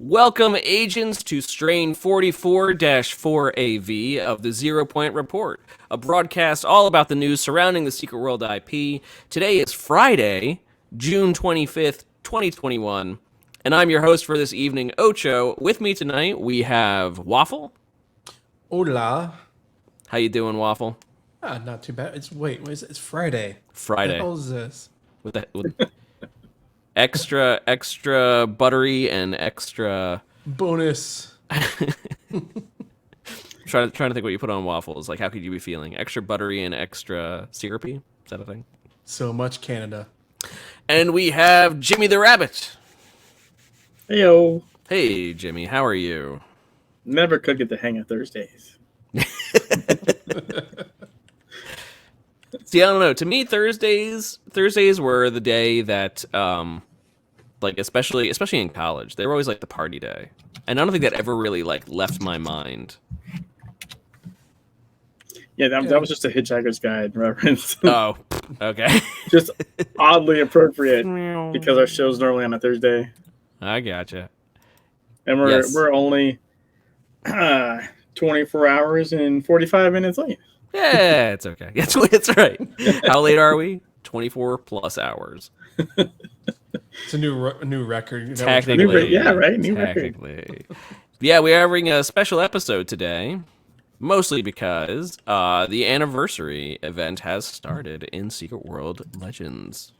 Welcome, agents, to strain 44-4AV of the 0 Point Report, a broadcast all about the news surrounding the Secret World IP. Today is Friday, June 25th, 2021, and I'm your host for this evening, Ocho. With me tonight, we have Waffle. Hola. How you doing, Waffle? Not too bad. It's Friday. Friday. What the hell is this? With extra buttery and extra bonus. trying to think what you put on waffles. Like, how could you be feeling? Extra buttery and extra syrupy? Is that a thing? So much Canada. And we have Jimmy the Rabbit. Heyo. Hey, Jimmy. How are you? Never could get the hang of Thursdays. See, I don't know. To me, Thursdays were the day that, like, especially in college, they were always like the party day, and I don't think that ever really like left my mind. Yeah, that was just a Hitchhiker's Guide reference. Oh, okay. Just oddly appropriate because our show's normally on a Thursday. I gotcha. And we're only 24 hours and 45 minutes late. Yeah, it's okay. It's right. How late are we? 24 plus hours. It's a new record. Technically, yeah, right. New technically. record. Yeah, we are having a special episode today, mostly because the anniversary event has started in Secret World Legends.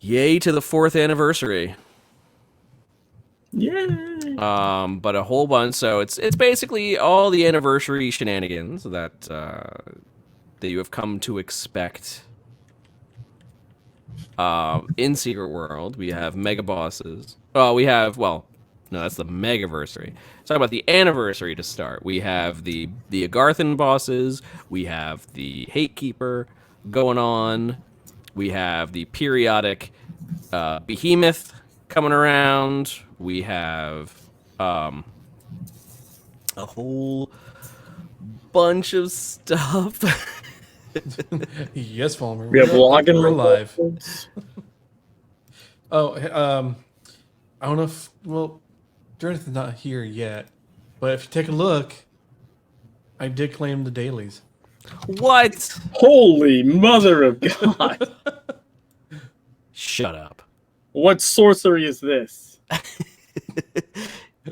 Yay to the 4th anniversary. Yay! But a whole bunch. So it's basically all the anniversary shenanigans that you have come to expect. In Secret World, we have mega bosses. No, that's the Megaversary. Let's talk about the anniversary to start. We have the Agarthan bosses. We have the Hatekeeper going on. We have the periodic Behemoth coming around. We have a whole bunch of stuff. Yes, Palmer. We have login live. I don't know if Jonathan's not here yet, but if you take a look, I did claim the dailies. What? Holy mother of God! Shut up. What sorcery is this?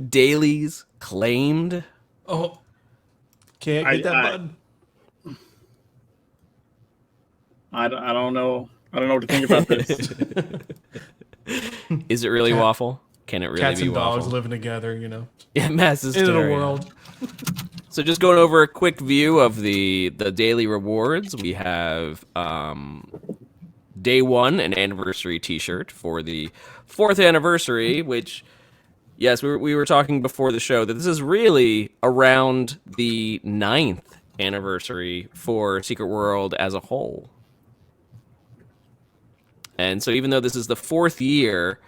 Dailies claimed. Oh, can't get that button. I don't know. I don't know what to think about this. Is it really Waffle? Can it really Cats be and Waffle? dogs living together, Yeah, mass in hysteria. the world. So just going over a quick view of the daily rewards, we have Day 1, an anniversary t-shirt for the 4th anniversary, which, yes, we were talking before the show that this is really around the 9th anniversary for Secret World as a whole. And so even though this is the 4th year,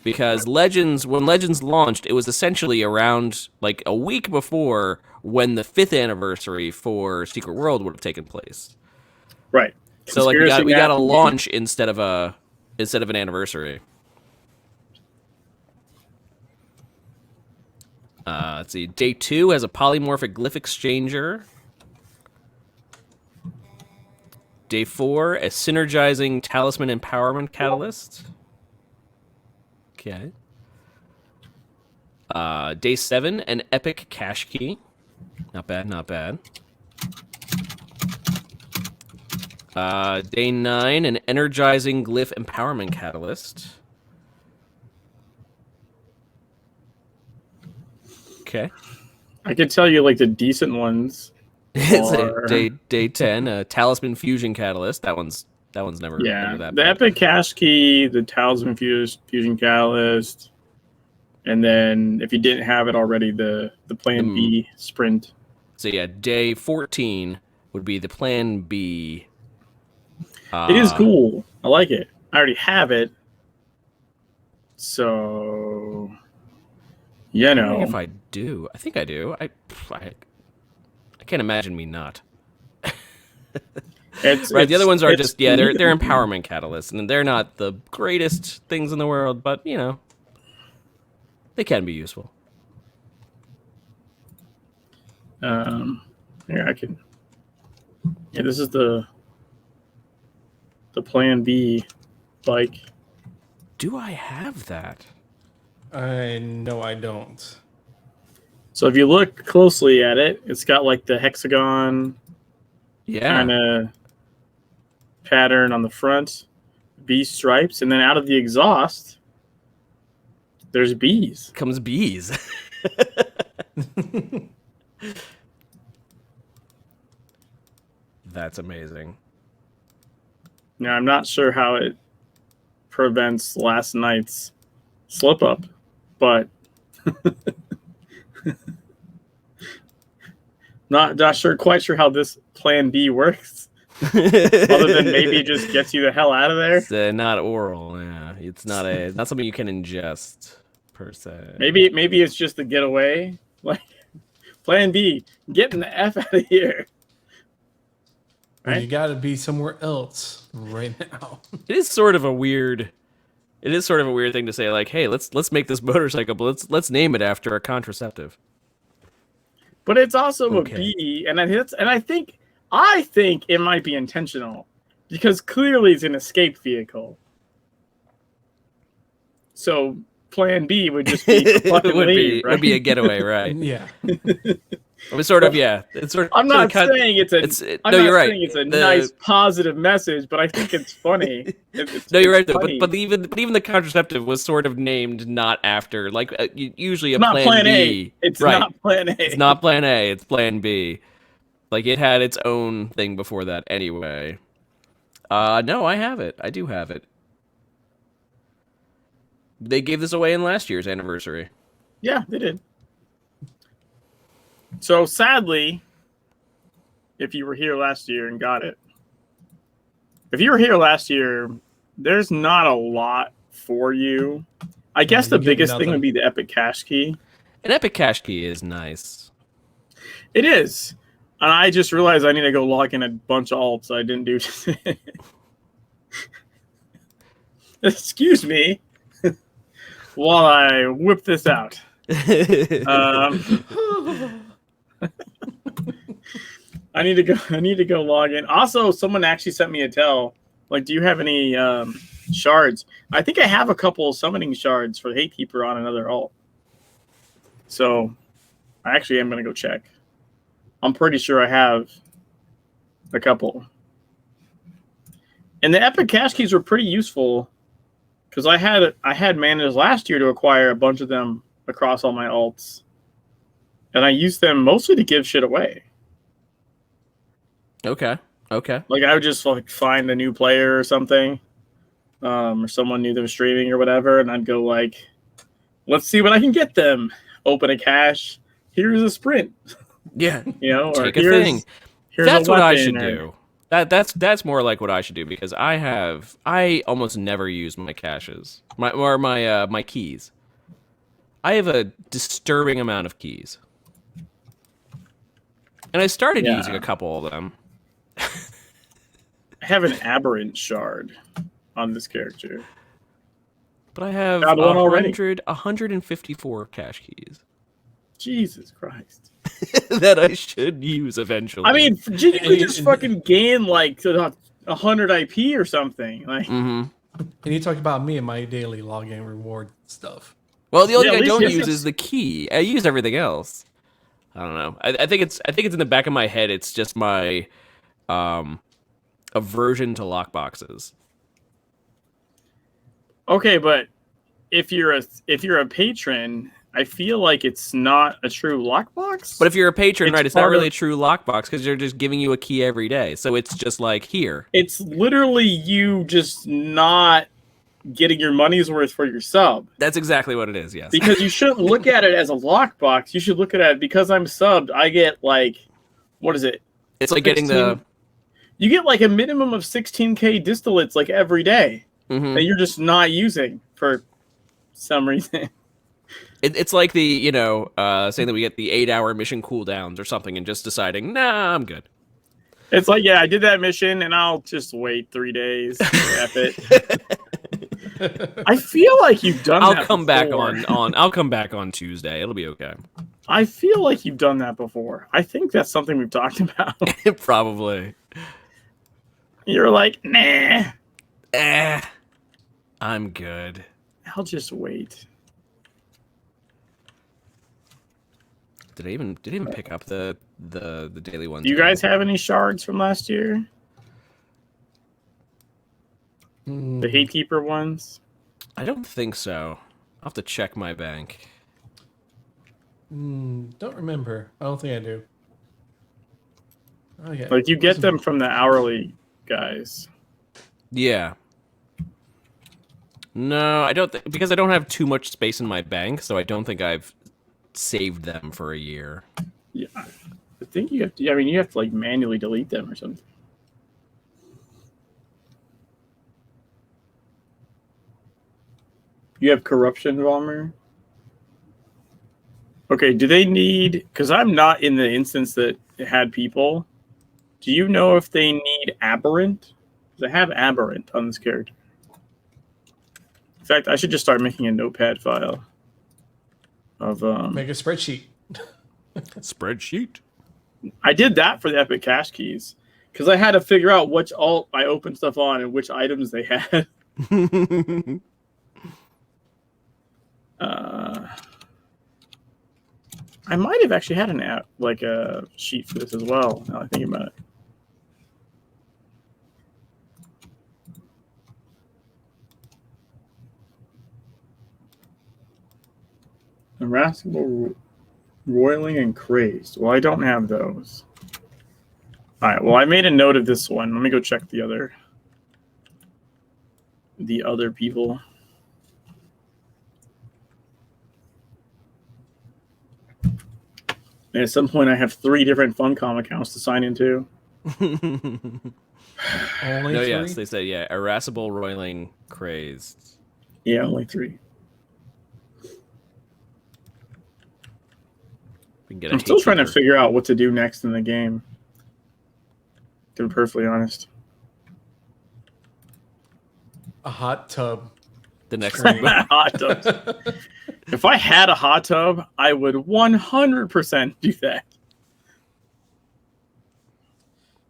because when Legends launched, it was essentially around like a week before when the 5th anniversary for Secret World would have taken place. Right. So like we got a launch instead of an anniversary. Let's see. Day 2 has a polymorphic glyph exchanger. Day 4, a synergizing talisman empowerment catalyst. Okay. Day 7, an epic cache key. Not bad, not bad. Day 9, an energizing glyph empowerment catalyst. Okay. I could tell you like the decent ones. Day 10, a talisman fusion catalyst. That one's never that the bad. epic cache key, the talisman fusion catalyst, and then if you didn't have it already, the plan B sprint. So yeah, day 14 would be the plan B. It is cool. I like it. I already have it. So, I don't know if I do. I think I do. I can't imagine me not. The other ones are just they're empowerment catalysts, and they're not the greatest things in the world, but They can be useful. Here I can. Yeah, this is the Plan B bike. Do I have that? No, I don't. So if you look closely at it, it's got like the hexagon Yeah. kind of pattern on the front, bee stripes, and then out of the exhaust, there's bees. Comes bees. That's amazing. Now I'm not sure how it prevents last night's slip up, but not sure, quite sure how this Plan B works. Other than maybe it just gets you the hell out of there. It's not oral. Yeah, it's not something you can ingest per se. Maybe it's just the getaway. Like Plan B, getting the F out of here. Well, Right? you got to be somewhere else right now. It is sort of a weird thing to say. Like, hey, let's make this motorcycle, but let's name it after a contraceptive. But it's also Okay. a bee, and I think it might be intentional because clearly it's an escape vehicle. So Plan B would just be to fucking It would leave, right? would be a getaway, right? Yeah. It was sort of, yeah. It's sort of. I'm not sort of saying it's a. I'm no, not you're right. saying it's a nice positive message, but I think it's funny. No, you're right it's though. funny. But even the contraceptive was sort of named not after like usually a It's not Plan B. A. It's right. not Plan A. It's not Plan A. It's Plan B. Like it had its own thing before that anyway. No, I have it. I do have it. They gave this away in last year's anniversary. Yeah, they did. So sadly, if you were here last year and got it, if you were here last year, there's not a lot for you. I guess the you get biggest thing nothing. would be the Epic Cash Key. An Epic Cash Key is nice. It is. And I just realized I need to go log in a bunch of alts I didn't do today. Excuse me while I whip this out. I need to go log in. Also, someone actually sent me a tell. Like, do you have any shards? I think I have a couple of summoning shards for the Hatekeeper on another alt. So I actually am gonna go check. I'm pretty sure I have a couple. And the Epic Cash Keys were pretty useful because I had manas last year to acquire a bunch of them across all my alts. And I used them mostly to give shit away. Okay. Like I would just like find a new player or something, or someone new that was streaming or whatever, and I'd go like, "Let's see what I can get them." Open a cache. Here's a sprint. Yeah. Or Take a here's, thing. Here's That's a what I weapon, should or- do. That's more like what I should do because I almost never use my caches. My keys. I have a disturbing amount of keys. And I started Yeah. using a couple of them. I have an aberrant shard on this character. But I have Found one already. 154 cache keys Jesus Christ. that I should use eventually. I mean, you could And- just fucking gain like 100 IP or something. Like, Mm-hmm. And you talk about me and my daily login reward stuff. Well, the only Yeah, thing I at don't least use yes. is the key. I use everything else. I don't know. I think it's in the back of my head. It's just my aversion to lockboxes. okay, but if you're a patron, I feel like it's not a true lockbox. But if you're a patron, It's right, it's not part really of- a true lockbox because they're just giving you a key every day. So it's just like here. it's literally you just not getting your money's worth for your sub. That's exactly what it is. Yes. Because you shouldn't look at it as a lockbox. You should look at it because I'm subbed. I get like, what is it? It's like getting the. You get like a minimum of 16k distillates like every day Mhm. that you're just not using for some reason. It's like the saying that we get the 8-hour mission cooldowns or something, and just deciding, nah, I'm good. It's like, yeah, I did that mission and I'll just wait 3 days. F it. I feel like you've done that. I'll come back before. I'll come back on Tuesday. It'll be okay. I feel like you've done that before. I think that's something we've talked about. Probably. You're like, nah. I'm good. I'll just wait. Did I even pick up the daily ones? Do you guys have any shards from last year? The Gatekeeper ones? I don't think so. I'll have to check my bank. Don't remember. I don't think I do. Oh yeah. Like you get them from the hourly guys. Yeah. No, I don't because I don't have too much space in my bank, so I don't think I've saved them for a year. Yeah. I think you have to, I mean, you have to like manually delete them or something. You have corruption, Valmer? Okay, do they need... Because I'm not in the instance that it had people. Do you know if they need aberrant? Because I have aberrant on this character. In fact, I should just start making a notepad file of... Make a spreadsheet. Spreadsheet? I did that for the Epic Cache Keys. Because I had to figure out which alt I opened stuff on and which items they had. I might have actually had an app, like a sheet for this as well, now I think about it. Irascible, Roiling, and Crazed. Well, I don't have those. All right, well, I made a note of this one. Let me go check the other people. And at some point, I have 3 different Funcom accounts to sign into. Only No, 3? yes, they say, yeah, irascible, roiling, crazed. Yeah, only 3. We can get I'm still trying to figure out what to do next in the game. To be perfectly honest. A hot tub. the next Hot tubs. If I had a hot tub, I would 100% do that.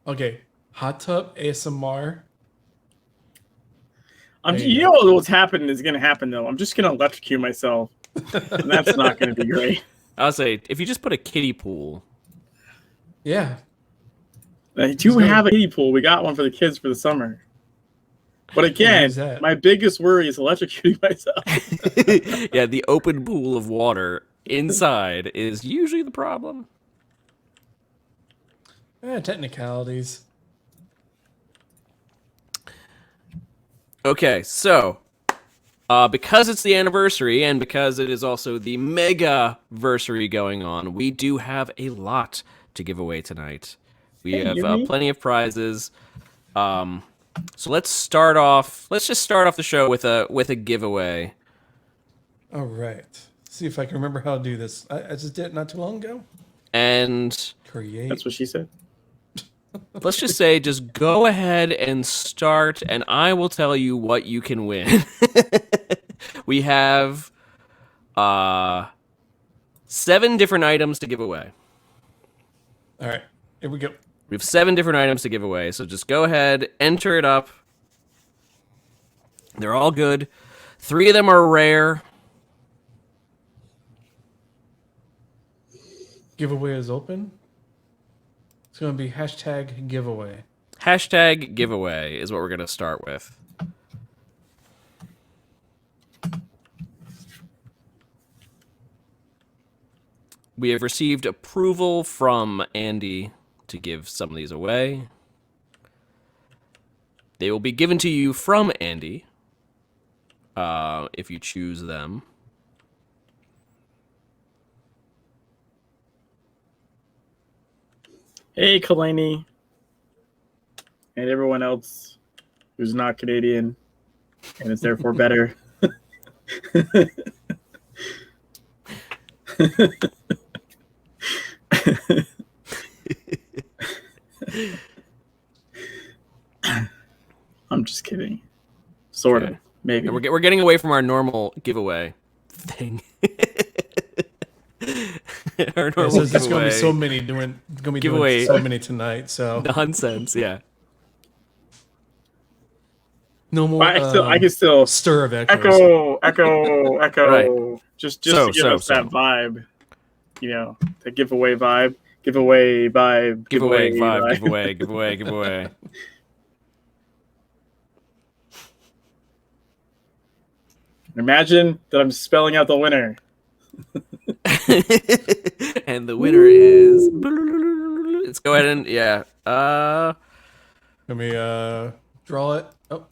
Okay, hot tub ASMR. You know what's happening is going to happen, though. I'm just going to electrocute myself. And that's not going to be great. I'll say, if you just put a kiddie pool. Yeah. I do have a kiddie pool. We got one for the kids for the summer. But again, my biggest worry is electrocuting myself. Yeah, the open pool of water inside is usually the problem. Technicalities. Okay, so because it's the anniversary and because it is also the Megaversary going on, we do have a lot to give away tonight. We have plenty of prizes. So let's start off. Let's just start off the show with a giveaway. All right. See if I can remember how to do this. I just did it not too long ago. And create. That's what she said. Let's just say, just go ahead and start, and I will tell you what you can win. We have 7 different items to give away. All right, here we go. We have 7 different items to give away, so just go ahead, enter it up. They're all good. 3 of them are rare. Giveaway is open. It's going to be hashtag giveaway. Hashtag giveaway is what we're going to start with. We have received approval from Andy to give some of these away. They will be given to you from Andy if you choose them. Hey, Kalani. And everyone else who's not Canadian and is therefore better. I'm just kidding. Sort of. Maybe. And we're getting away from our normal giveaway thing. Our normal So there's going to be so giveaway many doing Giveaway. so many tonight. So nonsense. Yeah. no more. I can still stir of echoes. echo. Right. Just So, to give us that vibe, the giveaway vibe, giveaway vibe, Giveaway vibe. Giveaway. Imagine that I'm spelling out the winner. And the winner is. Let's go ahead and Let me draw it. Oh,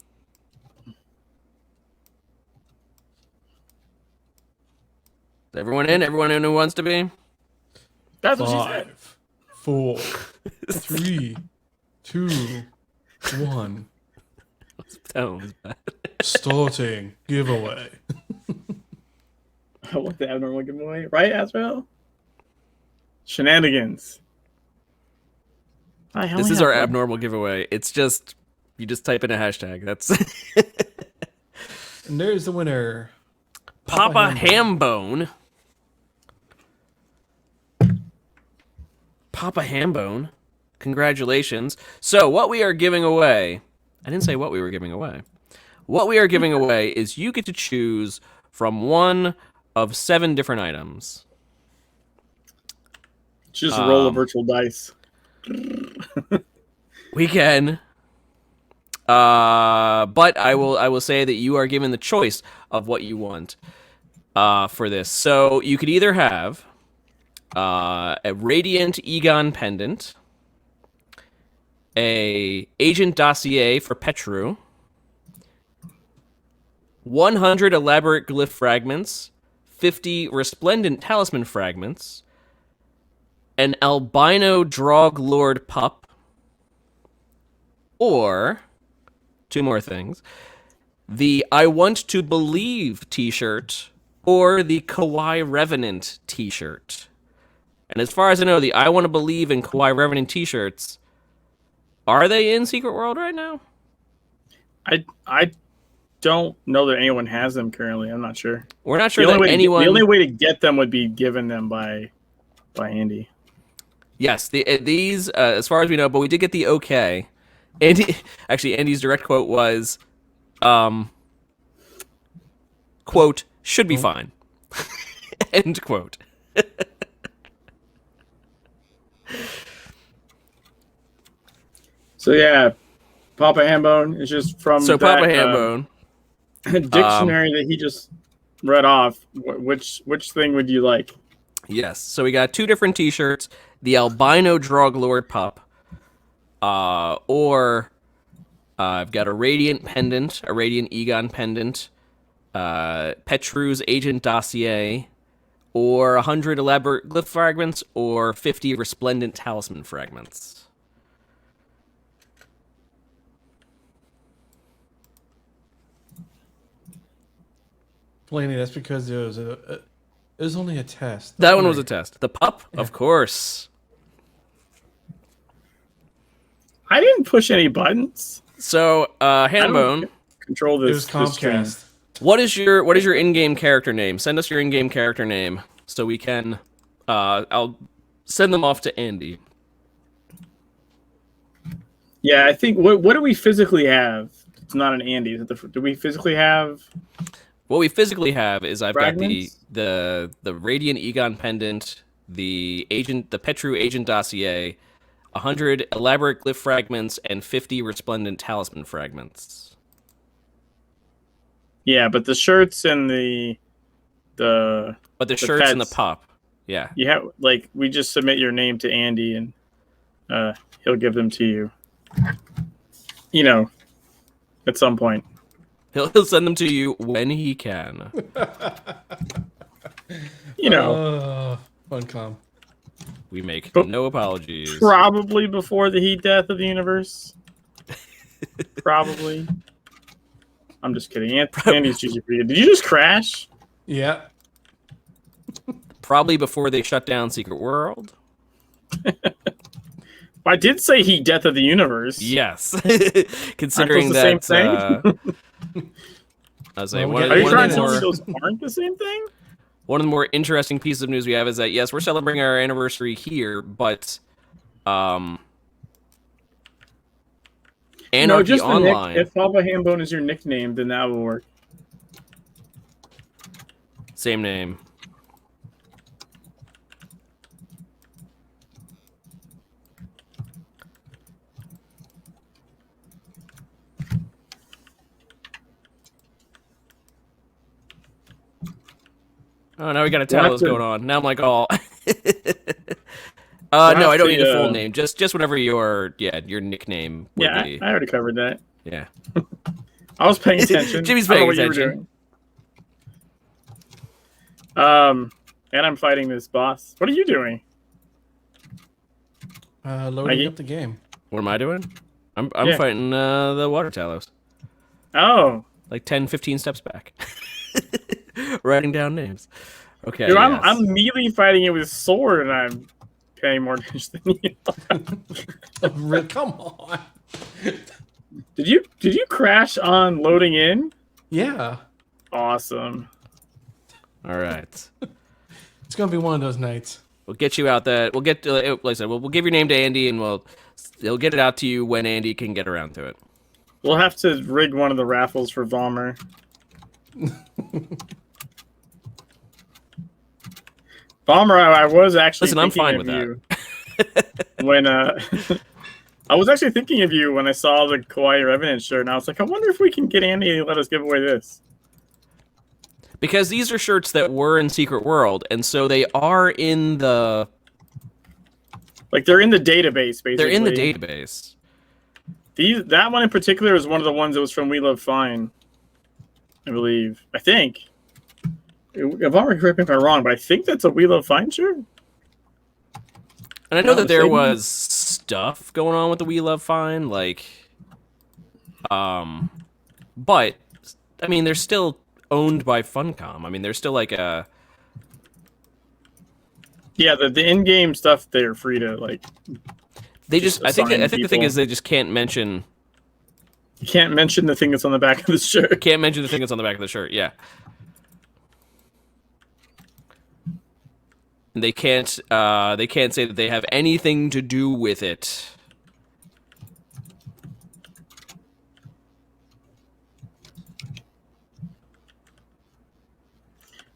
everyone in. Everyone in who wants to be. That's what she said. 5, 4, 3, 2, 1. That was bad. Starting giveaway. I want the abnormal giveaway, right, Asrael? Shenanigans. This is our abnormal giveaway. It's just you just type in a hashtag. That's And there's the winner. Papa Hambone. Papa Hambone. Congratulations. So what we are giving away, I didn't say what we were giving away. What we are giving away is you get to choose from one of 7 different items. Just roll a virtual dice. We can. But I will say that you are given the choice of what you want for this. So you could either have a Radiant Egon pendant, a Agent Dossier for Petru, 100 elaborate glyph fragments, 50 resplendent talisman fragments, an albino Drog Lord pup, or 2 more things, the I Want to Believe t-shirt or the Kawaii Revenant t-shirt. And as far as I know, the I Want to Believe and Kawaii Revenant t-shirts, are they in Secret World right now? I don't know that anyone has them currently. I'm not sure. We're not sure The that anyone... The only way to get them would be given them by Andy. Yes, these, as far as we know, but we did get the okay. Andy's direct quote was, quote, should be fine. End quote. So yeah, Papa Hambone is just from Papa Hambone. Dictionary that he just read off. Which thing would you like? Yes, so we got 2 different t-shirts. The albino Drog Lord pup, or I've got a Radiant pendant, a Radiant Egon pendant, Petru's Agent Dossier, or 100 elaborate glyph fragments, or 50 resplendent talisman fragments. Blaney, that's because it was only a test. That one was a test. The pup, of course. I didn't push any buttons. So, Hambone, control this. It was Comcast. what is your in-game character name? Send us your in-game character name so we can. I'll send them off to Andy. Yeah, I think what do we physically have? It's not an Andy. Do we physically have? What we physically have is I've Fragments? got the Radiant Egon pendant, the Petru Agent Dossier, 100 elaborate glyph fragments, and 50 resplendent talisman fragments. Yeah, but the shirts and the shirts pets, and the pup. Yeah. You have we just submit your name to Andy and he'll give them to you. At some point. He'll send them to you when he can. Fun com. We make no apologies. Probably before the heat death of the universe. Probably. I'm just kidding. Andy's usually pretty good. Did you just crash? Yeah. Probably before they shut down Secret World. I did say heat death of the universe. Yes. Considering the same that thing? I was saying Well, Are you one trying of to the tell me more those aren't the same thing? one of the more interesting pieces of news we have is that yes, we're celebrating our anniversary here, but No, Anarchy just the nick. Online, If Papa Hambone is your nickname, then that will work. same name. Oh, now we got a We'll have Talos to- going on. Now I'm like, oh. We'll No, I have don't to, need the full name. Just whatever your nickname would Yeah, be. I already covered that. Yeah. I was paying attention. Jimmy's I don't know paying what you were attention. doing. And I'm fighting this boss. What are you doing? Loading Mikey? up the game. What am I doing? I'm Yeah. fighting the water Talos. Oh, Like 10, 15 steps back. Writing down names. Okay. dude, yes. I'm immediately fighting it with sword, and I'm paying more attention than you. Come on. Did you crash on loading in? Yeah. Awesome. All right. It's gonna be one of those nights. We'll get you out that. We'll get. Like I said, we'll give your name to Andy, and he'll get it out to you when Andy can get around to it. We'll have to rig one of the raffles for Vollmer. Vollmer, I was actually Listen, I'm thinking fine of with you when I was actually thinking of you when I saw the Kawaii Revenant shirt, and I was like, I wonder if we can get Andy to let us give away this. Because these are shirts that were in Secret World, and so they are in the. Like they're in the database, basically. They're in the database. That one in particular is one of the ones that was from We Love Fine, I believe. I think. If I'm correct me if I'm wrong, but I think that's a We Love Fine shirt. And I know Not that there mistaken. was stuff going on with the We Love Fine, like, but I mean, they're still owned by Funcom. I mean, they're still like a. Yeah, the in-game stuff they're free to like. They just. I think assign the thing people. is they just can't mention. You can't mention the thing that's on the back of the shirt. Can't mention the thing that's on the back of the shirt. Yeah. And they can't say that they have anything to do with it.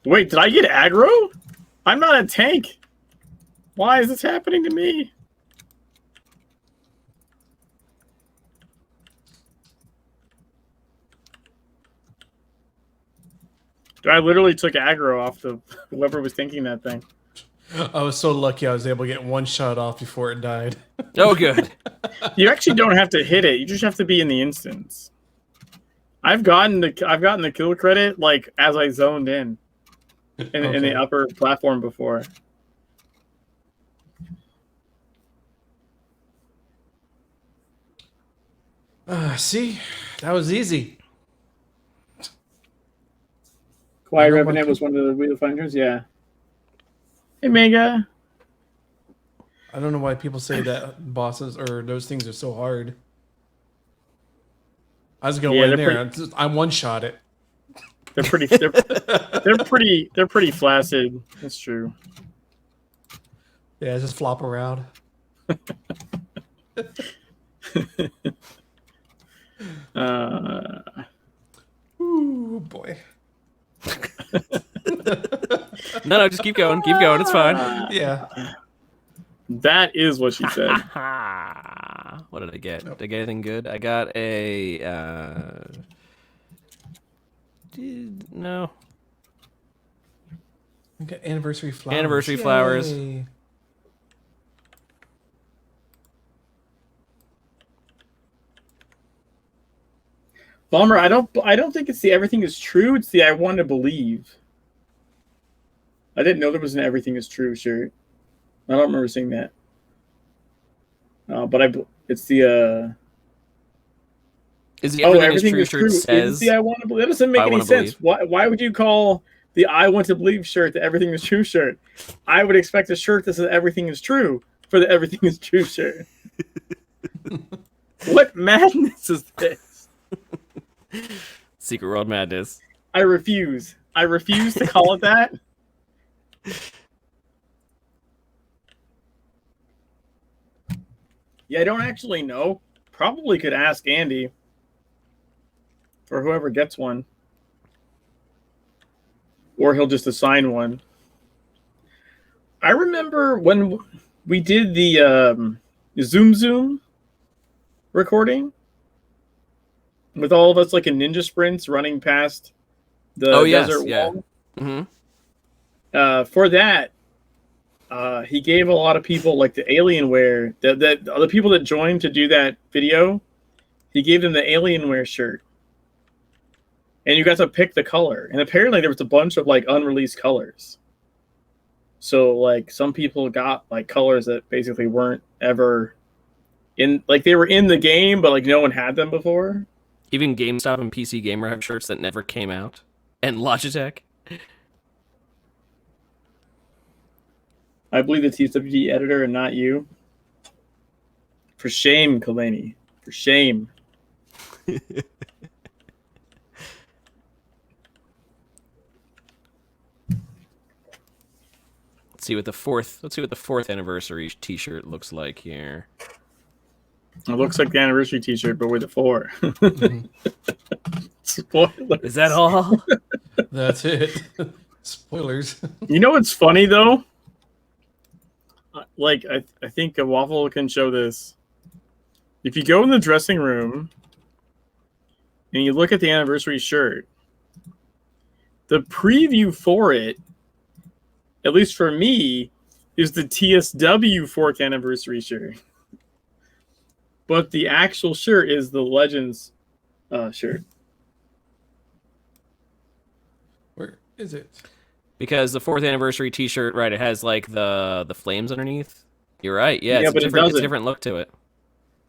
Wait, did I get aggro? I'm not a tank. Why is this happening to me? Dude, I literally took aggro off the whoever was thinking that thing. I was so lucky I was able to get one shot off before it died. Oh, good. You actually don't have to hit it. You just have to be in the instance. I've gotten the kill credit like as I zoned in in Okay. the upper platform before. See, that was easy. Kawaii know Revenant what- was one of the Wheel Finders, yeah. Hey Mega. I don't know why people say that bosses or those things are so hard. I was gonna Yeah, win they're there. I one shot it. They're pretty they're pretty flaccid. That's true. Yeah, just flop around. Ooh boy. No, just keep going. Keep going. It's fine. Yeah. That is what she said. What did I get? Did I get anything good? I got a. No. We got anniversary flowers. Anniversary flowers. Yay. Bomber, I don't think it's the everything is true. It's the I want to believe. I didn't know there was an everything is true shirt. I don't remember seeing that. But it's the Is the everything, everything is true is shirt true. says It's the I want to believe. That doesn't make I any wanna sense. Why would you call the I want to believe shirt the everything is true shirt? I would expect a shirt that says everything is true for the everything is true shirt. What madness is this? Secret World Madness. I refuse. I refuse to call it that. Yeah, I don't actually know. Probably could ask Andy. Or whoever gets one. Or he'll just assign one. I remember when we did the Zoom recording with all of us like in ninja sprints running past the desert wall. Mm-hmm. For that, he gave a lot of people like the Alienware, the people that joined to do that video, he gave them the Alienware shirt. And you got to pick the color. And apparently there was a bunch of like unreleased colors. So like some people got like colors that basically weren't ever in, like they were in the game, but like no one had them before. Even GameStop and PC Gamer have shirts that never came out. And Logitech. I believe the TWG editor and not you. For shame, Kalani. For shame. Let's see what the fourth anniversary T-shirt looks like here. It looks like the anniversary T-shirt, but with a 4. Spoilers. Is that all? That's it. Spoilers. You know what's funny though? Like I think a Waffle can show this. If you go in the dressing room and you look at the anniversary shirt, the preview for it, at least for me, is the TSW 4th anniversary shirt. But the actual shirt is the Legends shirt. Where is it? Because the 4th anniversary T-shirt, right? It has like the flames underneath. You're right. Yeah, Yeah, it's but a different look to it.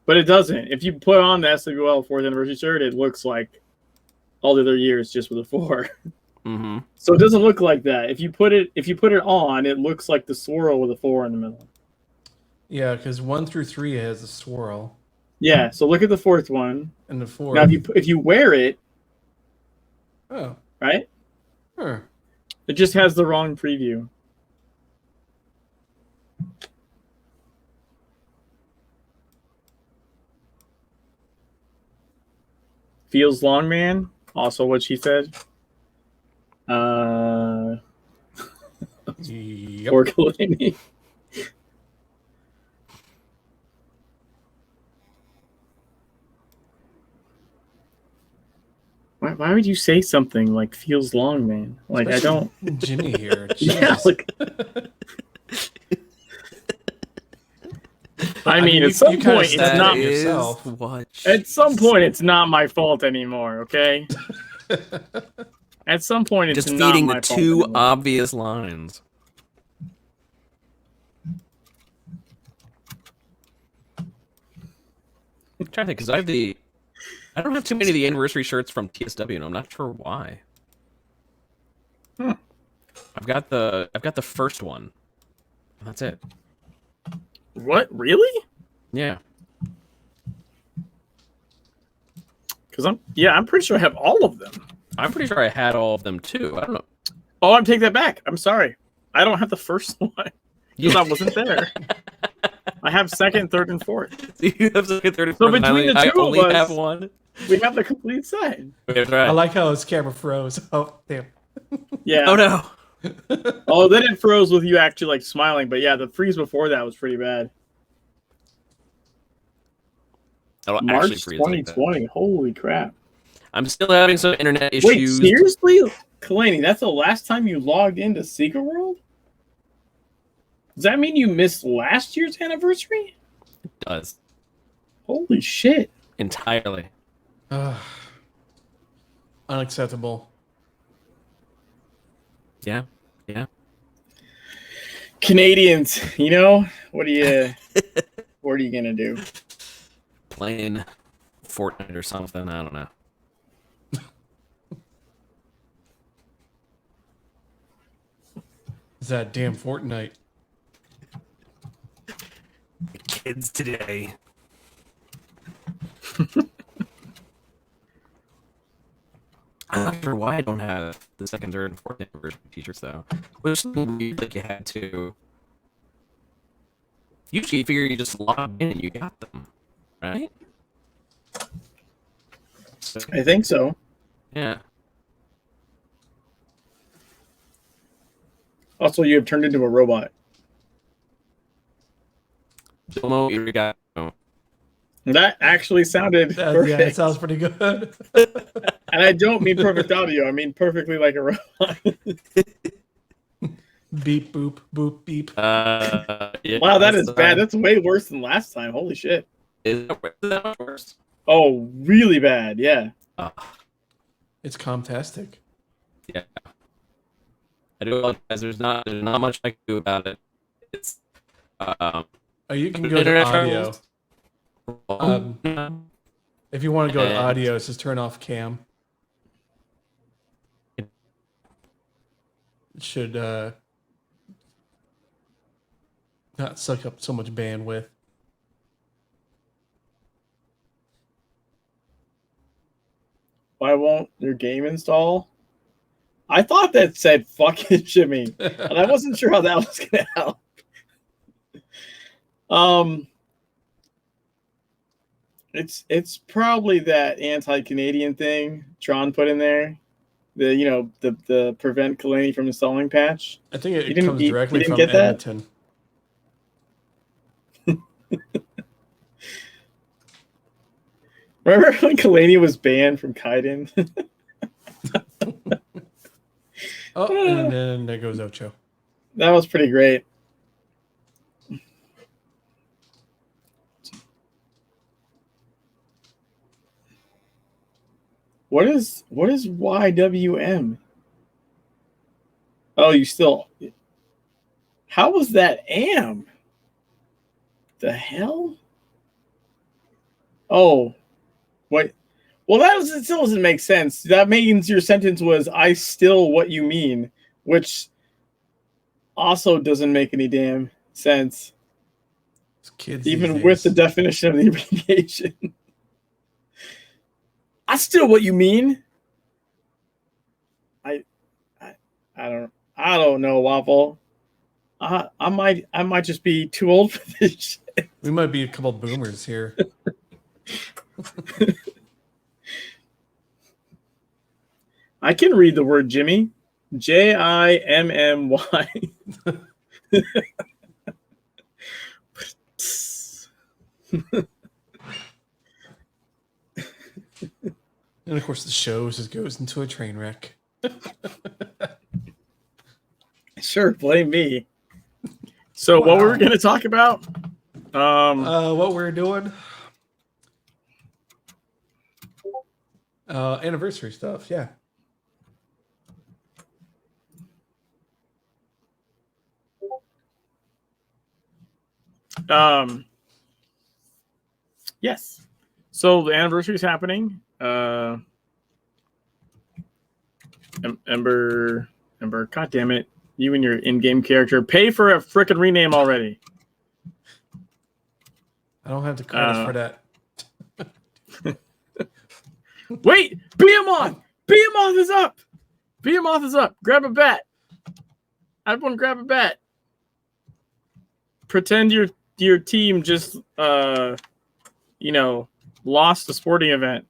But it doesn't. If you put on the SWL 4th anniversary shirt, it looks like all the other years just with a 4. Mm-hmm. So it doesn't look like that. If you put it on, it looks like the swirl with a 4 in the middle. Yeah, because 1 through 3 has a swirl. Yeah. So look at the 4th one. And the 4. Now, if you wear it, Oh. right, Huh. it just has the wrong preview. Feels long, man. Also, what she said. Yep. Poor Kalani. Why would you say something like "feels long, man"? Like Especially I don't. Jimmy here. Yeah. Jeez. Like, I mean, at some kinda point, it's stabbed not. it yourself. At some point, it's not my fault anymore. Okay. At some point, it's Just not feeding my the fault two anymore. obvious lines. I'm trying to think because I don't have too many of the anniversary shirts from TSW, and I'm not sure why. I've got the first one. That's it. What? Really? Yeah. Because I'm pretty sure I have all of them. I'm pretty sure I had all of them too. I don't know. Oh, I'm taking that back. I'm sorry. I don't have the first one because I wasn't there. I have second, third, and fourth. You have second, third, and So fourth. between the I two of only us- have one. We have the complete set. That's right. I like how his camera froze. Oh, damn. Yeah. Oh no. Oh, then it froze with you actually like smiling, but yeah, the freeze before that was pretty bad. That'll actually March freeze like that. 2020. Holy crap! I'm still having some internet Wait, issues. seriously, Kalani? That's the last time you logged into Secret World? Does that mean you missed last year's anniversary? It does. Holy shit! Entirely. Unacceptable. Yeah. Yeah. Canadians, you know what are you? What are you gonna do? Playing Fortnite or something. I don't know. It's that damn Fortnite. Kids today. sure why I don't have the second, third, and fourth anniversary t-shirts though. Which something weird like you had to. Usually, you figure you just log in and you got them, right? So, I think so. yeah. Also, you have turned into a robot. Domo Irigato. That actually sounded perfect. Yeah, it sounds pretty good. And I don't mean perfect audio. I mean perfectly like a robot. Beep, boop, boop, beep. Yeah, Wow, that is bad. That's way worse than last time. Holy shit. Is that much worse? Oh, really bad. Yeah. It's Comtastic. Yeah. I do apologize. There's not much I can do about it. It's Oh, you can go to internet audio. travels. If you want to go to audio, it's just turn off cam. It should not suck up so much bandwidth. Why won't your game install? I thought that said fucking Jimmy, and I wasn't sure how that was gonna help. It's probably that anti-Canadian thing Tron put in there. The prevent Kalani from installing patch. I think it comes directly from get that? Edmonton. Remember when Kalani was banned from Kaiden? Oh, and then there goes Ocho. That was pretty great. What is YWM? Oh, you still. How was that AM? The hell? Oh, what? Well, it still doesn't make sense. That means your sentence was "I still what you mean," which also doesn't make any damn sense. Kids even with the definition of the abbreviation. I still what you mean. I don't know, Waffle. I might just be too old for this shit. We might be a couple boomers here. I can read the word Jimmy. Jimmy. And of course, the show just goes into a train wreck. Sure, blame me. So, what were we going to talk about? What we're doing? Anniversary stuff, yeah. Yes. So the anniversary is happening. Ember, God damn it! You and your in-game character pay for a frickin' rename already. I don't have the credits for that. Wait, Behemoth! Behemoth is up! Behemoth is up. Grab a bat. Everyone grab a bat. Pretend your team just lost a sporting event.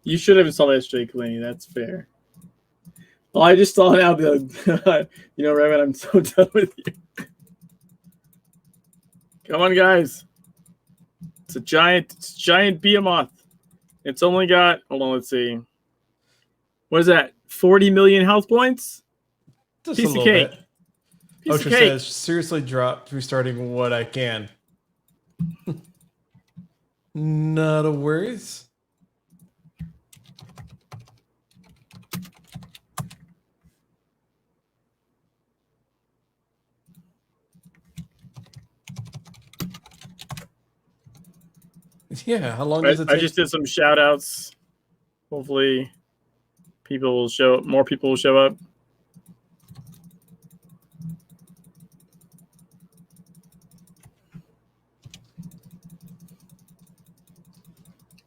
You should have installed SJ Kalani. That's fair. Well, I just saw now Raymond, I'm so done with you. Come on, guys. It's a giant behemoth. It's only got, hold on, let's see. What is that? 40 million health points? Just Piece a of little cake. bit. Piece Osher of cake. says, seriously drop restarting what I can. Not a worries. Yeah, how long does it take? I just did some shout outs. Hopefully more people will show up.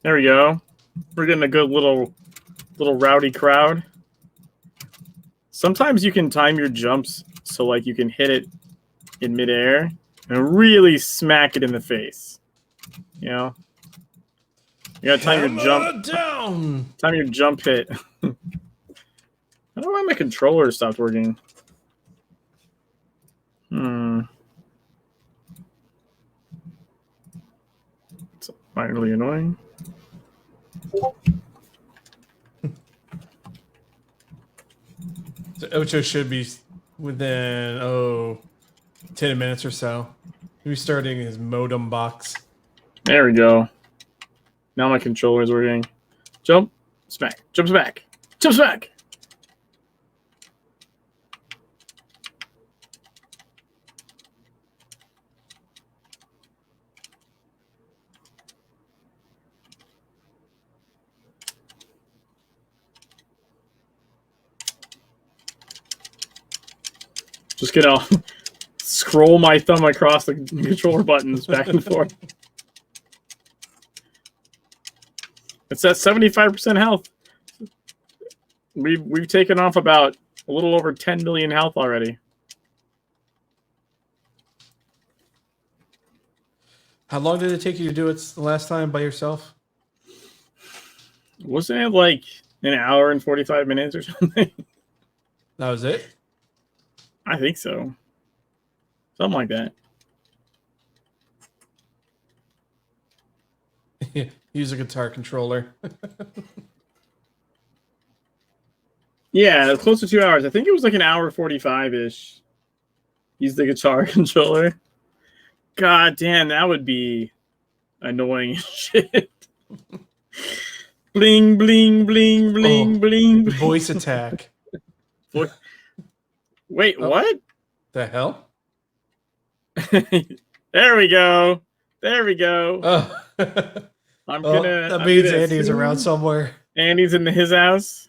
There we go. We're getting a good little rowdy crowd. Sometimes you can time your jumps so like you can hit it in midair and really smack it in the face. You know? You gotta time your jump down. Time your jump hit. I don't know why my controller stopped working. It's mildly annoying. So Ocho should be within 10 minutes or so. He's starting his modem box. There we go. Now my controller's working. Jump, smack, jump, smack, jump, smack. Just gonna scroll my thumb across the controller buttons back and forth. It's at 75% health. We've taken off about a little over 10 million health already. How long did it take you to do it the last time by yourself? Wasn't it like an hour and 45 minutes or something? That was it? I think so. Something like that. Use a guitar controller. Yeah, close to 2 hours. I think it was like an hour 45-ish. Use the guitar controller. God damn, that would be annoying as shit. Bling, bling, bling, bling, bling. Voice attack. Wait, what? The hell? There we go. There we go. Oh. That means Andy's around somewhere. Andy's in his house.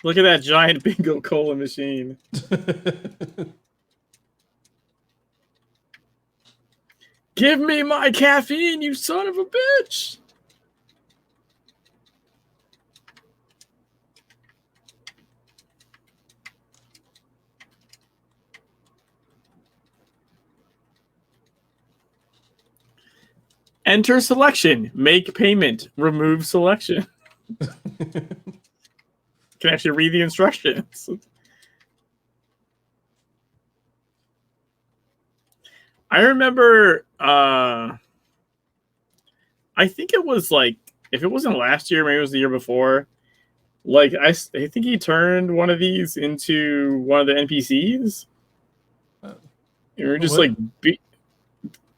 Look at that giant bingo cola machine. Give me my caffeine, you son of a bitch! Enter selection. Make payment. Remove selection. Can actually read the instructions. I remember, I think it was like, if it wasn't last year, maybe it was the year before. Like, I think he turned one of these into one of the NPCs. We were just like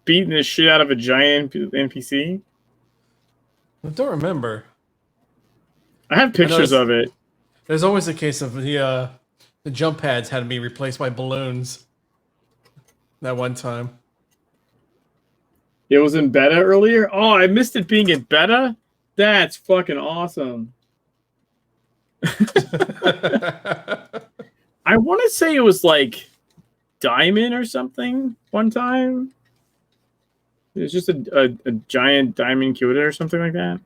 beating the shit out of a giant NPC. I don't remember. I have pictures of it. There's always a case of the jump pads had to be replaced by balloons. That one time. It was in beta earlier? Oh, I missed it being in beta? That's fucking awesome. I want to say it was like diamond or something one time. It was just a giant diamond cuda or something like that.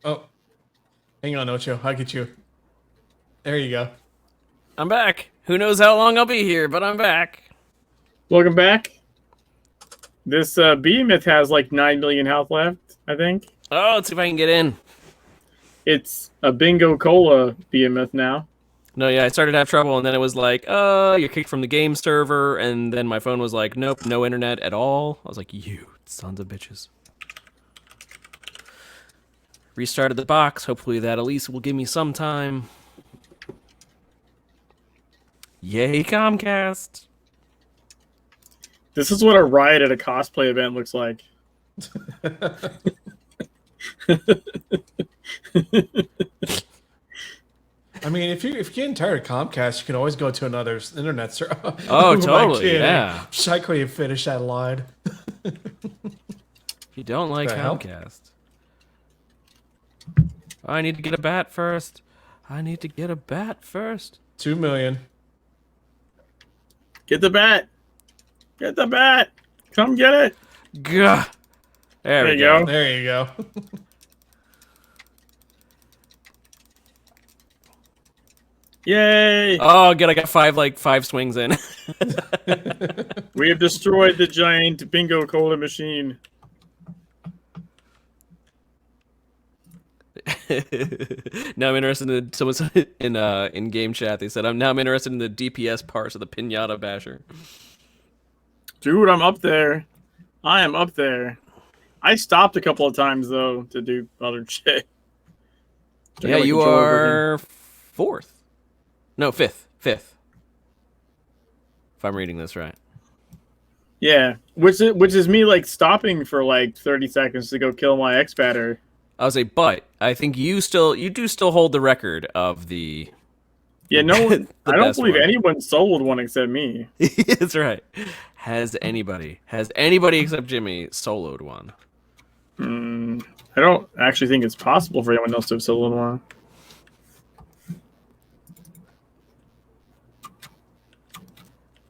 Oh. Hang on, Ocho. I'll get you. There you go. I'm back. Who knows how long I'll be here, but I'm back. Welcome back. This behemoth has like 9 million health left, I think. Oh, let's see if I can get in. It's a bingo cola behemoth now. No, yeah, I started to have trouble, and then it was like, you're kicked from the game server, and then my phone was like, nope, no internet at all. I was like, you sons of bitches. Restarted the box. Hopefully that at least will give me some time. Yay, Comcast. This is what a riot at a cosplay event looks like. I mean, if you're getting tired of Comcast, you can always go to another internet server. Oh, totally, yeah. I couldn't even finish that line. If you don't like Comcast. Oh, I need to get a bat first. 2 million. Get the bat. Get the bat. Come get it. Gah. There we you go. go. There you go. Yay! Oh, good. I got five swings in. We have destroyed the giant bingo cola machine. Now I'm interested in someone said in game chat. They said I'm interested in the DPS parts of the Pinata Basher. Dude, I'm up there. I am up there. I stopped a couple of times though to do other shit. Yeah, you are fourth. No, fifth. If I'm reading this right. Yeah, which is me like stopping for like 30 seconds to go kill my X-Batter. I was but I think you do still hold the record of the. Yeah, no, the I don't best believe one. anyone sold one except me. That's right. Has anybody except Jimmy soloed one? I don't actually think it's possible for anyone else to have sold one.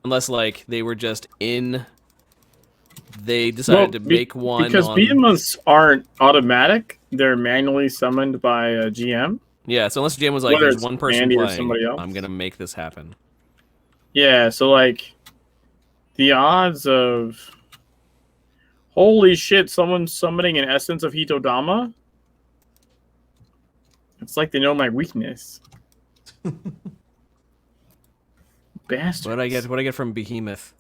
Unless like they were just in. They decided to make one because behemoths aren't automatic; they're manually summoned by a GM. Yeah, so unless GM was like, Whether "There's it's one person Andy or playing, somebody else. I'm gonna make this happen." Yeah, so like the odds of holy shit, someone summoning an essence of Hitodama. It's like they know my weakness. Bastards. What I get from Behemoth?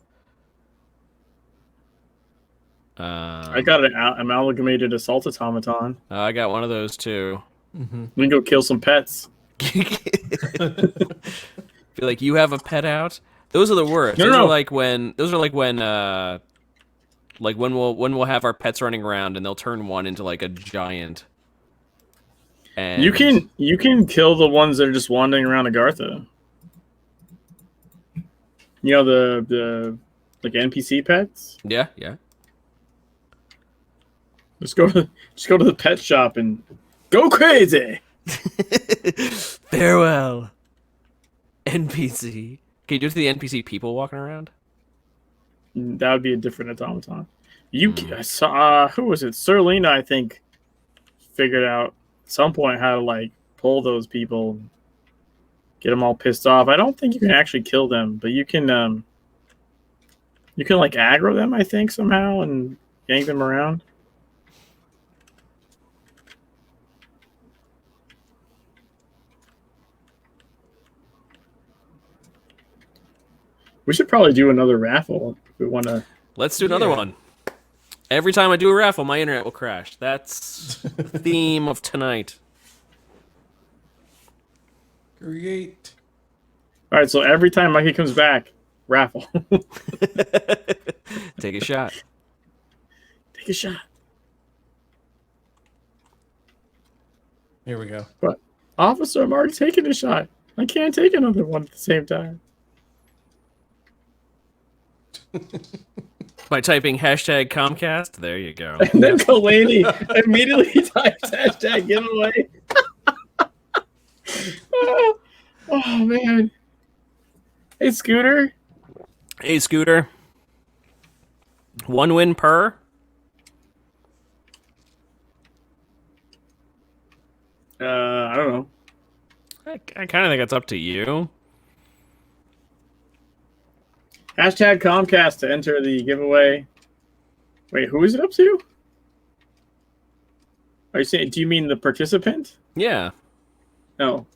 I got an amalgamated assault automaton. I got one of those too. We can go kill some pets. Feel like you have a pet out. Those are the worst. No, those no. are like when we'll have our pets running around and they'll turn one into like a giant. And You can kill the ones that are just wandering around Agartha. You know the like NPC pets. Yeah. Just go to the pet shop and go crazy. Farewell, NPC. Can you do it to the NPC people walking around? That would be a different automaton. I saw who was it? Serlina, I think, figured out at some point how to like pull those people, get them all pissed off. I don't think you can actually kill them, but you can like aggro them, I think, somehow and yank them around. We should probably do another raffle if we want to. Let's do another one. Every time I do a raffle, my internet will crash. That's the theme of tonight. Create. All right, so every time Mikey comes back, raffle. Take a shot. Take a shot. Here we go. But, officer, I'm already taking a shot. I can't take another one at the same time. By typing hashtag Comcast, there you go. And then Kalani immediately types hashtag giveaway. Oh, man. Hey, Scooter. Hey, Scooter. 1 win per? I don't know. I kind of think it's up to you. Hashtag Comcast to enter the giveaway. Wait, who is it up to? Are you saying? Do you mean the participant? Yeah. No.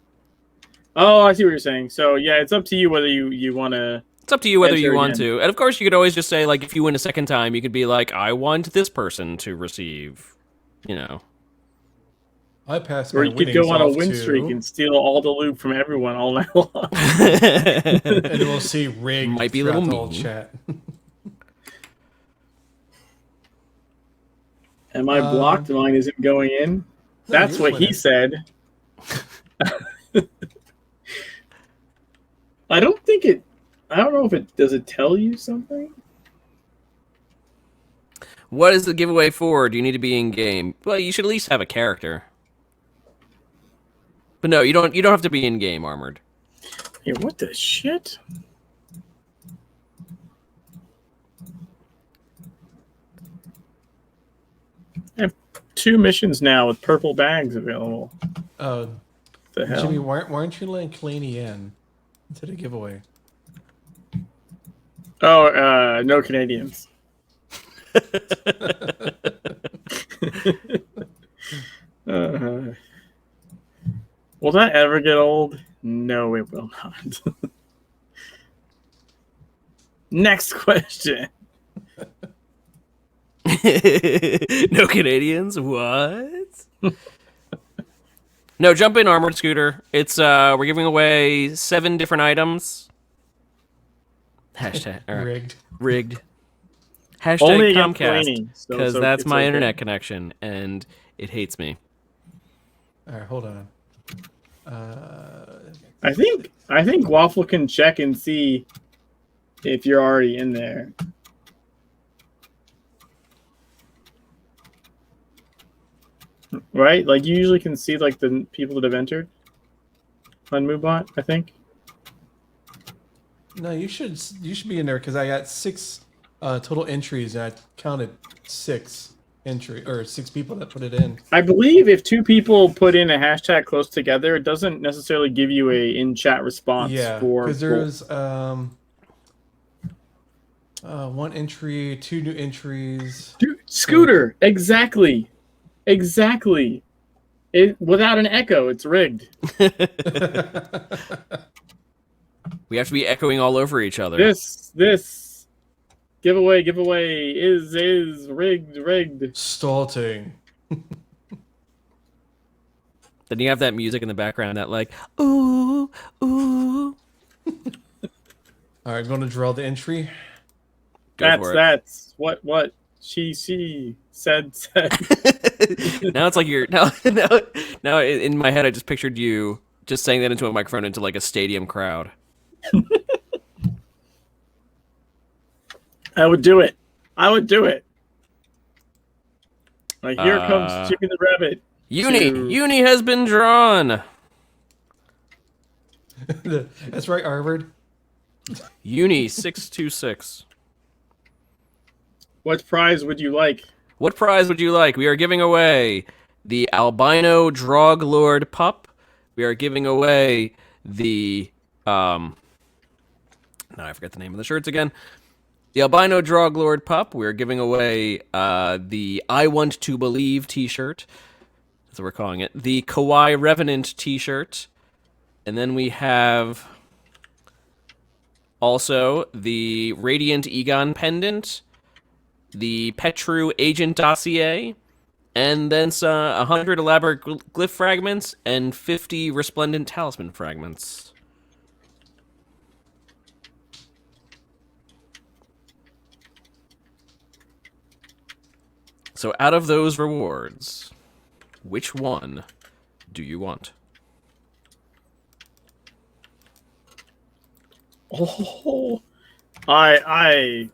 Oh, I see what you're saying. So yeah, it's up to you whether you want to. It's up to you whether you Enter want again. to. And of course, you could always just say, like, if you win a second time, you could be like, I want this person to receive, you know. I passed Or my you could winnings go on a off win to- streak and steal all the loot from everyone all night long. and we'll see rigged Might be a throughout little the whole mean. chat. And my blocked line isn't going in. That's you're what he winning. said. I don't think it. I don't know if it does. It tell you something? What is the giveaway for? Do you need to be in game? Well, you should at least have a character. But no, you don't have to be in game armored. Hey, what the shit? 2 missions now with purple bags available. Oh, The hell? Jimmy, why aren't you letting Kalani in into the giveaway? Oh, no Canadians. Will that ever get old? No, it will not. Next question. No Canadians? What? No, jump in, Armored Scooter. It's we're giving away 7 different items. Hashtag rigged. Hashtag Only against Comcast, Delaney, because so that's it's my okay. internet connection, and it hates me. All right, hold on. I think Waffle can check and see if you're already in there. Right? Like you usually can see like the people that have entered on MoveBot, I think. No, you should be in there because I got 6 total entries and I counted 6 people that put it in. I believe if 2 people put in a hashtag close together, it doesn't necessarily give you a in-chat response. Yeah, for because there's 1 entry, 2 new entries. Dude, Scooter, exactly. Without an echo, it's rigged. We have to be echoing all over each other. This giveaway is rigged. Stalting. Then you have that music in the background that like, ooh, ooh. All right, going to draw the entry. That's what she said. Now it's like you're now in my head I just pictured you just saying that into a microphone into like a stadium crowd. I would do it. Like here comes Chicken the Rabbit. Uni has been drawn. That's right, Harvard. Uni 626. What prize would you like? What prize would you like? We are giving away the albino Drog Lord pup. We are giving away the now I forget the name of the shirts again. The albino Drog Lord pup. We are giving away the I Want to Believe t-shirt. That's what we're calling it. The Kawaii Revenant t-shirt. And then we have also the Radiant Egon pendant, the Petru Agent dossier, and then 100 elaborate glyph fragments and 50 resplendent talisman fragments. So out of those rewards, which one do you want? Oh, I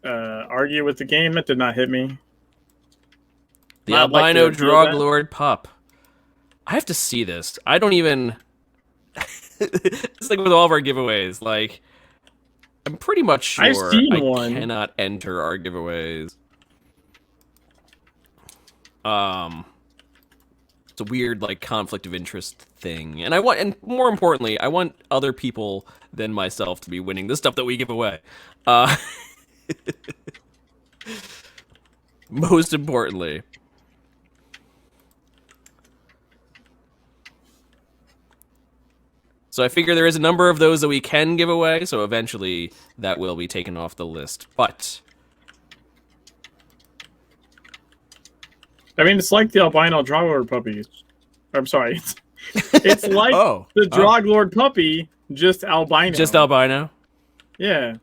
argue with the game. That did not hit me. The I'd like albino to feel Drog that. Lord pup. I have to see this. I don't even... It's like with all of our giveaways. Like, I'm pretty much sure I've seen I one. cannot enter our giveaways. It's a weird, like, conflict of interest thing. And more importantly, I want other people than myself to be winning the stuff that we give away. Most importantly. So I figure there is a number of those that we can give away, so eventually that will be taken off the list. But I mean, it's like the albino Droglord puppy. I'm sorry. It's like the Droglord puppy, just albino. Just albino? Yeah.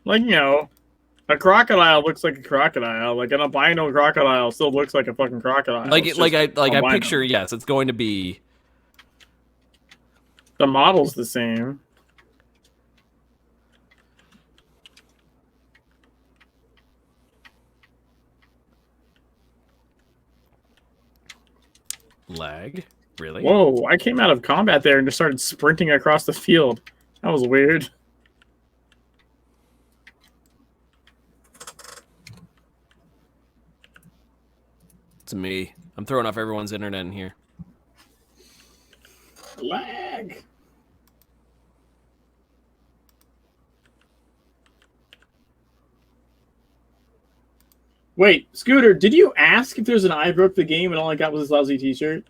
Like, you know, a crocodile looks like a crocodile. Like, an albino crocodile still looks like a fucking crocodile. I picture, yes, it's going to be... The model's the same. Lag? Really? Whoa, I came out of combat there and just started sprinting across the field. That was weird. That's me. I'm throwing off everyone's internet in here. Lag. Wait, Scooter, did you ask if there's an I broke the game and all I got was this lousy t-shirt?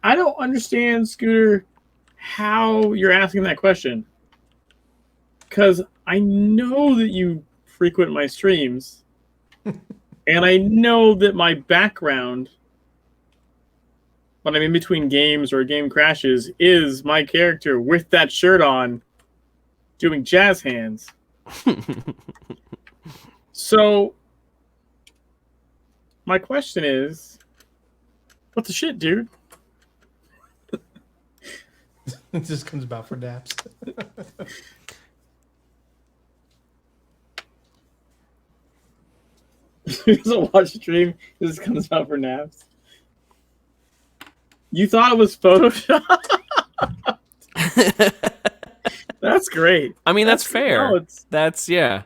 I don't understand, Scooter, how you're asking that question. Because I know that you frequent my streams, and I know that my background when I'm in between games or a game crashes is my character with that shirt on doing jazz hands. So, my question is, what the shit, dude? It just comes about for naps. He doesn't watch the stream. He just comes out for naps. You thought it was Photoshop? That's great. I mean, that's fair. No, That's yeah.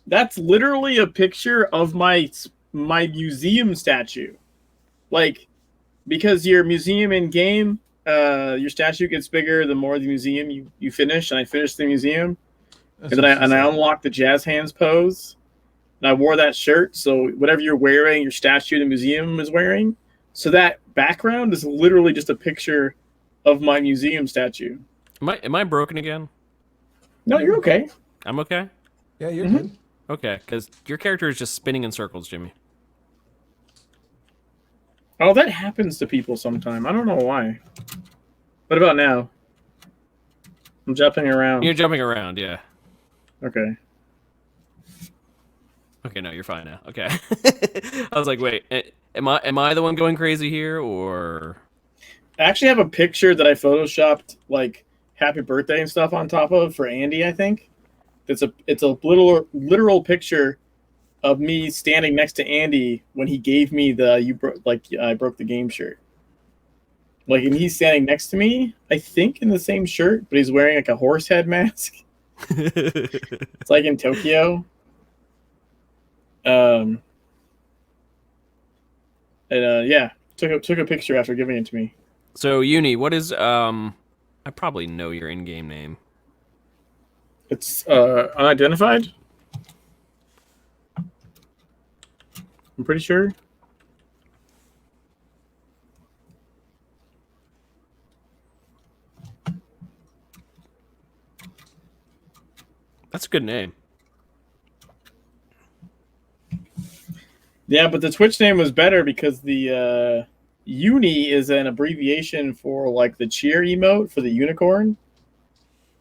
That's literally a picture of my museum statue. Like, because your museum in game, your statue gets bigger the more the museum you finish, and I finished the museum. That's And then I unlocked the jazz hands pose. And I wore that shirt, so whatever you're wearing, your statue in the museum is wearing. So that background is literally just a picture of my museum statue. Am I broken again? No, you're okay. I'm okay. Yeah, you're good. Okay, because your character is just spinning in circles, Jimmy. Oh, that happens to people sometime. I don't know why. What about now? I'm jumping around. You're jumping around, yeah. Okay. Okay, no, you're fine now. Okay. I was like, wait, am I the one going crazy here, or? I actually have a picture that I photoshopped, like happy birthday and stuff on top of for Andy, I think. It's a literal picture of me standing next to Andy when he gave me the I broke the game shirt. Like, and he's standing next to me, I think in the same shirt, but he's wearing like a horse head mask. It's like in Tokyo. Yeah, took a picture after giving it to me. So, Uni, what is I probably know your in-game name. It's unidentified. I'm pretty sure. That's a good name. Yeah, but the Twitch name was better because the Uni is an abbreviation for like the cheer emote for the unicorn.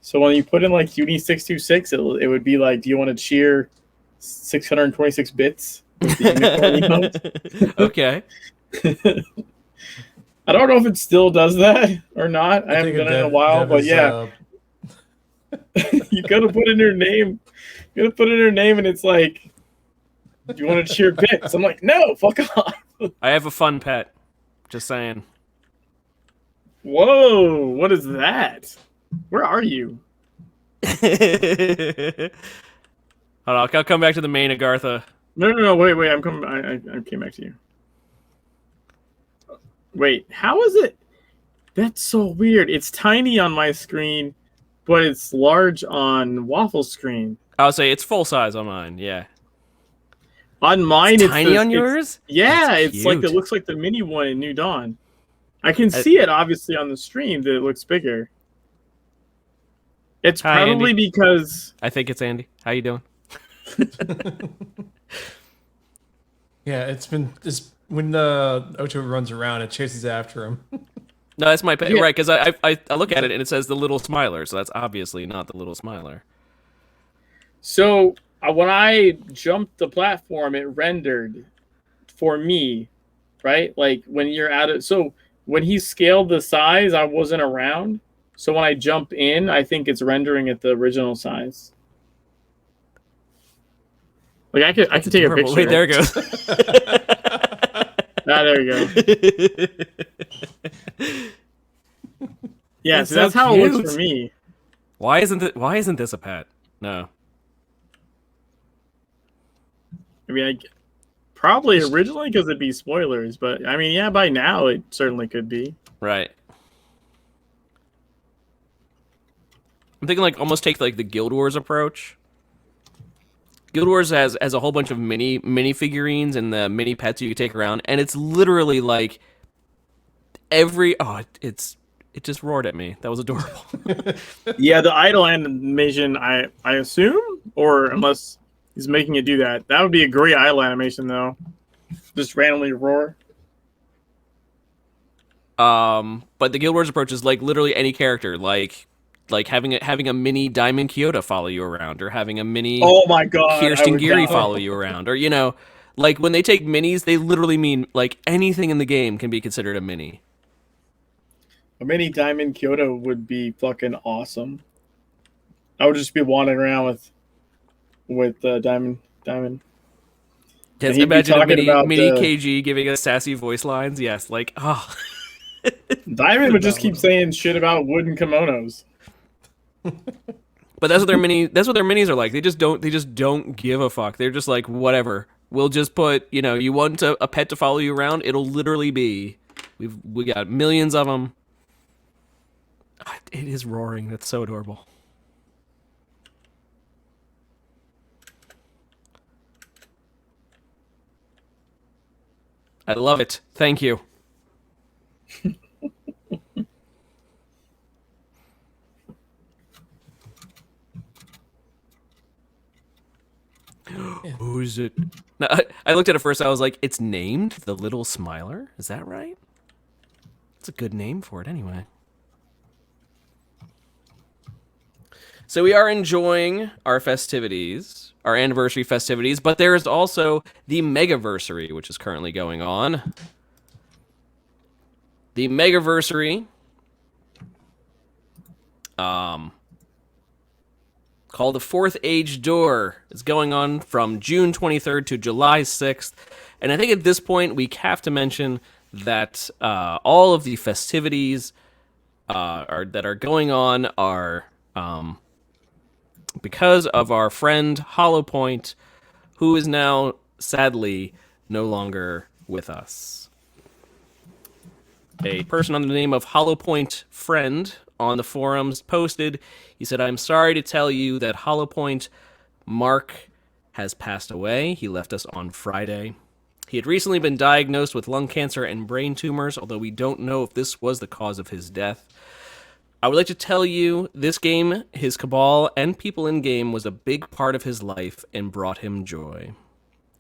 So when you put in like Uni626, it would be like, do you want to cheer 626 bits with the unicorn emote? Okay. I don't know if it still does that or not. I haven't done it in a while, but yeah. You gotta put in your name. You gotta put in your name, and it's like, do you want to cheer bits? I'm like, no, fuck off. I have a fun pet. Just saying. Whoa, what is that? Where are you? Hold on, I'll come back to the main Agartha. No, wait, I'm coming. I came back to you. Wait, how is it? That's so weird. It's tiny on my screen, but it's large on Waffle's screen. I'll say it's full size on mine, yeah. On mine, it's tiny on yours? Yeah, That's it's like cute. it looks like the mini one in New Dawn. I can see it obviously on the stream that it looks bigger. It's Hi, probably Andy. because I think it's Andy. How you doing? Yeah, it's when Ocho runs around, it chases after him. No, that's my pet. Yeah. Right, because I look at it and it says the little smiler, so that's obviously not the little smiler. so when I jumped the platform, it rendered for me, right? Like when you're at it. So when he scaled the size, I wasn't around. So when I jump in, I think it's rendering at the original size. Like I could take a picture. Wait, there it goes. There you go. Yeah, It's so that's so how it looks cute. for me. Why isn't this a pet? No. I mean, Probably originally because it'd be spoilers, but I mean, yeah, by now it certainly could be. Right. I'm thinking like almost take like the Guild Wars approach. Guild Wars has a whole bunch of mini figurines and the mini pets you can take around, and it's literally like it just roared at me. That was adorable. Yeah, the idle animation, I assume, or unless he's making it do that, that would be a great idle animation though. Just randomly roar. But the Guild Wars approach is like literally any character, like having a mini Diamond Kyoto follow you around, or having a mini Oh my god, Kirsten Geary die. follow you around, or like when they take minis, they literally mean like anything in the game can be considered a mini. A mini Diamond Kyoto would be fucking awesome. I would just be wandering around with Diamond. Yes, he'd be imagine a talking about mini KG giving us sassy voice lines. Yes, like Diamond would just keep saying shit about wooden kimonos. But that's what their minis are like. They just don't give a fuck. They're just like, whatever. We'll just put, you want a pet to follow you around, it'll literally be. We got millions of them. It is roaring. That's so adorable. I love it. Thank you. Who's it? No, I looked at it first. I was like, it's named the Little Smiler. Is that right? It's a good name for it anyway. So we are enjoying our festivities, our anniversary festivities, but there is also the Megaversary, which is currently going on. The Megaversary, called the Fourth Age Door, is going on from June 23rd to July 6th. And I think at this point we have to mention that all of the festivities that are going on are because of our friend Hollow Point, who is now sadly no longer with us. A person on the name of Hollow Point Friend on the forums posted, he said, "I'm sorry to tell you that Hollow Point Mark has passed away. He left us on Friday. He had recently been diagnosed with lung cancer and brain tumors, although we don't know if this was the cause of his death. I would like to tell you, this game, his cabal, and people in-game was a big part of his life and brought him joy.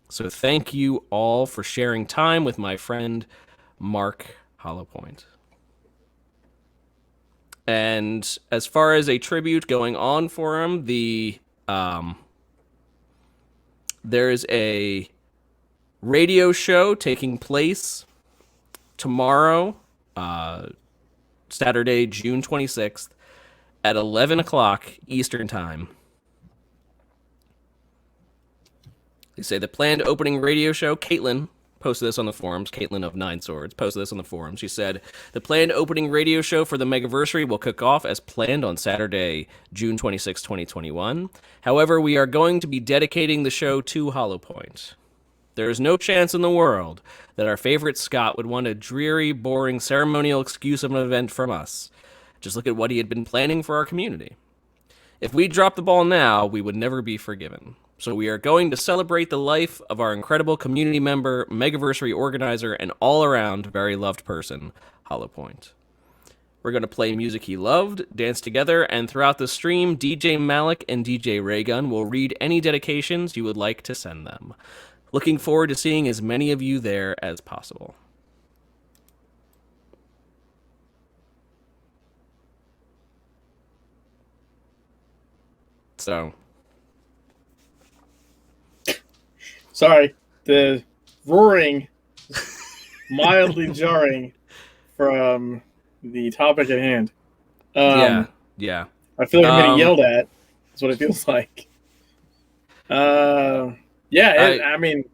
So thank you all for sharing time with my friend, Mark Hollowpoint." And as far as a tribute going on for him, there's a radio show taking place tomorrow, Saturday, June 26th, at 11 o'clock Eastern Time. They say the planned opening radio show, Caitlin posted this on the forums, Caitlin of Nine Swords posted this on the forums. She said, the planned opening radio show for the Megaversary will kick off as planned on Saturday, June 26, 2021. However, we are going to be dedicating the show to Hollow Point. There is no chance in the world that our favorite Scott would want a dreary, boring, ceremonial excuse of an event from us. Just look at what he had been planning for our community. If we dropped the ball now, we would never be forgiven. So we are going to celebrate the life of our incredible community member, Megaversary organizer, and all-around very loved person, Hollow Point. We're going to play music he loved, dance together, and throughout the stream, DJ Malik and DJ Raygun will read any dedications you would like to send them. Looking forward to seeing as many of you there as possible. So. Sorry, the roaring mildly jarring from the topic at hand. Yeah. I feel like I'm getting yelled at. That's what it feels like. Yeah, I mean,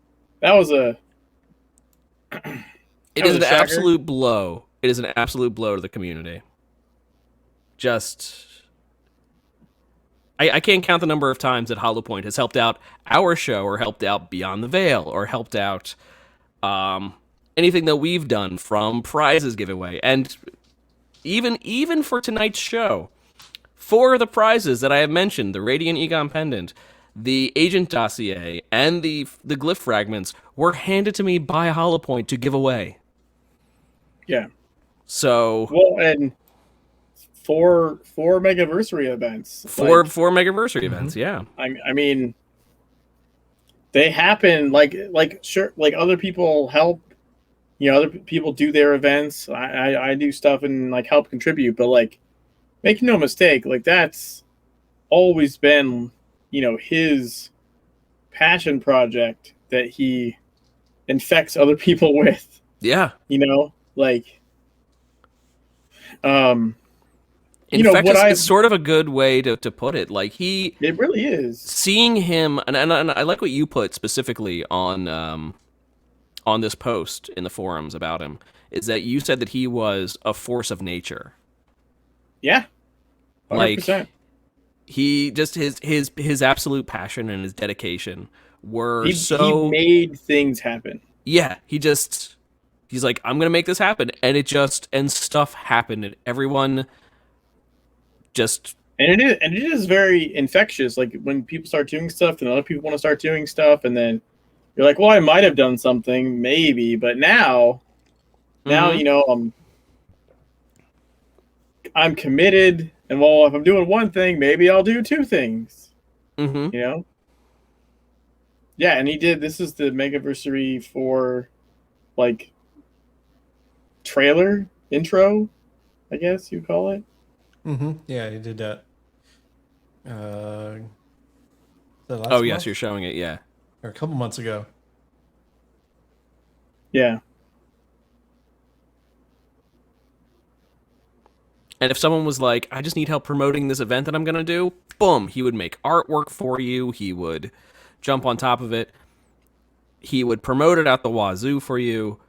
that was a... It is an absolute blow. It is an absolute blow to the community. Just... I can't count the number of times that Hollow Point has helped out our show, or helped out Beyond the Veil, or helped out anything that we've done, from prizes giveaway. And even for tonight's show, for the prizes that I have mentioned, the Radiant Egon Pendant, the Agent Dossier, and the Glyph Fragments were handed to me by Hollow Point to give away. Yeah. So Well, and four Megaversary events. four Megaversary events, yeah. I mean, they happen like sure, like other people help. You know, other people do their events. I do stuff and like help contribute, but like, make no mistake, like that's always been, you know, his passion project that he infects other people with. Yeah. You know, like, In you know, fact, what it's sort of a good way to put it. Like, it really is. Seeing him, and I like what you put specifically on this post in the forums about him, is that you said that he was a force of nature. Yeah. 100%. Like, he just his absolute passion and his dedication were he made things happen. Yeah, he's like, I'm gonna make this happen, and stuff happened, and everyone just and it is very infectious. Like when people start doing stuff, then other people want to start doing stuff, and then you're like, well, I might have done something, maybe, but now you know, I'm committed, and well, if I'm doing one thing, maybe I'll do two things. Mm-hmm. You know? Yeah, and he did. This is the Megaversary for, like, trailer intro, I guess you'd call it. Mm-hmm. Yeah, he did that. Oh yes, you're showing it. Yeah, or a couple months ago. Yeah. And if someone was like, I just need help promoting this event that I'm gonna do, boom, he would make artwork for you. He would jump on top of it. He would promote it out the wazoo for you.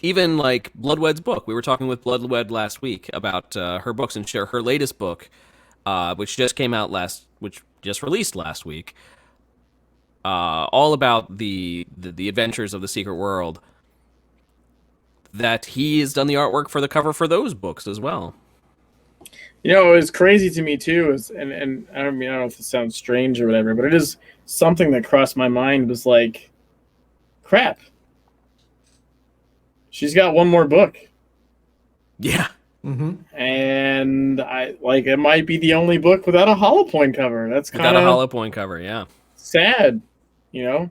Even like Bloodwed's book. We were talking with Bloodwed last week about her books, and her latest book, which just released last week, all about the adventures of the secret world. That he has done the artwork for the cover for those books as well. You know, it was crazy to me too. And I don't know if it sounds strange or whatever, but it is something that crossed my mind. Was like, crap. She's got one more book. Yeah. Mm-hmm. And it might be the only book without a Hollow Point cover. That's kind of without a Hollow Point cover. Yeah. Sad, you know.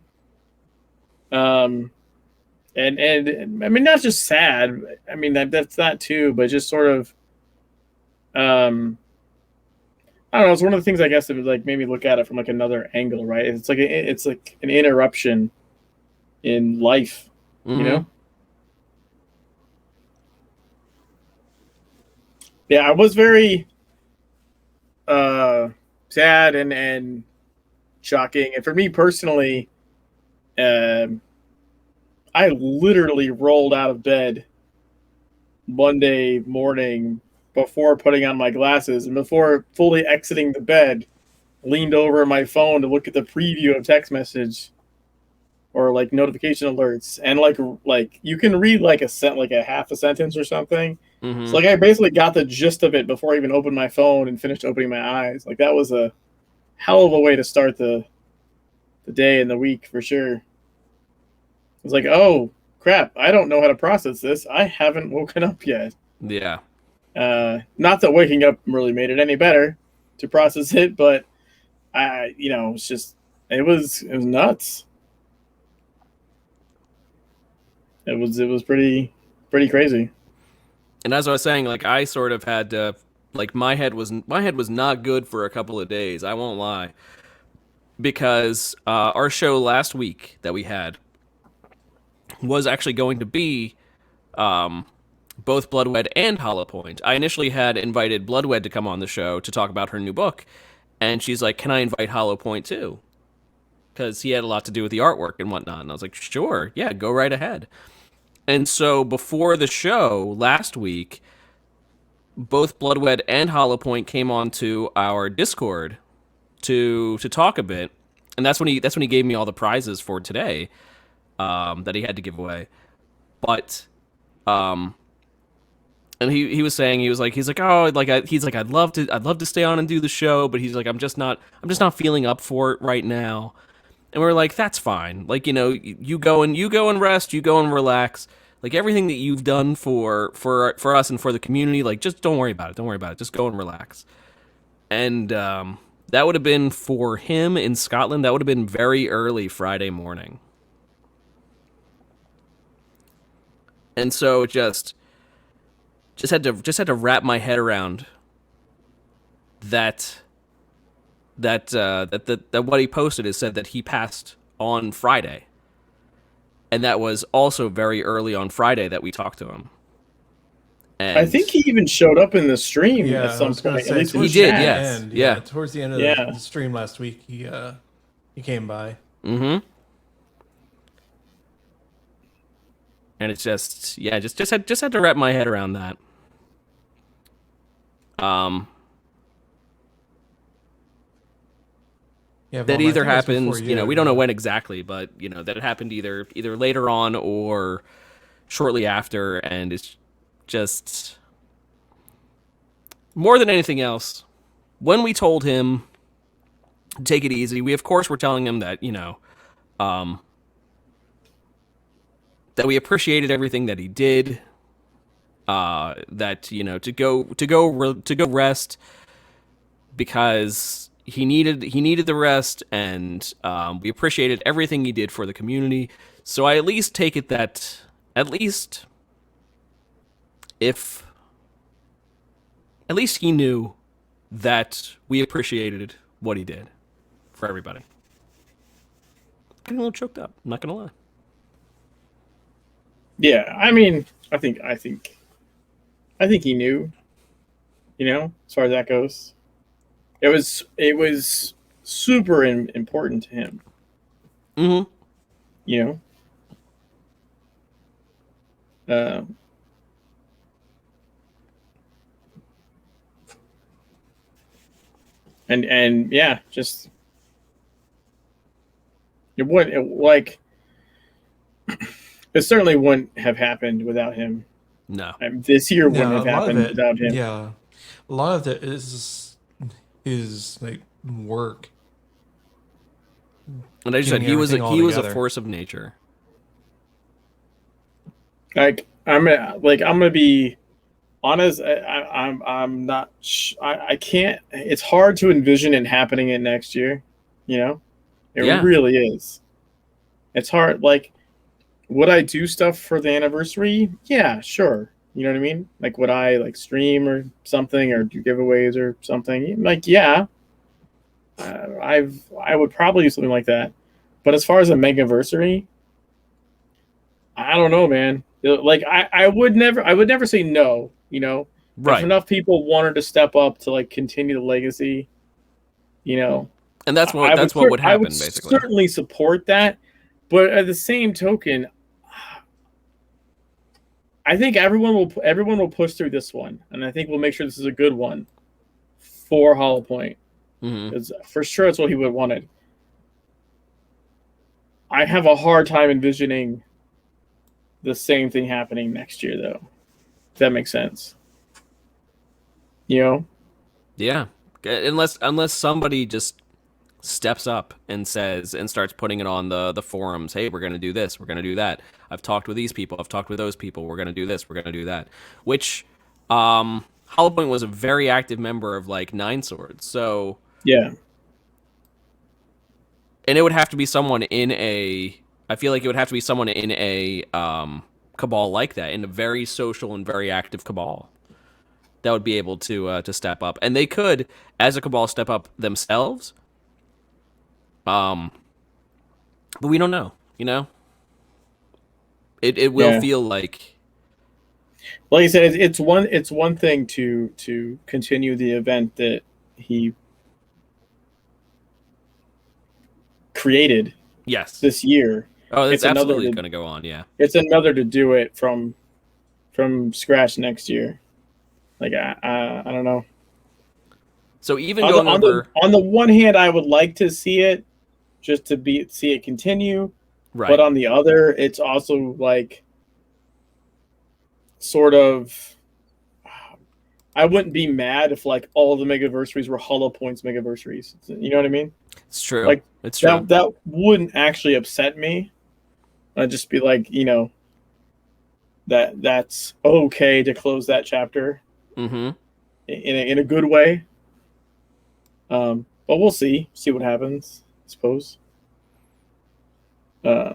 And I mean, not just sad. I mean that's that too, but just sort of, I don't know. It's one of the things I guess that would like made me look at it from like another angle, right? It's like an interruption in life, mm-hmm. You know. Yeah, I was very sad and shocking, and for me personally, I literally rolled out of bed Monday morning before putting on my glasses, and before fully exiting the bed, leaned over my phone to look at the preview of text message or like notification alerts, and like you can read like a half a sentence or something. Mm-hmm. So like I basically got the gist of it before I even opened my phone and finished opening my eyes. Like that was a hell of a way to start the day and the week for sure. It's like, oh crap, I don't know how to process this. I haven't woken up yet. Yeah. Not that waking up really made it any better to process it, but it's just it was nuts. It was pretty crazy. And as I was saying, like I sort of had to, like my head was not good for a couple of days. I won't lie, because our show last week that we had was actually going to be both Bloodwed and Hollow Point. I initially had invited Bloodwed to come on the show to talk about her new book, and she's like, can I invite Hollow Point too? Because he had a lot to do with the artwork and whatnot. And I was like, sure, yeah, go right ahead. And so before the show last week, both Bloodwed and Hollow Point came onto our Discord to talk a bit, and that's when he gave me all the prizes for today that he had to give away. But and he was saying he's like oh he's like I'd love to stay on and do the show, but he's like I'm just not feeling up for it right now. And we're like, that's fine. Like, you know, you go and rest, you go and relax. Like everything that you've done for us and for the community, like just don't worry about it. Don't worry about it. Just go and relax. And that would have been for him in Scotland. That would have been very early Friday morning. And so just had to wrap my head around that what he posted is said that he passed on Friday, and that was also very early on Friday that we talked to him. And I think he even showed up in the stream Yeah, at I some was gonna point. say, At least towards He did, the yes. end, Yeah. towards the end of Yeah. the stream last week, he came by. mm-hmm. And it's just had to wrap my head around that. Yeah, That Velma, I either think it was happens, before you know, we don't know yeah. when exactly, but you know that it happened either later on or shortly after, and it's just more than anything else. When we told him take it easy, we of course were telling him that that we appreciated everything that he did. That you know to go rest because he needed the rest, and we appreciated everything he did for the community. So I at least take it that if at least he knew that we appreciated what he did for everybody. Getting a little choked up, I'm not gonna lie. Yeah, I mean, I think he knew. You know, as far as that goes, it was super important to him. Mm-hmm. You know, and yeah, just it wouldn't like it certainly wouldn't have happened without him. No. This year wouldn't Yeah, have a lot of happened it. without him. Yeah, a lot of it is his like work. And I just said Getting everything all he was a together. force of nature. Like I'm gonna be honest. I'm not. I can't. It's hard to envision it happening in next year. You know, it Yeah. really is. It's hard. Like, would I do stuff for the anniversary? Yeah, sure. You know what I mean? Like, would I like stream or something, or do giveaways or something? Like, yeah. I would probably do something like that. But as far as a Megaversary, I don't know, man. Like I would never say no, you know. Right. If enough people wanted to step up to like continue the legacy, you know. And that's what would happen I would basically. certainly support that, but at the same token, I think everyone will push through this one, and I think we'll make sure this is a good one for Hollow Point. Mm-hmm. For sure, it's what he would have wanted. I have a hard time envisioning the same thing happening next year, though. If that makes sense. You know? Yeah. Unless somebody just steps up and says and starts putting it on the forums, hey, we're gonna do this, we're gonna do that. I've talked with these people, I've talked with those people, we're gonna do this, we're gonna do that. Which Hollow Point was a very active member of like Nine Swords, so yeah. And it would have to be someone in a I feel like it would have to be someone in a cabal like that, in a very social and very active cabal, that would be able to step up, and they could, as a cabal, step up themselves. But we don't know. You know, it will feel like I said, it's one thing to continue the event that he created. Yes. This year. Oh, it's absolutely going to go on. Yeah. It's another to do it from scratch next year. Like I don't know. So even going over On the one hand, I would like to see it just to see it continue, right. but on the other, it's also like sort of. I wouldn't be mad if like all the Megaversaries were Hollow Points Megaversaries. You know what I mean? It's true. Like It's true. that wouldn't actually upset me. I'd just be like, that's okay to close that chapter Mm-hmm. in a good way. But we'll see what happens, I suppose. I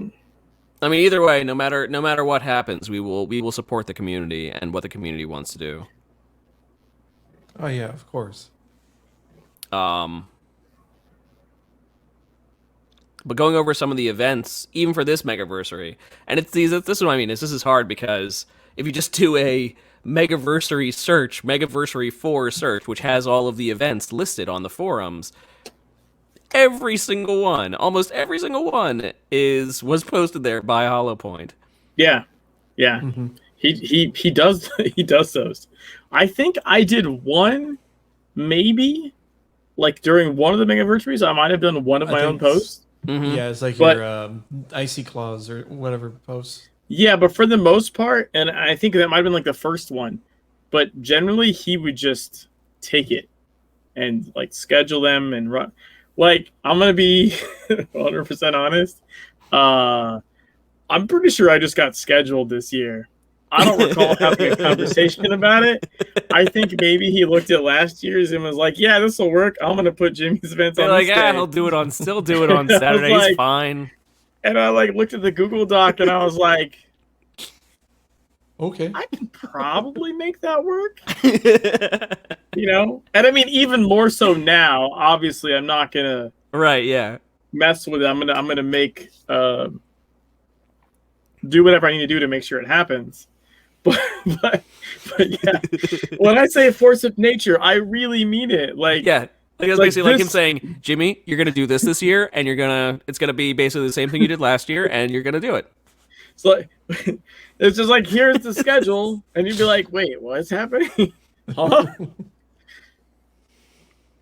mean, either way, no matter what happens, we will support the community and what the community wants to do. Oh yeah, of course. But going over some of the events, even for this Megaversary, and this is what I mean. This is hard because if you just do a Megaversary search, Megaversary 4 search, which has all of the events listed on the forums, almost every single one was posted there by HollowPoint. Yeah. Mm-hmm. He does he does those. I think I did one, maybe, like during one of the Megaversaries. I might have done one of my own posts. Mm-hmm. Yeah, it's like your Icy Claws or whatever posts. Yeah, but for the most part, and I think that might have been like the first one, but generally he would just take it and like schedule them and run. Like, I'm gonna be 100% honest. I'm pretty sure I just got scheduled this year. I don't recall having a conversation about it. I think maybe he looked at last year's and was like, "Yeah, this will work. I'm gonna put Jimmy's events on." Like, this day. he'll do it on Saturday. He's fine. And I like looked at the Google Doc and I was like, "Okay, I can probably make that work." And I mean, even more so now. Obviously, I'm not gonna mess with it. I'm gonna make do whatever I need to do to make sure it happens. But yeah, when I say force of nature, I really mean it. Like, yeah, like it's basically like him saying, "Jimmy, you're gonna do this year, and it's gonna be basically the same thing you did last year, and you're gonna do it." It's like it's just like, here's the schedule, and you'd be like, "Wait, what's happening?" Huh?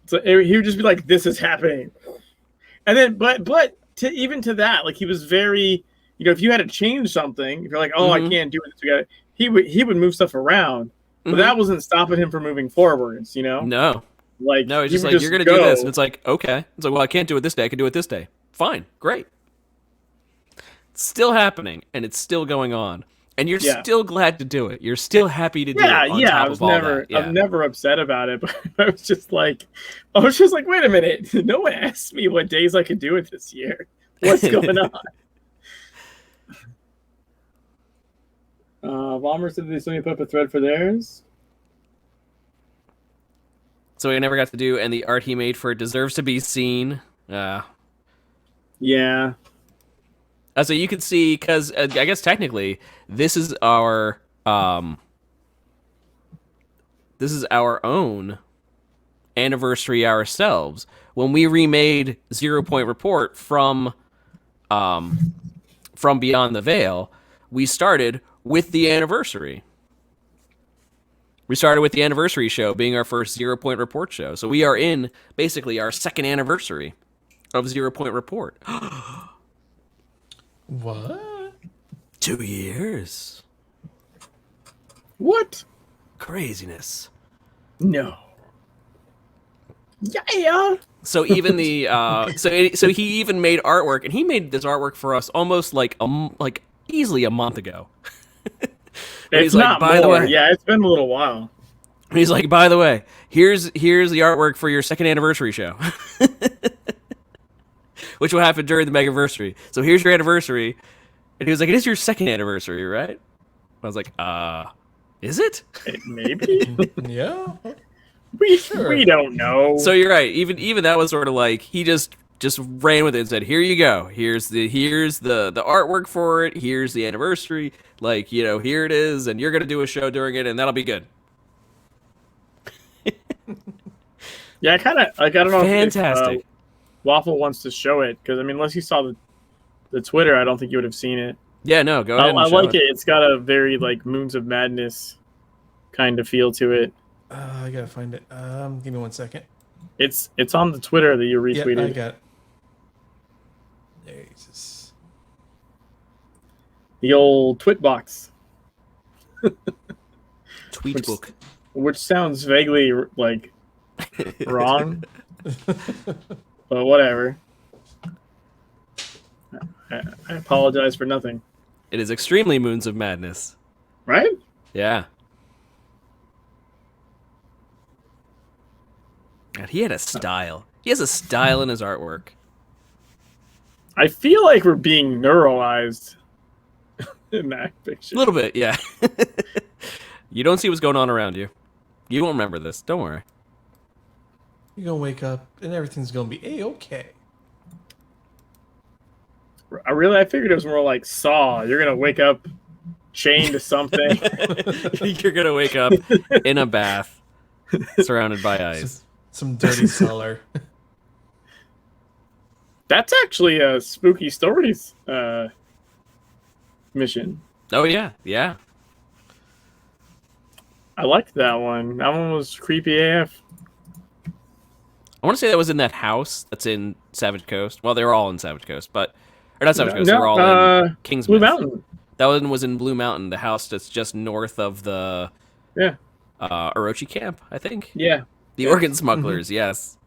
So he would just be like, "This is happening," and then but even to that, like, he was very, if you had to change something, if you're like, "Oh, I can't do it," he would move stuff around, but that wasn't stopping him from moving forwards. No, like, no, it's just like, you're gonna do this, and it's like, okay, it's like, well, I can't do it this day. I can do it this day. Fine, great. It's still happening, and it's still going on, and you're still glad to do it. You're still happy to do it. I was never, I'm never upset about it, but I was just like, wait a minute, no one asked me what days I could do it this year. What's going on? Bomber said they still need to put up a thread for theirs. So we never got to do, and the art he made for it deserves to be seen. Yeah. So you can see, because I guess technically this is our own anniversary ourselves. When we remade 0 Point Report from Beyond the Veil, we started with the anniversary. We started with the anniversary show being our first 0 Point Report show. So we are in basically our second anniversary of 0 Point Report. What? 2 years. What? Craziness. No. Yeah. So even the so he even made artwork, and he made this artwork for us almost like easily a month ago. It's not more. The way, yeah, it's been a little while. He's like, by the way, here's the artwork for your second anniversary show, which will happen during the Megaversary. So here's your anniversary, and he was like, "It is your second anniversary, right?" I was like, is it? Maybe. Yeah. We don't know." So you're right. Even that was sort of like, he just ran with it and said, "Here you go. Here's the artwork for it. Here's the anniversary. Like, here it is, and you're gonna do a show during it, and that'll be good." Yeah, I don't know. Fantastic. If Waffle wants to show it, because I mean, unless you saw the Twitter, I don't think you would have seen it. Yeah, no, go ahead. I like it. It's got a very like Moons of Madness kind of feel to it. I gotta find it. Give me 1 second. It's on the Twitter that you Yeah, I retweeted. got it. Jesus. The old twit box, Tweet which, book. which sounds vaguely like wrong, but whatever. I apologize for nothing. It is extremely Moons of Madness. Right? Yeah. God, he had a style. He has a style in his artwork. I feel like we're being neuralized in that picture. A little bit, yeah. You don't see what's going on around you. You won't remember this. Don't worry. You're gonna wake up and everything's gonna be A-okay. I figured it was more like Saw. You're gonna wake up chained to something. You're gonna wake up in a bath, surrounded by ice. Some dirty cellar. That's actually a spooky stories mission. Oh yeah, yeah. I liked that one. That one was creepy AF. I want to say that was in that house that's in Savage Coast. Well, they were all in Savage Coast, but or not Savage Coast. They were all in Kingsmouth. Blue Mountain. That one was in Blue Mountain, the house that's just north of the Orochi camp, I think. Yeah. The organ smugglers, yes.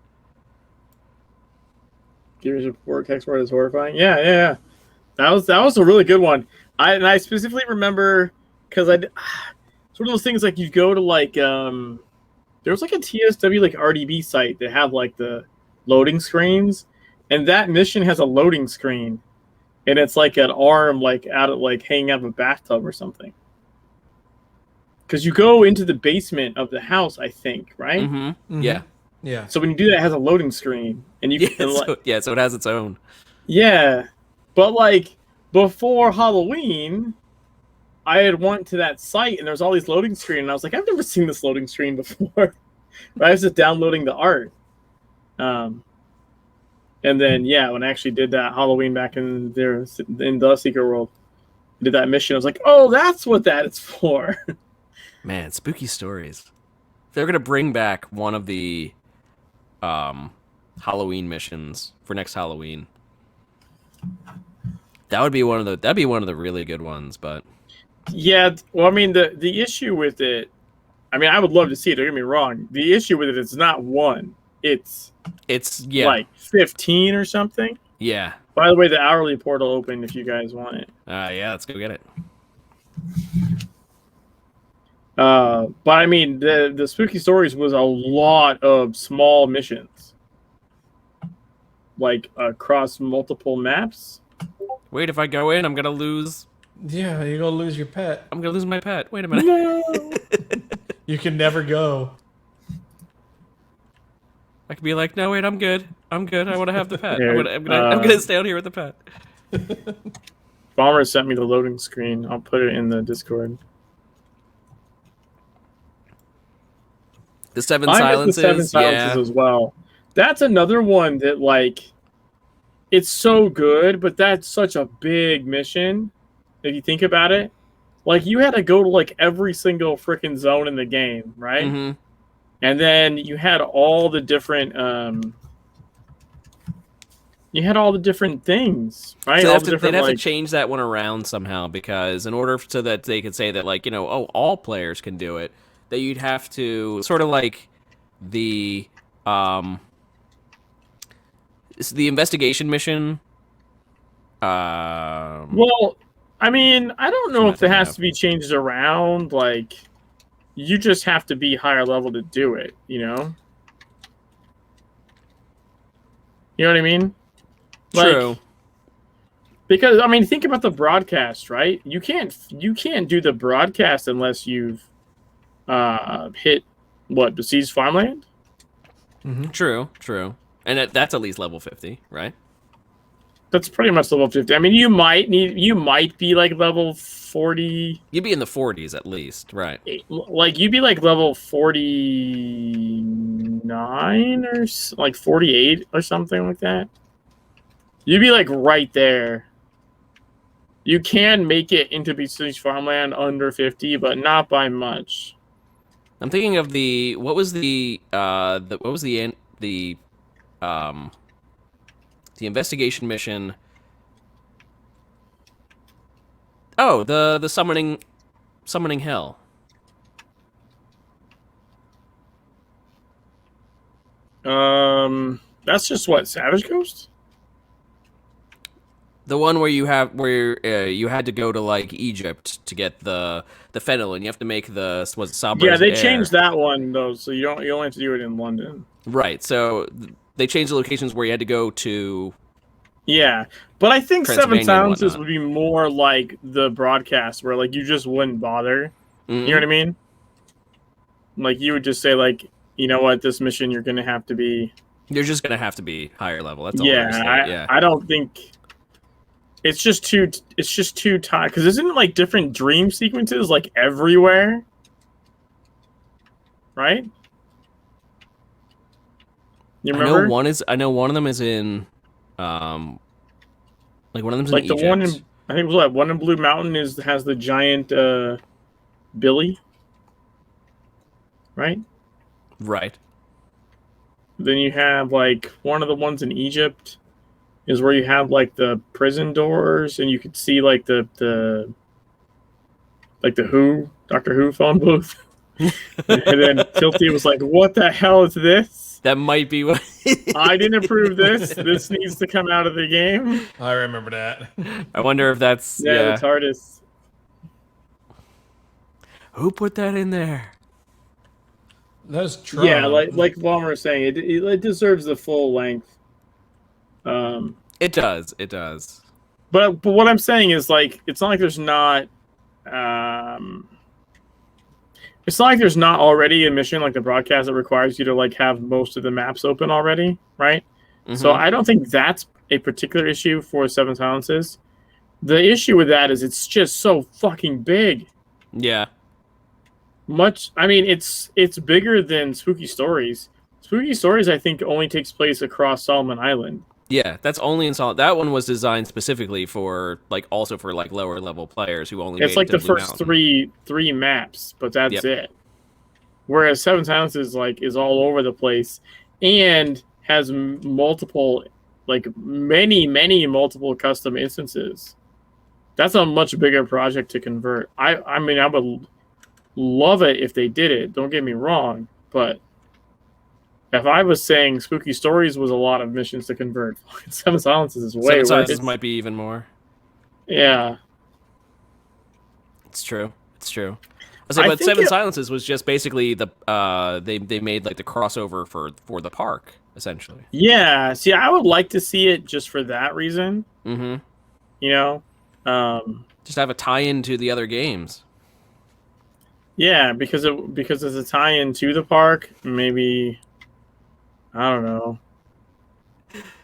Gears of War Export is horrifying. Yeah. That was a really good one. I specifically remember because it's one of those things like you go to like there was like a TSW like RDB site that have like the loading screens, and that mission has a loading screen, and it's like an arm like out of like hanging out of a bathtub or something. Because you go into the basement of the house, I think, right? Mm-hmm. Mm-hmm. Yeah. Yeah. So when you do that, it has a loading screen, and you can So it has its own. Yeah, but like before Halloween, I had went to that site and there was all these loading screen, and I was like, I've never seen this loading screen before. But I was just downloading the art, and then when I actually did that Halloween back in the Secret World, I did that mission. I was like, oh, that's what that is for. Man, spooky stories. If they're gonna bring back one of the Halloween missions for next Halloween, that'd be one of the really good ones. But Yeah, well, I mean the issue with it, I mean, I would love to see it. Don't get me wrong. The issue with it is not one; it's like 15 or something. Yeah. By the way, the hourly portal opened if you guys want it. Yeah, let's go get it. But I mean, the spooky stories was a lot of small missions, like across multiple maps. Wait, if I go in, I'm gonna lose. Yeah, you're gonna lose your pet. I'm gonna lose my pet. Wait a minute. No. You can never go. I could be like, no, wait, I'm good. I'm good. I want to have the pet. Here, I'm gonna stay out here with the pet. Bomber sent me the loading screen. I'll put it in the Discord. The Seven I have Silences. the Seven Silences Yeah. as well. That's another one that like, it's so good, but that's such a big mission. If you think about it, like you had to go to like every single freaking zone in the game, right? Mm-hmm. And then you had all the different things, right? So All they'd have to change that one around somehow, because in order so that they could say that, like, you know, all players can do it, that you'd have to sort of like the investigation mission. Well, I mean, I don't know if it has to be changed around. Like, you just have to be higher level to do it. You know. You know what I mean? True. Like, because I mean, think about the broadcast, right? You can't do the broadcast unless you've hit besieged farmland. Mm-hmm. True. And that's at least level 50, right? That's pretty much level 50. I mean, you might be like level 40. You'd be in the 40s at least, right? Like you'd be like level 49 or like 48 or something like that. You'd be like right there. You can make it into besieged farmland under 50, but not by much. I'm thinking of what was um the investigation mission. Oh, the summoning hell. That's just what Savage Ghost. The one where you had to go to like Egypt to get the fennel, and you have to make the Yeah, Sabra's they heir. changed that one though, so you only have to do it in London. Right. So they changed the locations where you had to go to. Yeah, but I think Seven Transylvania and Silences whatnot. would be more like the broadcast, where like you just wouldn't bother. You know what I mean? Like you would just say like, you know what, this mission you're gonna have to be. You're just gonna have to be higher level. That's all there is to it. Yeah, Yeah. I don't think it's just too tight because isn't it like different dream sequences like everywhere, right? You remember? I know one of them is in, like one of them's Like in the Egypt. one in I think it was like one in Blue Mountain has the giant Billy, right? Right. Then you have like one of the ones in Egypt is where you have like the prison doors and you could see like the Doctor Who phone booth. And then Tilty was like, "What the hell is this? That might be what. I didn't approve this. This needs to come out of the game." I remember that. I wonder if that's Yeah, the TARDIS. Who put that in there? That's true. Yeah, like Vaughn was saying, it deserves the full length. It does. It does. But what I'm saying is like it's not like there's not it's not like there's not already a mission like the broadcast that requires you to like have most of the maps open already, right? So I don't think that's a particular issue for Seven Silences. The issue with that is it's just so fucking big. Yeah. I mean, it's bigger than Spooky Stories. Spooky Stories, I think, only takes place across Solomon Island. Yeah, that's only in Solid. That one was designed specifically for like also for like lower level players who only. It's made like it to the Blue first Mountain. three maps, but that's it. Whereas Seven Silences is all over the place and has multiple, like many multiple custom instances. That's a much bigger project to convert. I mean, I would love it if they did it. Don't get me wrong, but if I was saying Spooky Stories was a lot of missions to convert, Seven Silences is way Seven worse. Silences might be even more. Yeah. It's true. It's true. But Seven Silences was just basically the they made like the crossover for the park essentially. Yeah. See, I would like to see it just for that reason. Mm-hmm. You know, just have a tie-in to the other games. Yeah, because it's a tie-in to the park. Maybe I don't know.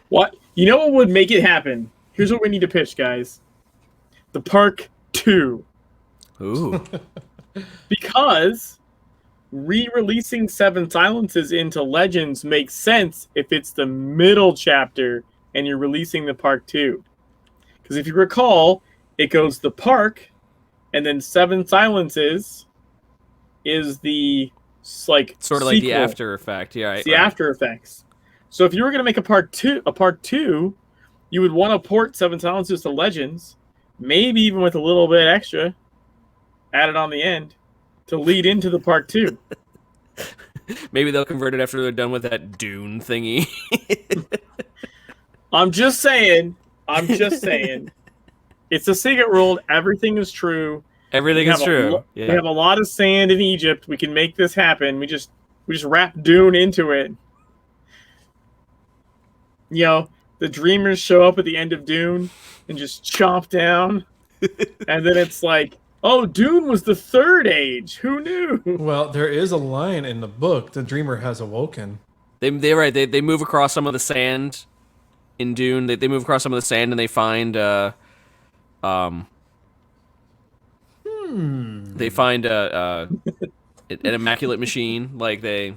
What what would make it happen? Here's what we need to pitch, guys. The Park 2. Ooh. Because re-releasing Seven Silences into Legends makes sense if it's the middle chapter and you're releasing the Park 2. Because if you recall, it goes the park, and then Seven Silences is the like sort of sequel. like the after effect. Yeah, It's the after effects. So if you were going to make a part two, you would want to port Seven Silences to Legends, maybe even with a little bit extra added on the end to lead into the part 2. Maybe they'll convert it after they're done with that Dune thingy. I'm just saying. It's a secret world. Everything is true. Everything is true. We have a lot of sand in Egypt. We can make this happen. We just wrap Dune into it. The dreamers show up at the end of Dune and just chomp down. And then it's like, oh, Dune was the third age. Who knew? Well, there is a line in the book, the dreamer has awoken. They move across some of the sand in Dune. They move across some of the sand and they find they find an immaculate machine. Like they.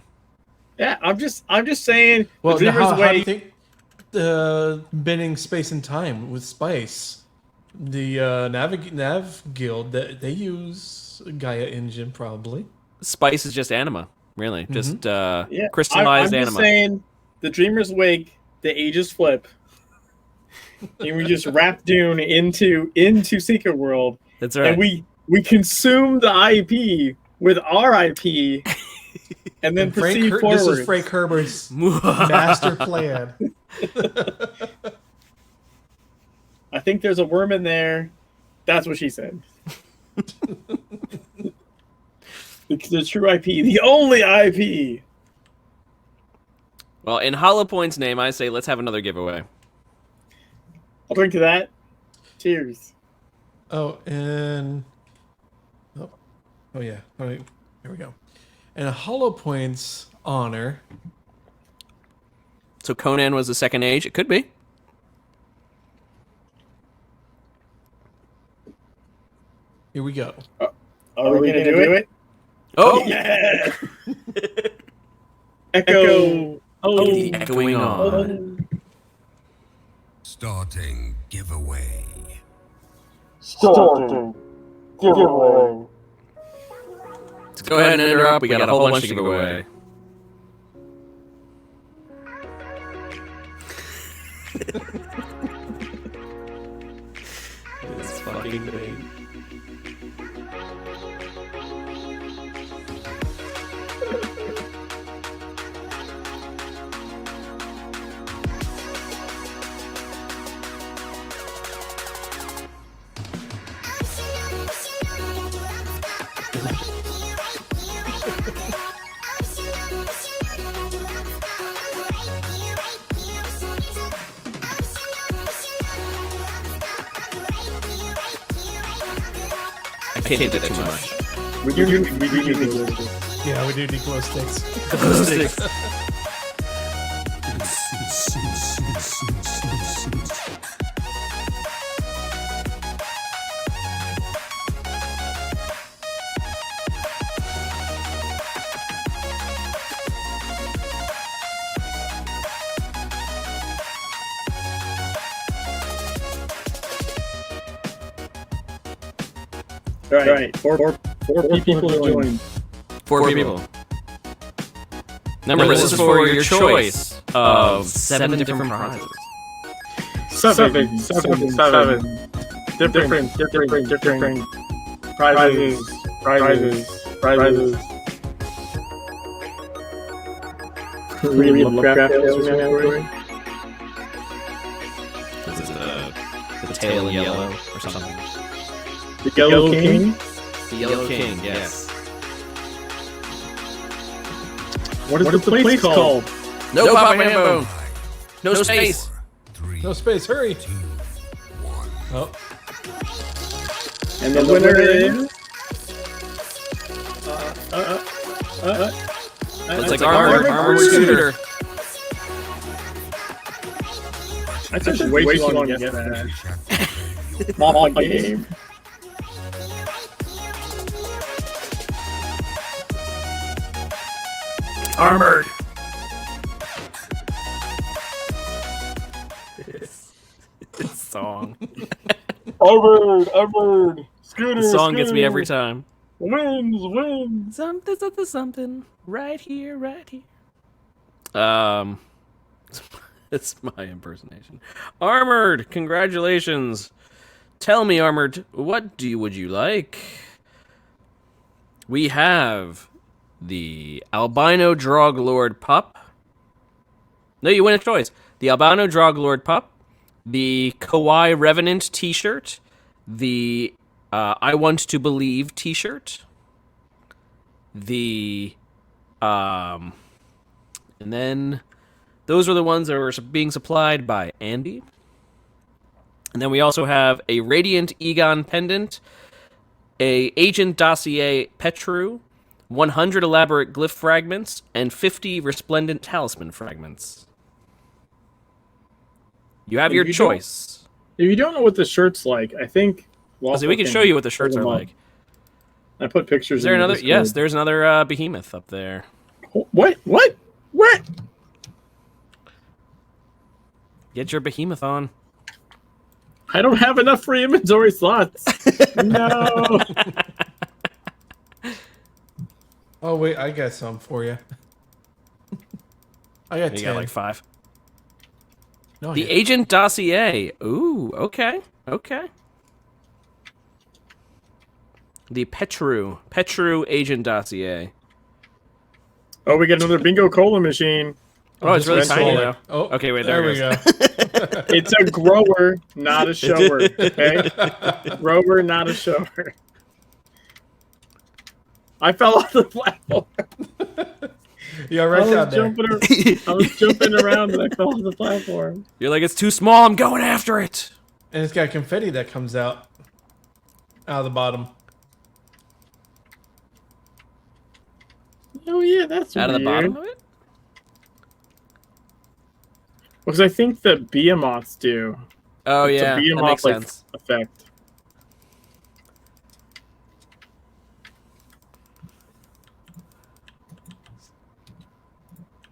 Yeah, I'm just saying. Well, the dreamer's how do way. you think bending space and time with spice? The Nav Guild they use Gaia engine probably. Spice is just anima, really. Just Yeah, crystallized I'm anima. just saying, the Dreamers wake, the ages flip, and we just wrap Dune into Secret World, That's right. and we consume the IP with our IP, and then proceed forward. This is Frank Herbert's master plan. I think there's a worm in there. That's what she said. The true IP, the only IP. Well, in Hollow Point's name, I say let's have another giveaway. I'll drink to that. Cheers. Oh, and oh yeah. All right, here we go. And a Hollow Point's honor. So Conan was the second age. It could be. Here we go. Are we gonna do it? Oh Yeah. Echo. Oh, the echoing on. Starting giveaway. Starting giveaway. Let's go ahead and interrupt. We got a whole bunch to give away. This fucking thing. I can't do that too much. We do Yeah, we do need glow sticks. All right. Four people joined. 4 people. Remember, this is for your choice of 7 different prizes. Seven. Different prizes. We read Lovecraft tales category. This is the tail in yellow or something. The Yellow King. The Yellow King, yes. What is the place called? No Papa Hambone. No space. 3, No space, hurry! 2, 1. Oh, And the winner is. It's like armored scooter. I took way too long to get that. Small game. Armored. This song. Armored. Scooter. The song gets me every time. Wins. Something. Right here. It's my impersonation. Armored, congratulations. Tell me, Armored, what would you like? We have the Albino Droglord Pup. No, you win a choice. The Albino Droglord Pup, the Kawaii Revenant t-shirt, the I Want to Believe t-shirt, the and then those are the ones that were being supplied by Andy. And then we also have a Radiant Egon pendant, a Agent Dossier Petru, 100 elaborate glyph fragments, and 50 resplendent talisman fragments. You have your choice. If you don't know what the shirt's like, I think. So we can show you what the shirts are like. I put pictures. Is there in another? Discord. Yes, there's another behemoth up there. What? Get your behemoth on. I don't have enough free inventory slots. No. Oh wait, I got some for you. I got You 10. got like 5. No, I The didn't. Agent Dossier. Ooh, okay. Okay. The Petru Agent Dossier. Oh, we get another bingo cola machine. Oh, it's this really one's tiny smaller. now. Oh, Okay, wait, there it we goes. go. It's a grower, not a shower. Okay, grower, not a shower. I fell off the platform. Yeah, right I down was there. I was jumping around and I fell off the platform. You're like, it's too small. I'm going after it. And it's got confetti that comes out of the bottom. Oh yeah, that's Out of the weird. bottom of it? Because I think the behemoths do. Oh, It's yeah. a That behemoth makes like sense. effect.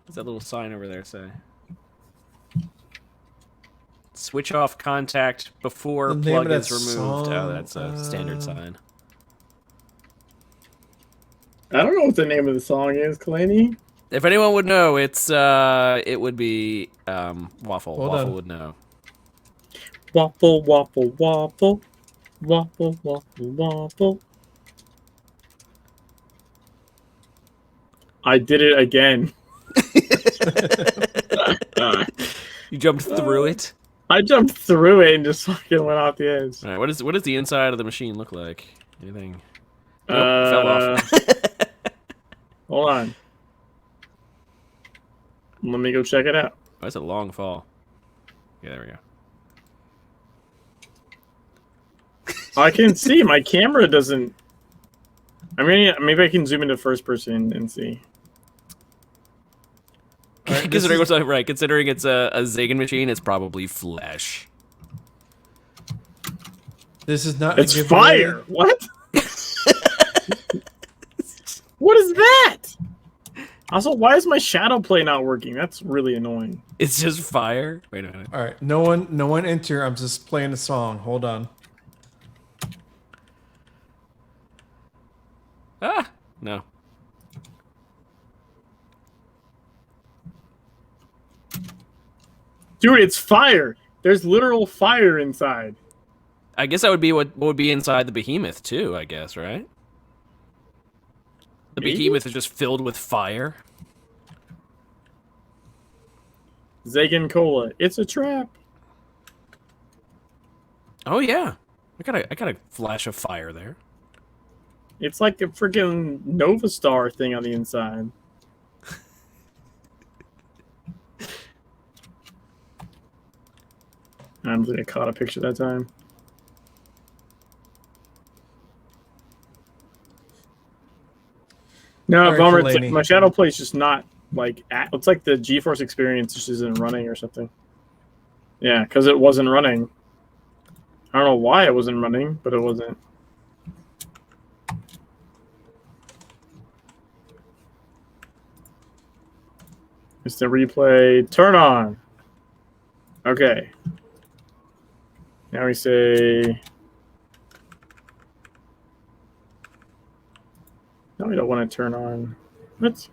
What's that little sign over there say? Switch off contact before The name of plug that is removed. song, Oh, that's a standard sign. I don't know what the name of the song is, Claney. If anyone would know, it would be Waffle. Hold Waffle on. would know. Waffle, waffle, waffle. Waffle, waffle, waffle. I did it again. You jumped through it. I jumped through it and just fucking went off the edge. All right, what does the inside of the machine look like? Anything? Nope, fell off. Hold on. Let me go check it out. Oh, that's a long fall. Yeah, there we go. I can see my camera doesn't. I mean, maybe I can zoom into first person and see. All right, Considering considering it's a Zagan machine, it's probably flesh. This is not. It's a giveaway. fire. What? What is that? Also, why is my shadow play not working? That's really annoying. It's just fire. Wait a minute. All right, no one enter. I'm just playing a song. Hold on. Ah, no. Dude, it's fire. There's literal fire inside. I guess that would be what would be inside the behemoth too. I guess, right? The Maybe? behemoth is just filled with fire. Zagan Cola. It's a trap. Oh yeah, I got a flash of fire there. It's like a freaking Nova Star thing on the inside. I'm gonna caught a picture that time. No, All right, bummer. It's like Delaney. my shadow play is just not like. It's like the GeForce experience just isn't running or something. Yeah, because it wasn't running. I don't know why it wasn't running, but it wasn't. It's the replay. Turn on. Okay. Now we say. No, we don't want to turn on. What?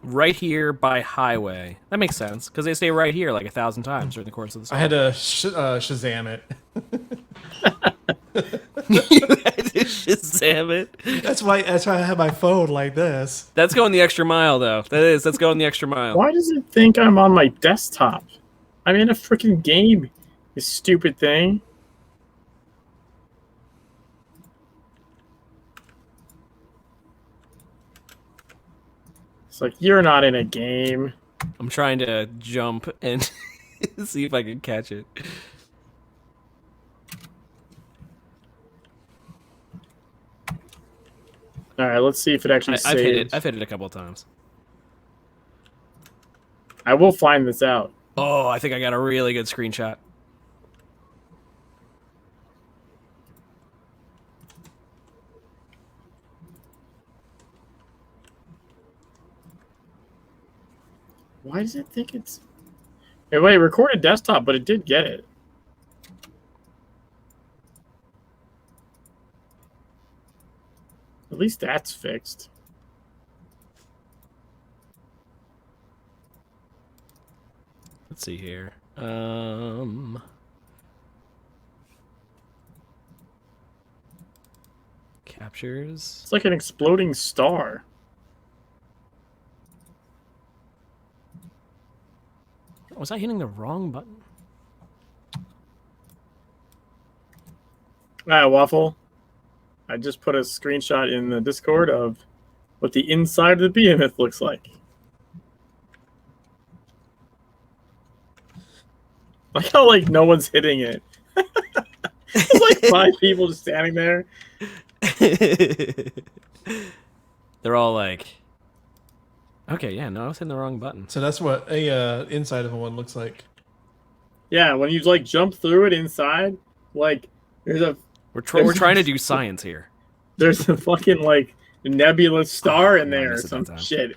Right here by highway. That makes sense because they say right here like 1,000 times during the course of the song. I had to Shazam it. You had to Shazam it. That's why I have my phone like this. That's going the extra mile, though. That's going the extra mile. Why does it think I'm on my desktop? I'm in a freaking game, this stupid thing. It's like, you're not in a game. I'm trying to jump and see if I can catch it. All right, let's see if it actually I've hit it. saves. I've hit it a couple of times. I will find this out. Oh, I think I got a really good screenshot. Why does it think it's... Hey, wait, recorded desktop, but it did get it. At least that's fixed. Let's see here. Captures. It's like an exploding star. Was I hitting the wrong button? Waffle. I just put a screenshot in the Discord of what the inside of the behemoth looks like. Like how like no one's hitting it. There's like 5 people just standing there. They're all like, okay, yeah, no, I was hitting the wrong button. So that's what a inside of one looks like. Yeah, when you like jump through it inside, like there's We're trying to do science here. there's a fucking like nebulous star Oh, in I there or missed it that some time. shit.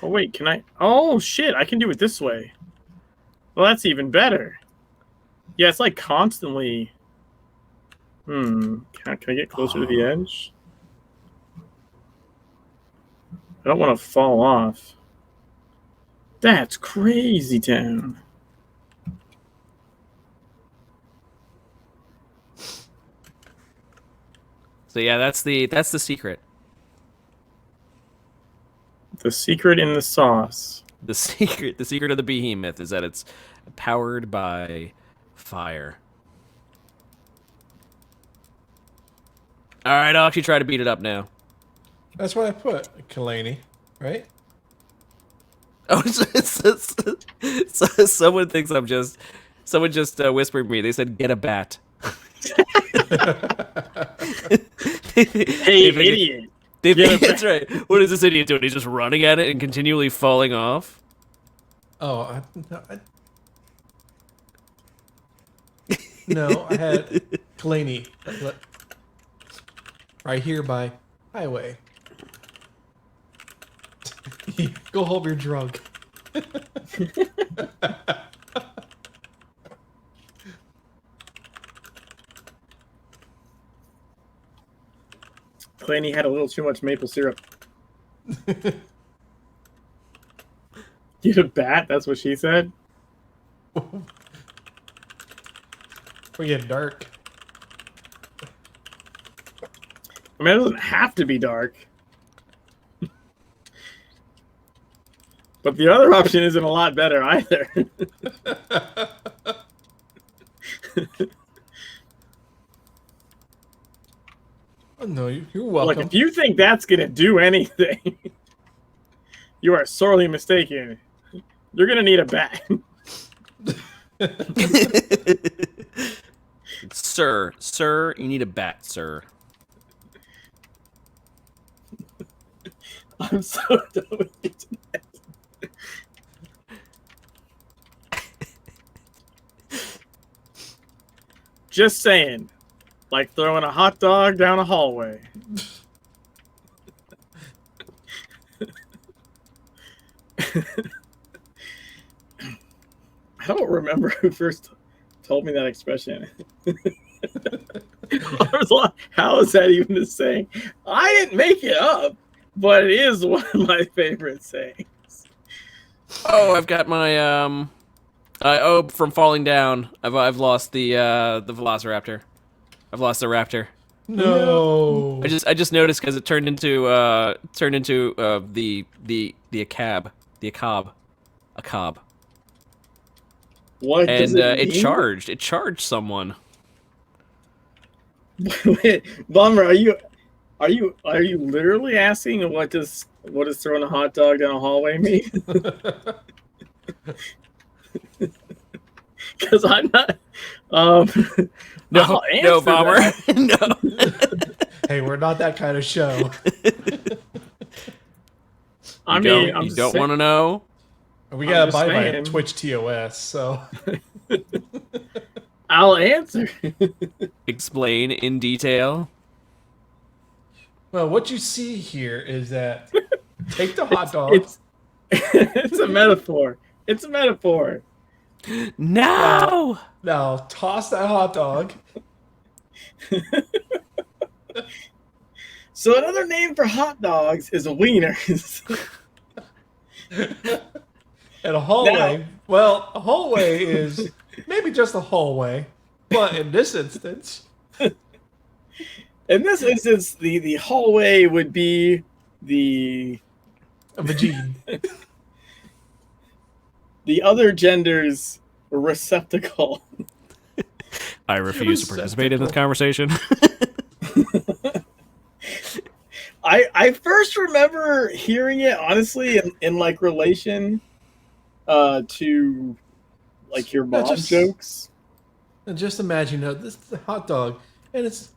Oh wait, can I? Oh shit, I can do it this way. Well, that's even better. Yeah, it's like constantly. Can I get closer to the edge? I don't want to fall off. That's crazy town. So yeah, that's the secret. The secret in the sauce. The secret of the behemoth is that it's powered by fire. All right, I'll actually try to beat it up now. That's what I put, Kalani, right? Oh, someone thinks I'm just. Someone just whispered me. They said, "Get a bat." Hey, idiot! That's right. What is this idiot doing? He's just running at it and continually falling off. Oh, no, I had Kalani right here by highway. Go home, you're drunk. Clanny had a little too much maple syrup. Get a bat? That's what she said? We get dark. I mean, it doesn't have to be dark. But the other option isn't a lot better either. Oh, no, you're Look, welcome. if you think that's going to do anything, you are sorely mistaken. You're going to need a bat. Sir, you need a bat, sir. I'm so done with you tonight. Just saying. Like throwing a hot dog down a hallway. I don't remember who first told me that expression. I was like, how is that even a saying? I didn't make it up, but it is one of my favorite sayings. Oh, I've got my from falling down. I've lost the Velociraptor. I've lost the raptor. No. I just noticed because it turned into the Acab, the Acab, What does and it it mean? charged. It charged someone. Wait, Bummer, are you literally asking what does throwing a hot dog down a hallway mean? Because I'm not. No, no, Bomber. No. Hey, we're not that kind of show. I You mean, don't, you don't want to know? We got to just buy by saying. Twitch TOS, so. I'll answer. Explain in detail. Well, what you see here is that take the hot dog. It's a metaphor. It's a metaphor. No. Now toss that hot dog. So another name for hot dogs is wieners. And a hallway. Well, a hallway is maybe just a hallway, but in this instance, In this instance, the hallway would be the a vagine. the other gender's receptacle. I refuse to participate in this conversation. I first remember hearing it honestly in like relation to like your mom jokes. And just imagine this is a hot dog, and it's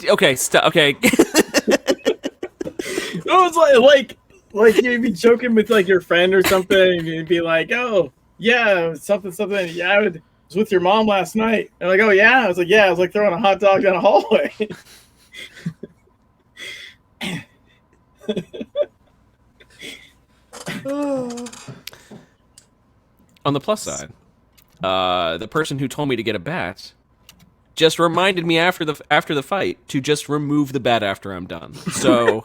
Okay, okay. It was like you'd be joking with like your friend or something, and you'd be like, "Oh yeah, something. Yeah, I was with your mom last night." And like, "Oh yeah," I was like, "Yeah," I was like throwing a hot dog down a hallway. On the plus side, the person who told me to get a bat just reminded me after the fight to just remove the bat after I'm done. So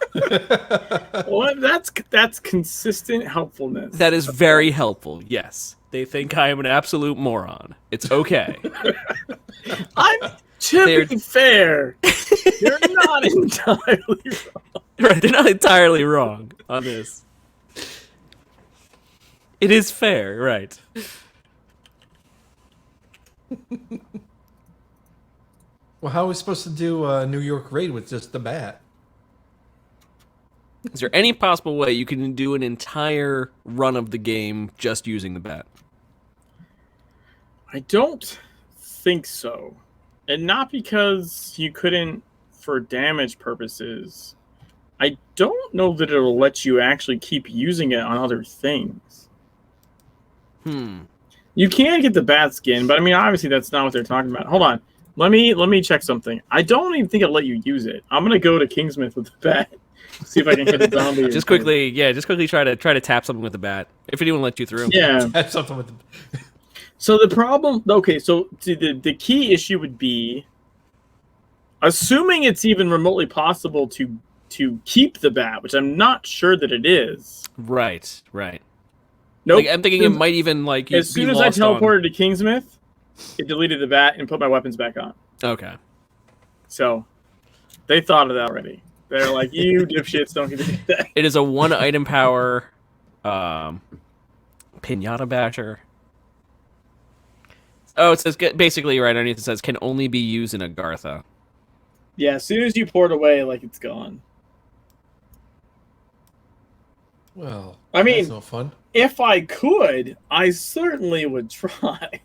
Well, that's consistent helpfulness. that is very helpful. Yes, they think I am an absolute moron. It's okay. To be fair, you're not entirely wrong. Right, they're not entirely wrong on this. It is fair, right? well, how are we supposed to do a New York raid with just the bat? Is there any possible way you can do an entire run of the game just using the bat? I don't think so. And not because you couldn't for damage purposes. I don't know that it'll let you actually keep using it on other things. You can get the bat skin, but I mean, obviously that's not what they're talking about. Hold on. Let me check something. I don't even think it'll let you use it. I'm gonna go to Kingsmith with the bat. See if I can hit a zombie. Just quickly try to tap something with the bat. If anyone let you through. Yeah. That's something with the. So the problem, okay, so the key issue would be, assuming it's even remotely possible to keep the bat, which I'm not sure that it is. Right. Nope. Like, I'm thinking it might even like as soon as I teleported to Kingsmith, it deleted the bat and put my weapons back on. Okay. So they thought of that already. They're like, you dipshits don't get to do that. It is a 1 item power pinata basher. Oh, it says basically right underneath it says can only be used in Agartha. Yeah, as soon as you pour it away, like it's gone. Well, I mean, that's no fun. If I could, I certainly would try.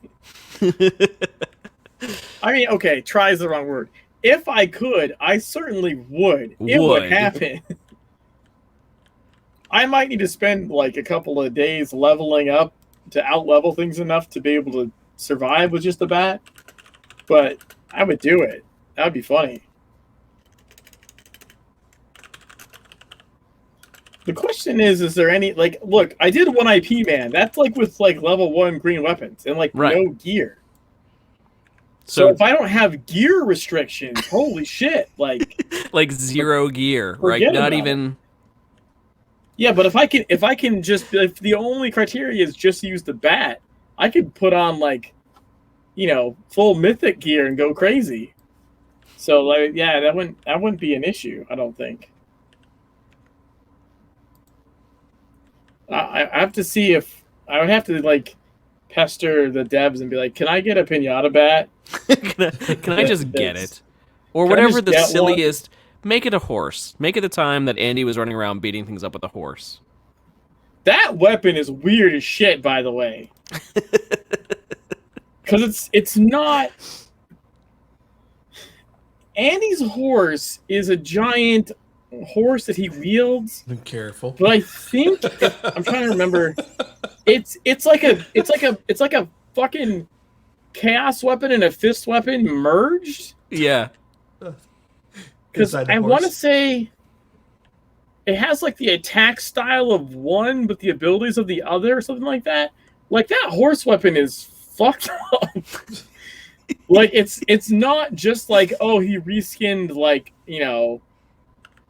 I mean, okay, try is the wrong word. If I could, I certainly would. It would happen. I might need to spend like a couple of days leveling up to out-level things enough to be able to survive with just the bat. But I would do it. That would be funny. The question is there any, like, look, I did 1 IP, man. That's like with like level 1 green weapons and like no gear. So if I don't have gear restrictions, holy shit, like like 0 gear, right? Not even it. Yeah, but if I can just, if the only criteria is just use the bat, I could put on like, you know, full mythic gear and go crazy. So like, yeah, that wouldn't be an issue, I don't think. I have to see if I would have to like pester the devs and be like, "Can I get a pinata bat? can I just get it?" Or whatever the silliest. Make it a horse. Make it the time that Andy was running around beating things up with a horse. That weapon is weird as shit, by the way. Because it's not. Andy's horse is a giant horse that he wields. Be careful. But I think I'm trying to remember. It's like a fucking chaos weapon and a fist weapon merged. Yeah. Because I want to say it has like the attack style of one, but the abilities of the other, or something like that. Like that horse weapon is fucked up. Like it's not just like, oh, he reskinned like, you know,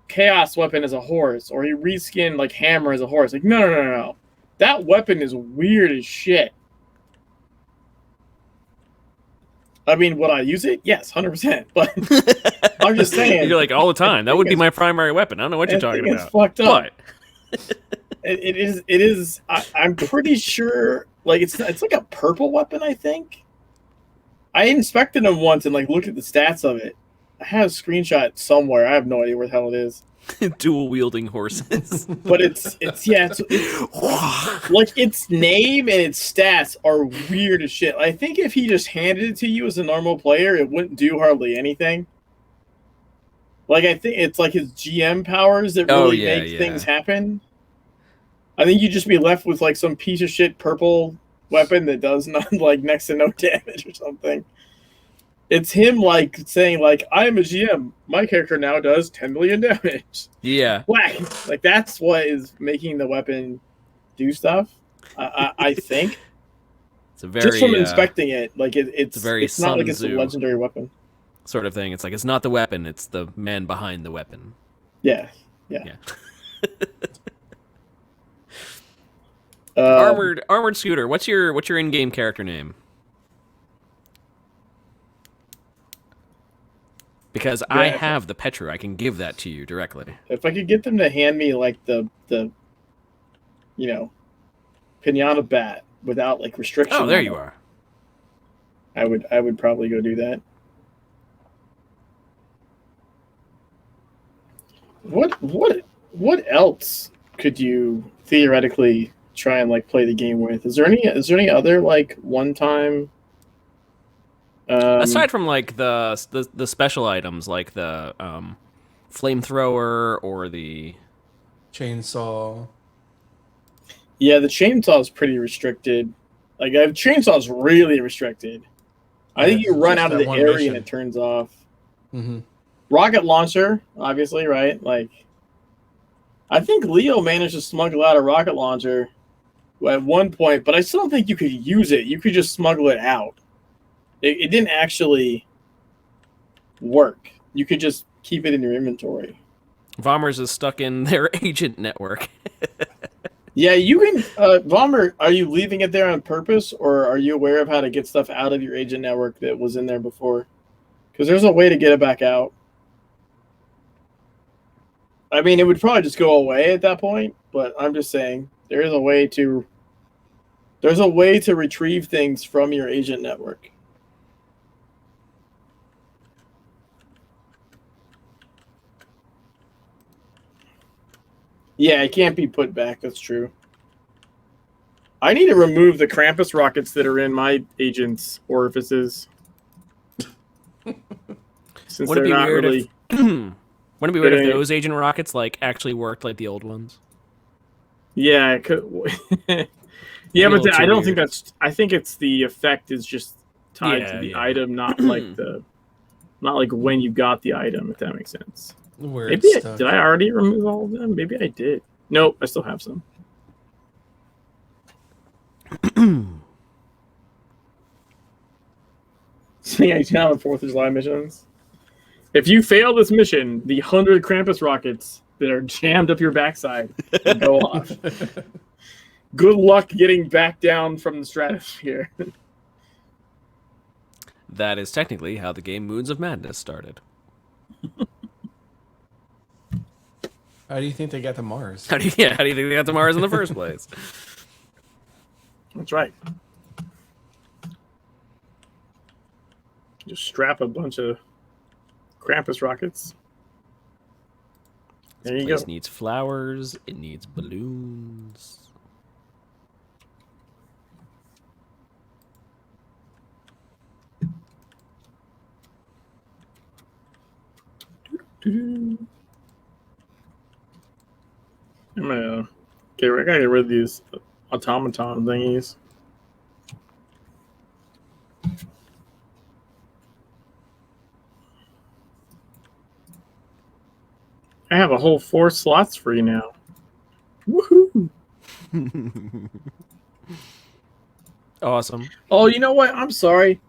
Chaos Weapon as a horse, or he reskinned like Hammer as a horse. Like, no. That weapon is weird as shit. I mean, would I use it? Yes, 100%. But I'm just saying. You're like, all the time. That would be my primary weapon. I don't know what you're talking about. It's fucked up. But it is. I'm pretty sure. Like it's like a purple weapon. I think. I inspected him once and like looked at the stats of it. I have a screenshot somewhere. I have no idea where the hell it is. dual wielding horses. But it's like its name and its stats are weird as shit. I think if he just handed it to you as a normal player, it wouldn't do hardly anything. Like I think it's like his GM powers that really make things happen. I think you'd just be left with like some piece of shit purple weapon that does not like next to no damage or something. It's him like saying like, I'm a GM. My character now does 10 million damage. Yeah. Whack. Like that's what is making the weapon do stuff. I think. It's a very just from inspecting it, like it's not like it's a Tzu legendary weapon sort of thing. It's like it's not the weapon; it's the man behind the weapon. Yeah. Armored Scooter. What's your in-game character name? Because I have the Petru, I can give that to you directly. If I could get them to hand me like the you know, pinata bat without like restriction. Oh, there you are. I would probably go do that. What else could you theoretically try and like play the game with? Is there any other like one time aside from like the special items like the flamethrower or the chainsaw? Yeah, the chainsaw is pretty restricted. Like chainsaw's really restricted. I think you run out of the area and it turns off. Mm-hmm. Rocket launcher, obviously, right? Like, I think Leo managed to smuggle out a rocket launcher at one point, but I still don't think you could use it. You could just smuggle it out. It didn't actually work. You could just keep it in your inventory. Vommers is stuck in their agent network. Yeah, you can. Vommer, are you leaving it there on purpose, or are you aware of how to get stuff out of your agent network that was in there before? Because there's a way to get it back out. I mean, it would probably just go away at that point, but I'm just saying there is a way to. There's a way to retrieve things from your agent network. Yeah, it can't be put back. That's true. I need to remove the Krampus rockets that are in my agent's orifices. Since Wouldn't they're it be not weird really. Wouldn't it be weird if those agent rockets like actually worked like the old ones? Yeah, it could. Yeah, but I don't think that's. I think it's the effect is just tied to the item, not like when you got the item. If that makes sense. Maybe did I already remove all of them? Maybe I did. Nope, I still have some. Seeing I do on 4th of July missions. If you fail this mission, the 100 Krampus rockets that are jammed up your backside will go off. Good luck getting back down from the stratosphere. That is technically how the game Moons of Madness started. How do you think they got to Mars? How do you think they got to Mars in the first place? That's right. Just strap a bunch of Krampus rockets. There you go. It needs flowers. It needs balloons. I gotta get rid of these automaton thingies. I have a whole 4 slots free now. Woohoo! Awesome. Oh, you know what? I'm sorry.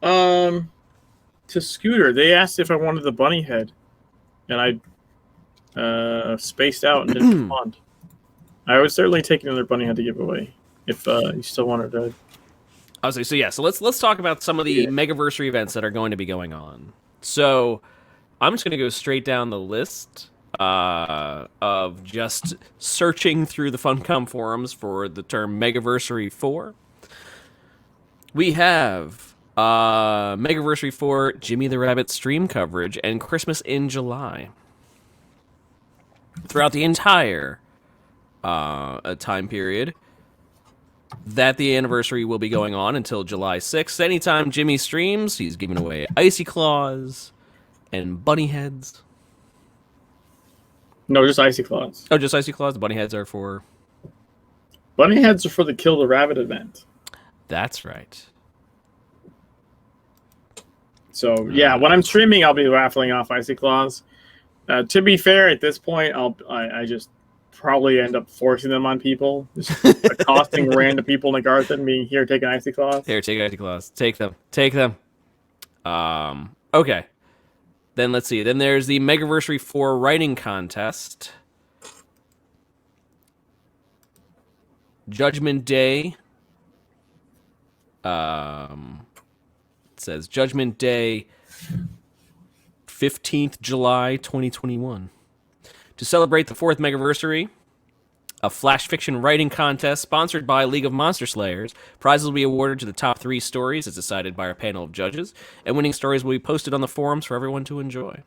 To Scooter, they asked if I wanted the bunny head, and I spaced out and didn't respond. I would certainly take another bunny head to give away if you still wanted to. I was like, so yeah, so let's talk about some of the Yeah. Megaversary events that are going to be going on. So I'm just going to go straight down the list of just searching through the Funcom forums for the term Megaversary 4. We have Megaversary 4 Jimmy the Rabbit stream coverage and Christmas in July. Throughout the entire time period that the anniversary will be going on until July 6th. Anytime Jimmy streams, he's giving away icy claws and bunny heads. No, just icy claws. Oh, just icy claws. The bunny heads are for. Bunny heads are for the Kill the Rabbit event. That's right. So yeah, when I'm streaming, I'll be raffling off icy claws. To be fair, at this point, I just probably end up forcing them on people, just accosting random people in the garden, being here taking icy claws. Here, take icy claws. Take them. Take them. Okay. Then let's see. Then there's the Megaversary 4 writing contest. Judgment Day. It says Judgment Day, 15th July 2021. To celebrate the 4th Megaversary, a flash fiction writing contest sponsored by League of Monster Slayers. Prizes will be awarded to the top 3 stories as decided by our panel of judges, and winning stories will be posted on the forums for everyone to enjoy.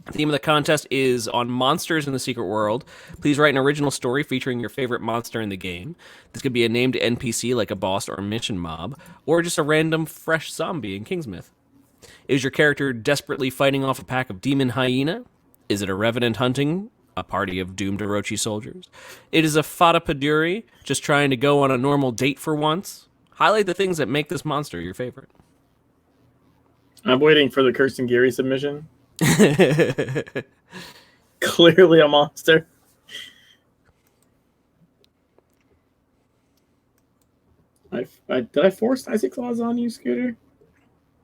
The theme of the contest is on monsters in the secret world. Please write an original story featuring your favorite monster in the game. This could be a named NPC like a boss or a mission mob, or just a random fresh zombie in Kingsmith. Is your character desperately fighting off a pack of demon hyena? Is it a revenant hunting a party of doomed Orochi soldiers? It is a Fata Paduri just trying to go on a normal date for once? Highlight the things that make this monster your favorite. I'm waiting for the Kirsten Geary submission. Clearly a monster. Did I force icy claws on you, Scooter?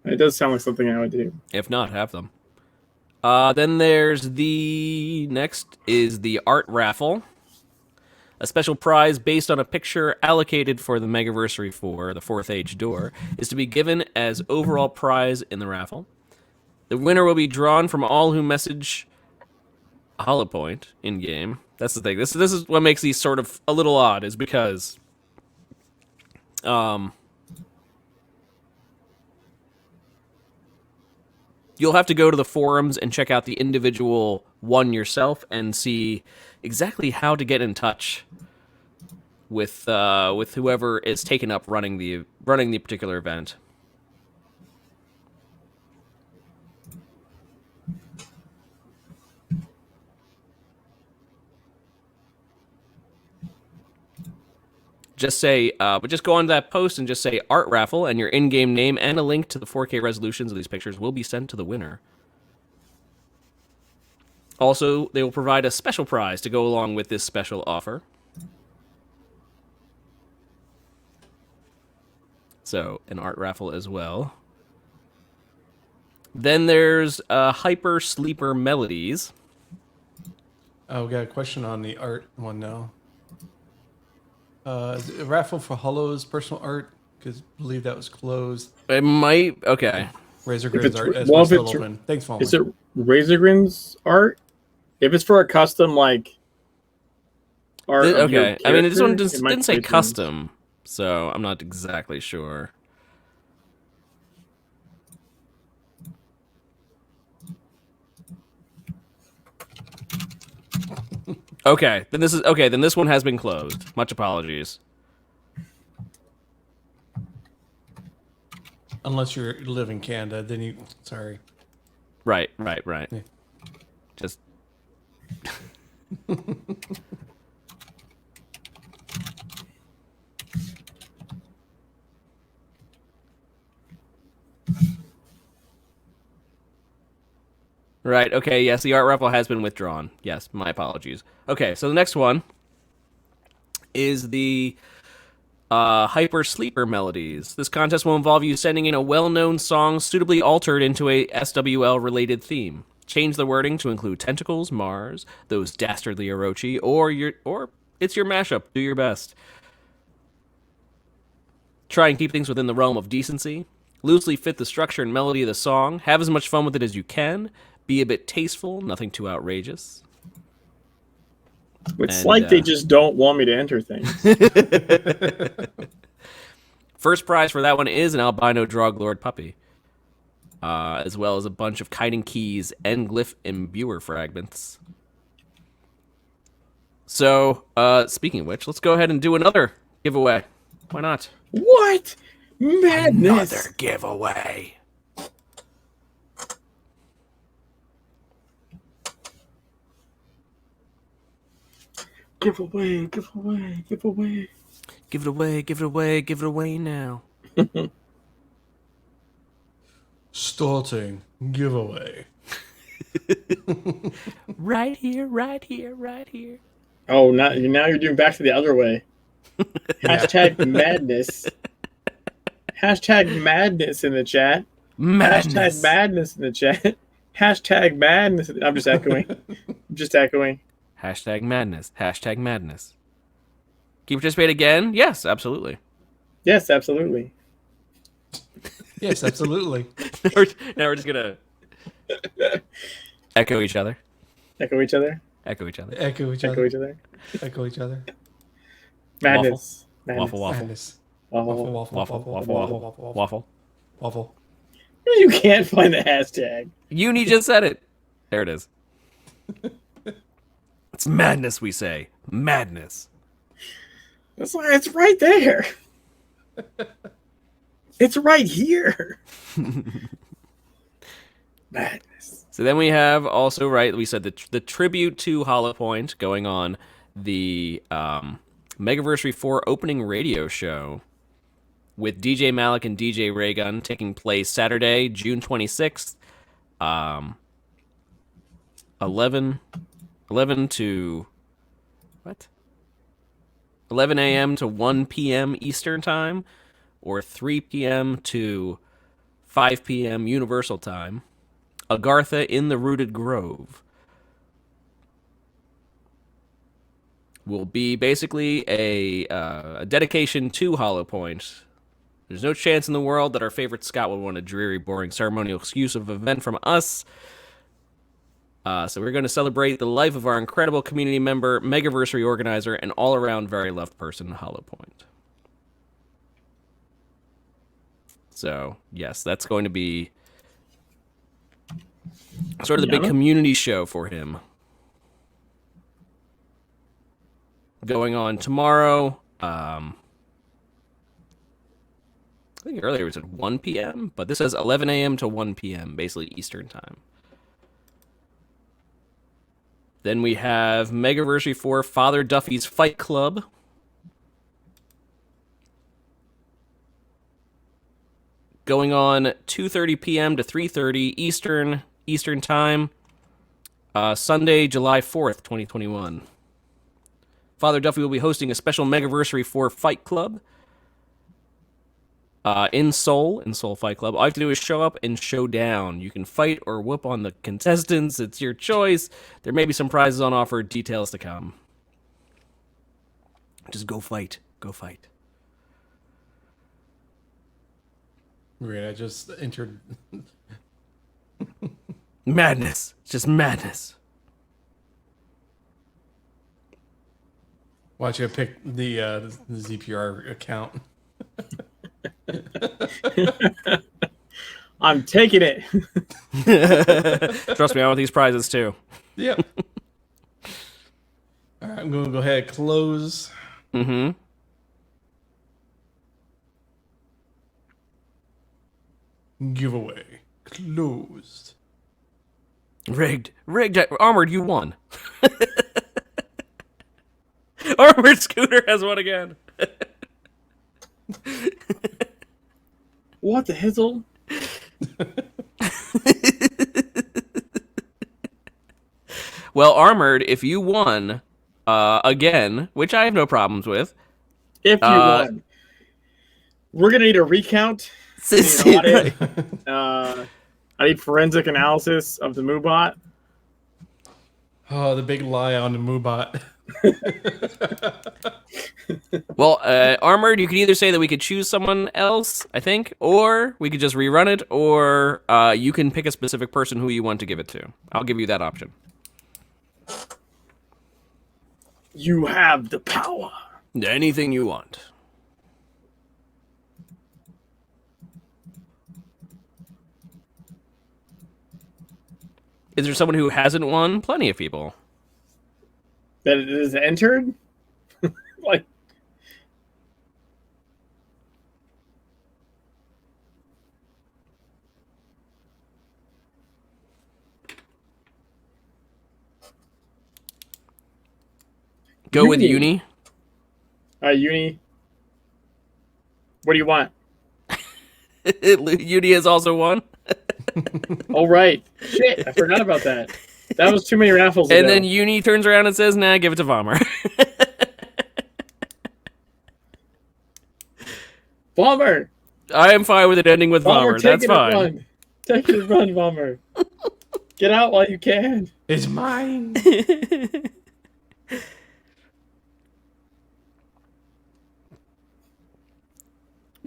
It does sound like something I would do. If not, have them. Then there's the next is the art raffle. A special prize based on a picture allocated for the Megaversary 4, the 4th Age door, is to be given as overall prize in the raffle. The winner will be drawn from all who message a hollow point in game. That's the thing. This is what makes these sort of a little odd, is because you'll have to go to the forums and check out the individual one yourself and see exactly how to get in touch with whoever is taken up running the particular event. Just say, but just go on to that post and just say art raffle, and your in-game name and a link to the 4K resolutions of these pictures will be sent to the winner. Also, they will provide a special prize to go along with this special offer. So, an art raffle as well. Then there's Hyper Sleeper Melodies. Oh, we got a question on the art one now. Is it a raffle for Hollow's personal art? Because I believe that was closed. It might. Okay. Razor If Grid's it's- art as well, well, if still it's- open. Thanks, Fallen. Is it Razorgrin's art? If it's for a custom like art, of your Okay. I mean, this one character, it might didn't say fit in. custom, so I'm not exactly sure. Okay, then this one has been closed. Much apologies. Unless you live in Canada, then you. Sorry. Right. Yeah. Just right. Okay. Yes, the art raffle has been withdrawn. Yes, my apologies. Okay, so the next one is the Hyper Sleeper Melodies. This contest will involve you sending in a well-known song suitably altered into a SWL-related theme. Change the wording to include tentacles, Mars, those dastardly Orochi, or it's your mashup. Do your best. Try and keep things within the realm of decency. Loosely fit the structure and melody of the song. Have as much fun with it as you can. Be a bit tasteful, nothing too outrageous. It's like they just don't want me to enter things. First prize for that one is an albino Droglord puppy, as well as a bunch of kiting keys and glyph imbuer fragments. So, speaking of which, let's go ahead and do another giveaway. Why not? What? Madness! Another giveaway. Give away, give away, give away. Give it away, give it away, give it away now. Starting giveaway. Right here, right here, right here. Oh, now you're doing back to the other way. Hashtag madness. Hashtag madness in the chat. Madness. Hashtag madness in the chat. Hashtag madness. I'm just echoing. Hashtag madness. Hashtag madness. Can you participate again? Yes, absolutely. Yes, absolutely. Yes, absolutely. Now we're just gonna echo each other. Echo each other. Echo each other. Echo each Echo other. each other. Echo each other. Madness. Waffle, waffle. Madness. Waffle. Waffle, Waffle, waffle, waffle, waffle. Waffle. You can't find the hashtag. Uni just said it. There it is. It's madness, we say. Madness. It's right there. It's right here. Madness. So then we have also, right, we said the tribute to Hollow Point going on the Megaversary 4 opening radio show with DJ Malik and DJ Raygun taking place Saturday, June 26th, 11 to, what? 11 a.m. to 1 p.m. Eastern Time, or 3 p.m. to 5 p.m. Universal Time. Agartha in the Rooted Grove will be basically a dedication to Hollow Point. There's no chance in the world that our favorite Scott would want a dreary, boring, ceremonial exclusive event from us. So we're going to celebrate the life of our incredible community member, Megaversary organizer, and all-around very loved person, Hollow Point. So, yes, that's going to be sort of the big community show for him. Going on tomorrow. I think earlier it was at 1 p.m., but this says 11 a.m. to 1 p.m., basically Eastern Time. Then we have Megaversary 4 Father Duffy's Fight Club. Going on 2:30 p.m. to 3:30 Eastern Time. Sunday, July 4th, 2021. Father Duffy will be hosting a special Megaversary 4 Fight Club in Seoul Fight Club. All you have to do is show up and show down. You can fight or whoop on the contestants. It's your choice. There may be some prizes on offer. Details to come. Just go fight. Go fight. Great, I just entered. Madness. It's just madness. Why don't you pick the ZPR account? I'm taking it. Trust me, I want these prizes too. Yep. All right, I'm going to go ahead and close. Mm-hmm. Giveaway closed. Rigged. Armored, you won. Armored Scooter has won again. What the hizzle? Well, Armored, if you won again, which I have no problems with, If you won. We're gonna need a recount. An audit. I need forensic analysis of the Moobot. Oh, the big lie on the Moobot. Well, Armored, you could either say that we could choose someone else, I think, or we could just rerun it, or you can pick a specific person who you want to give it to. I'll give you that option. You have the power. Anything you want. Is there someone who hasn't won? Plenty of people. That it is entered? Like, Go with Uni. Uni. Uni. What do you want? Uni has also won. Oh, right. Shit, I forgot about that. That was too many raffles And ago. then Uni turns around and says, nah, give it to Vomer. Bomber! I am fine with it ending with Bomber, Vomer. That's take it and fine. run. Take it and run, Bomber. Get out while you can. It's mine.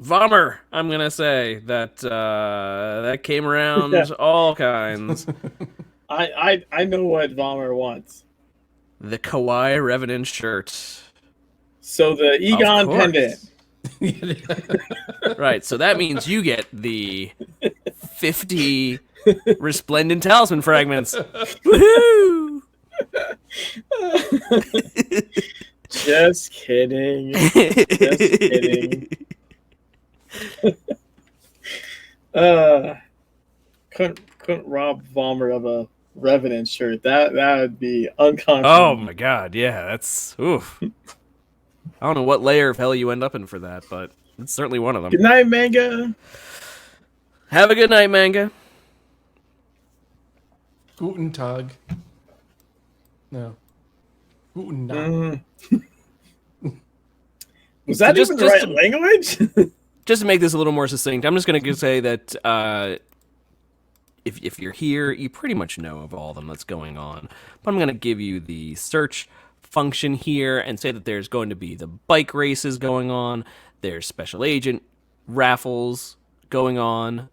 Vomer, I'm going to say that that came around all kinds. I know what Bomber wants. The Kawhi Revenant shirt. So the Egon course. pendant. Right, so that means you get the 50 resplendent talisman fragments. Woohoo! Just kidding. Just kidding. Couldn't rob Vomer of a Revenant shirt. That would be unconscionable. Oh my god, yeah, that's oof. I don't know what layer of hell you end up in for that, but it's certainly one of them. Good night, Manga. Have a good night, Manga. Guten Tag. No. Guten Tag. Was that just- even the just right language? Just to make this a little more succinct, I'm just going to say that if you're here, you pretty much know of all of them that's going on. But I'm going to give you the search function here and say that there's going to be the bike races going on, there's special agent raffles going on,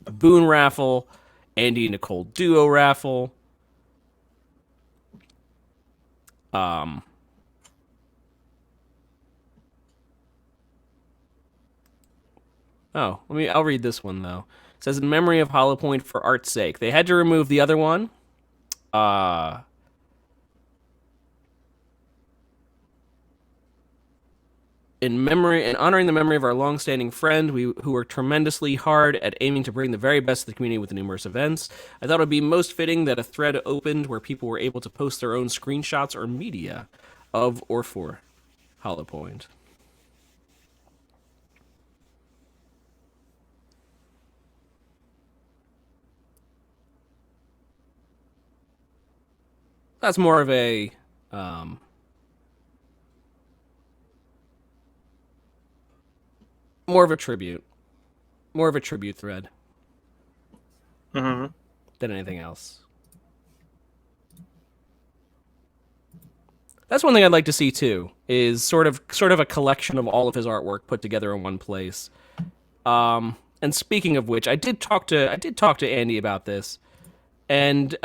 Boone raffle, Andy and Nicole duo raffle, I'll read this one though. It says, in memory of Hollow Point for art's sake. They had to remove the other one. In honoring the memory of our long-standing friend, who worked tremendously hard at aiming to bring the very best to the community with numerous events, I thought it would be most fitting that a thread opened where people were able to post their own screenshots or media of or for Hollow Point. That's more of a tribute thread than anything else. That's one thing I'd like to see too, is sort of a collection of all of his artwork put together in one place. And speaking of which, I did talk to Andy about this, and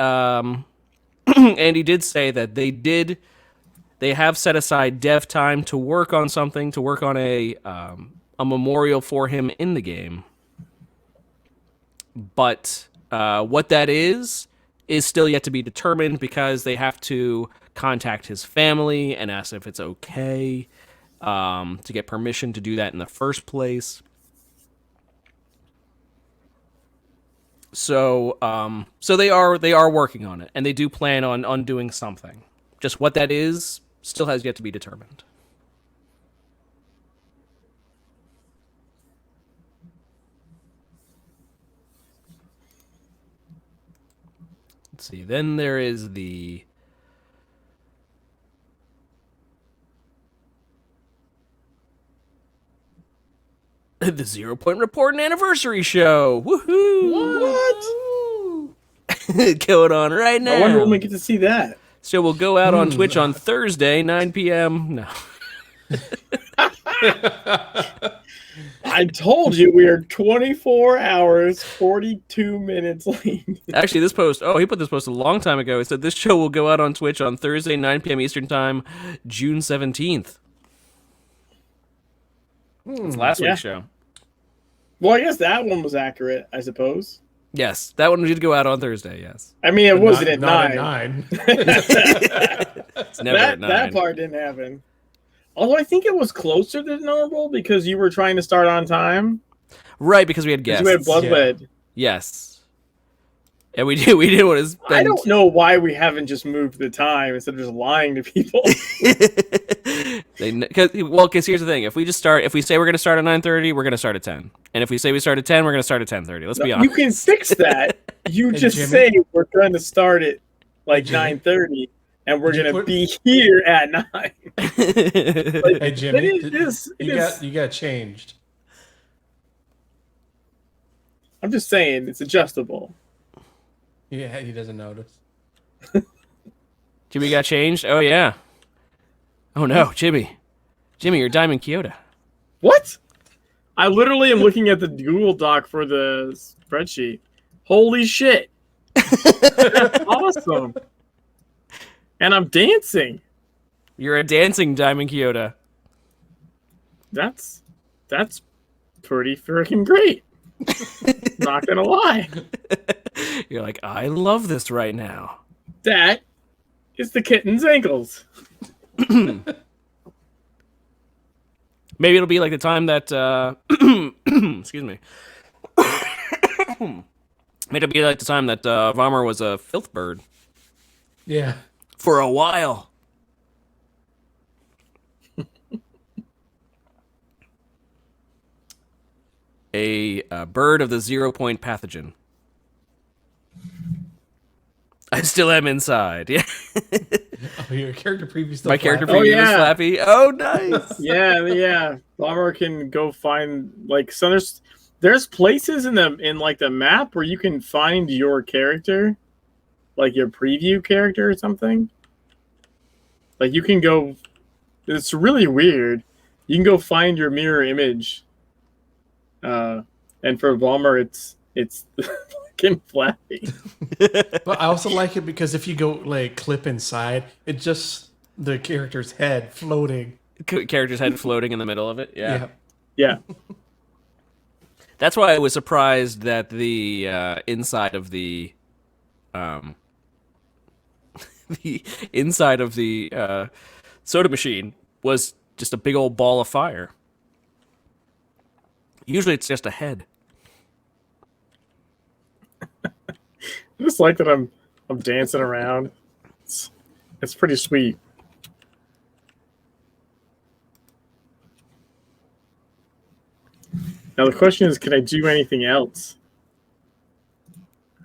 Andy did say that they have set aside dev time to work on something, to work on a memorial for him in the game. But what that is still yet to be determined, because they have to contact his family and ask if it's okay to get permission to do that in the first place. So they are working on it, and they do plan on doing something. Just what that is still has yet to be determined. Let's see. Then there is the The 0 Point Report and Anniversary Show. Woohoo! What? Going on right now. I wonder when we get to see that. So we'll go out on Twitch on Thursday, 9 p.m. No. I told you we are 24 hours, 42 minutes late. Actually, this post, he put this post a long time ago. He said this show will go out on Twitch on Thursday, 9 p.m. Eastern Time, June 17th. It's last week's show. Well, I guess that one was accurate, I suppose. Yes, that one did go out on Thursday, yes. I mean, it wasn't at not 9. It's never at 9. That part didn't happen. Although I think it was closer than normal because you were trying to start on time. Right, because we had guests. We had Bloodwed. Yes. And we did what is. I don't know why we haven't just moved the time instead of just lying to people. Because here's the thing: if we say we're going to start at 9:30, we're going to start at 10. And if we say we start at 10, we're going to start at 10:30. Let's be honest. You can fix that. You just Jimmy? say we're going to start at like 9:30, and we're going to be here at 9. Hey Jimmy, You got changed. I'm just saying it's adjustable. Yeah, he doesn't notice. Jimmy got changed? Oh, yeah. Oh, no, Jimmy, you're Diamond Kyoto. What? I literally am looking at the Google Doc for the spreadsheet. Holy shit. That's awesome. And I'm dancing. You're a dancing Diamond Kyoto. That's pretty freaking great. Not gonna lie. You're like, I love this right now. That is the kitten's ankles. Maybe it'll be like the time that excuse me. Maybe it'll be like the time that Vomer was a filth bird. Yeah. For a while. A bird of the 0 Point pathogen. I still am inside. Yeah. Oh, your character preview still. My character flapping? preview is flappy. Oh, nice. Yeah. Bomber can go find like so there's places in the map where you can find your character, like your preview character or something. Like you can go. It's really weird. You can go find your mirror image. And for Bomber, it's fucking flappy. But I also like it because if you go like clip inside, it's just the character's head floating. Character's head floating in the middle of it. Yeah. Yeah. That's why I was surprised that the inside of the the inside of the soda machine was just a big old ball of fire. Usually it's just a head. I just like that I'm dancing around. It's pretty sweet. Now the question is, can I do anything else?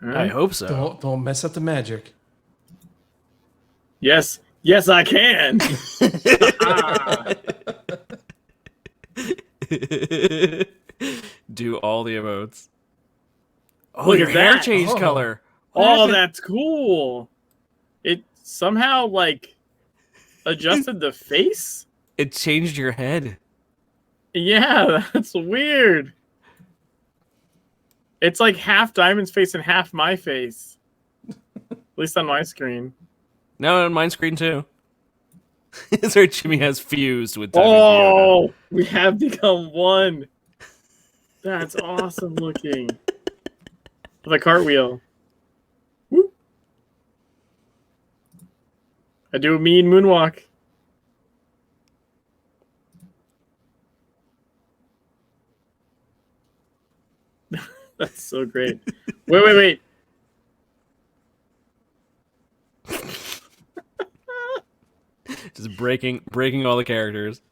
I hope so. Don't mess up the magic. Yes, I can. Do all the emotes. Oh, Look your at hair that. changed color. Oh, that's cool. It somehow like adjusted the face. It changed your head. Yeah, that's weird. It's like half Diamond's face and half my face. At least on my screen. No, on mine screen too. Sorry, Jimmy has fused with Diamond Oh, we have become one. That's awesome looking. With a cartwheel. Woo. I do a mean moonwalk. That's so great. Wait. Just breaking all the characters.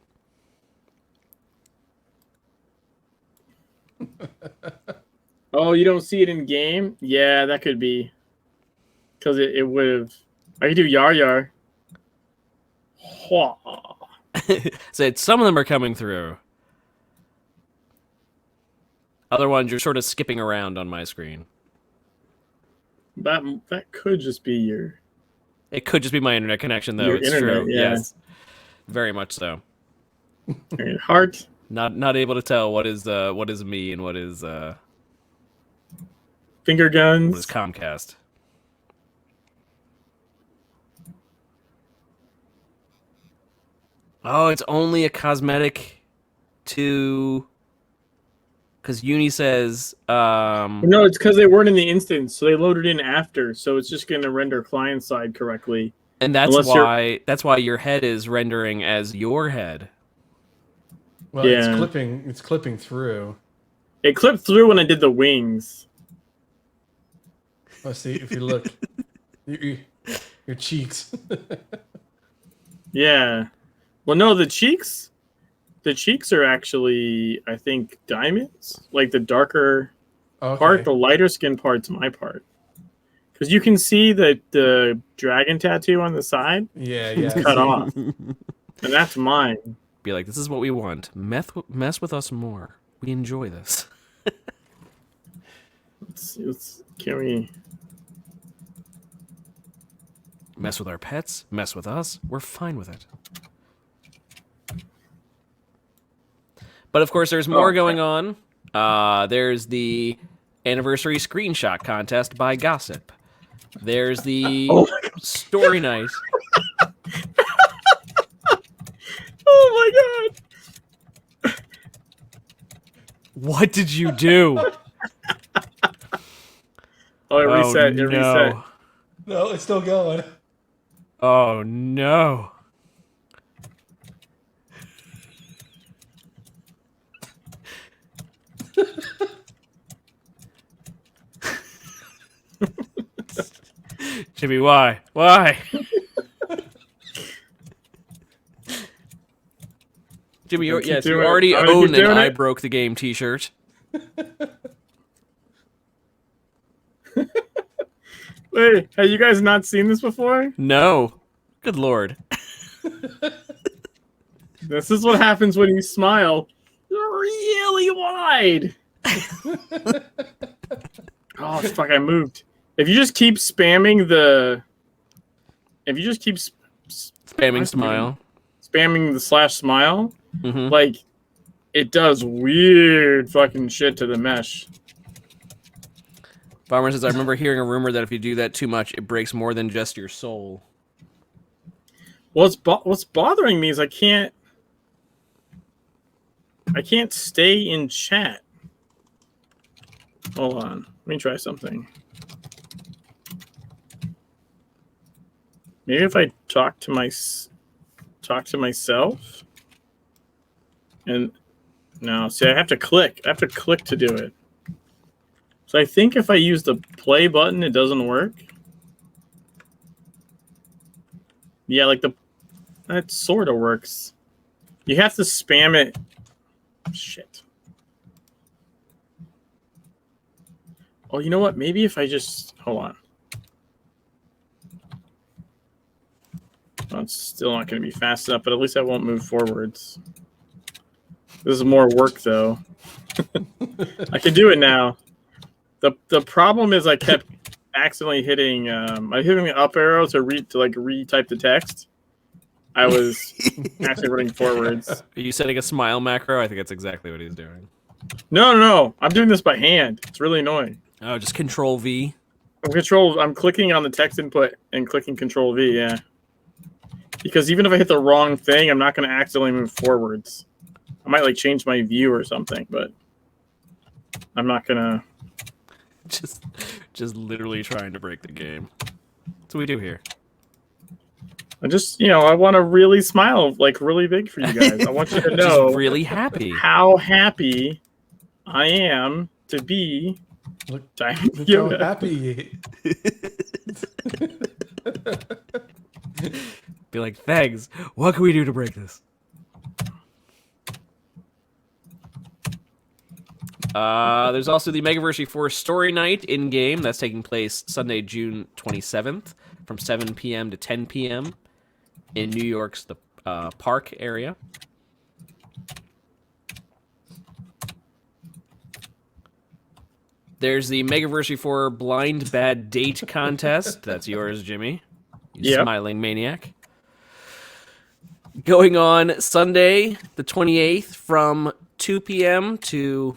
Oh, you don't see it in game? Yeah, that could be. Because it would have. I could do Yar Yar. So some of them are coming through. Other ones, you're sort of skipping around on my screen. That could just be your It could just be my internet connection, though. Your It's internet, true. yeah. Yes, very much so. heart. Not able to tell what is me and what is Finger guns. Comcast. Oh, it's only a cosmetic to... Because Uni says... No, it's because they weren't in the instance, so they loaded in after, so it's just going to render client side correctly. And that's Unless that's why your head is rendering as your head. Well, Yeah. it's clipping through. It clipped through when I did the wings. Let's see if you look. your cheeks. Yeah. Well, no, the cheeks are actually, I think, diamonds. Like the darker part, the lighter skin part's my part. Because you can see the dragon tattoo on the side. Yeah. It's cut off. And that's mine. Be like, this is what we want. Mess with us more. We enjoy this. Can we... Mess with our pets. Mess with us. We're fine with it. But of course, there's more going on. There's the anniversary screenshot contest by Gossip. There's the story night. Oh my god! What did you do? Oh, it reset. It reset. No, it's still going. Oh no. Jimmy, why? Why? Jimmy, you already own an I broke the game t-shirt. Wait, have you guys not seen this before? No. Good lord. This is what happens when you smile really wide. Oh, fuck, I moved. If you just keep spamming the... If you just keep... Spamming smile. Spamming the /smile, Mm-hmm. like, it does weird fucking shit to the mesh. Bomber says, I remember hearing a rumor that if you do that too much, it breaks more than just your soul. Well, what's bothering me is I can't stay in chat. Hold on. Let me try something. Maybe if I talk to myself. And no, see, I have to click. I have to click to do it. So I think if I use the play button, it doesn't work. Yeah, like that sort of works. You have to spam it. Shit. Oh, you know what? Maybe if I just... Hold on. Well, it's still not going to be fast enough, but at least I won't move forwards. This is more work, though. I can do it now. The problem is I kept accidentally hitting... I hitting the up arrow to retype the text. I was actually running forwards. Are you setting a smile macro? I think that's exactly what he's doing. No. I'm doing this by hand. It's really annoying. Oh, just Control V. I'm clicking on the text input and clicking Control V, yeah. Because even if I hit the wrong thing, I'm not going to accidentally move forwards. I might like change my view or something, but I'm not going to... Just literally trying to break the game. That's what we do here. I just, I want to really smile like really big for you guys. I want you to know just really happy. How happy I am to be Diamond Yoda. How happy. Be like, thanks. What can we do to break this? There's also the Megaversary 4 Story Night in-game. That's taking place Sunday, June 27th from 7 p.m. to 10 p.m. in New York's the Park area. There's the Megaversary 4 Blind Bad Date contest. That's yours, Jimmy. You Yep. smiling maniac. Going on Sunday, the 28th, from 2 p.m. to...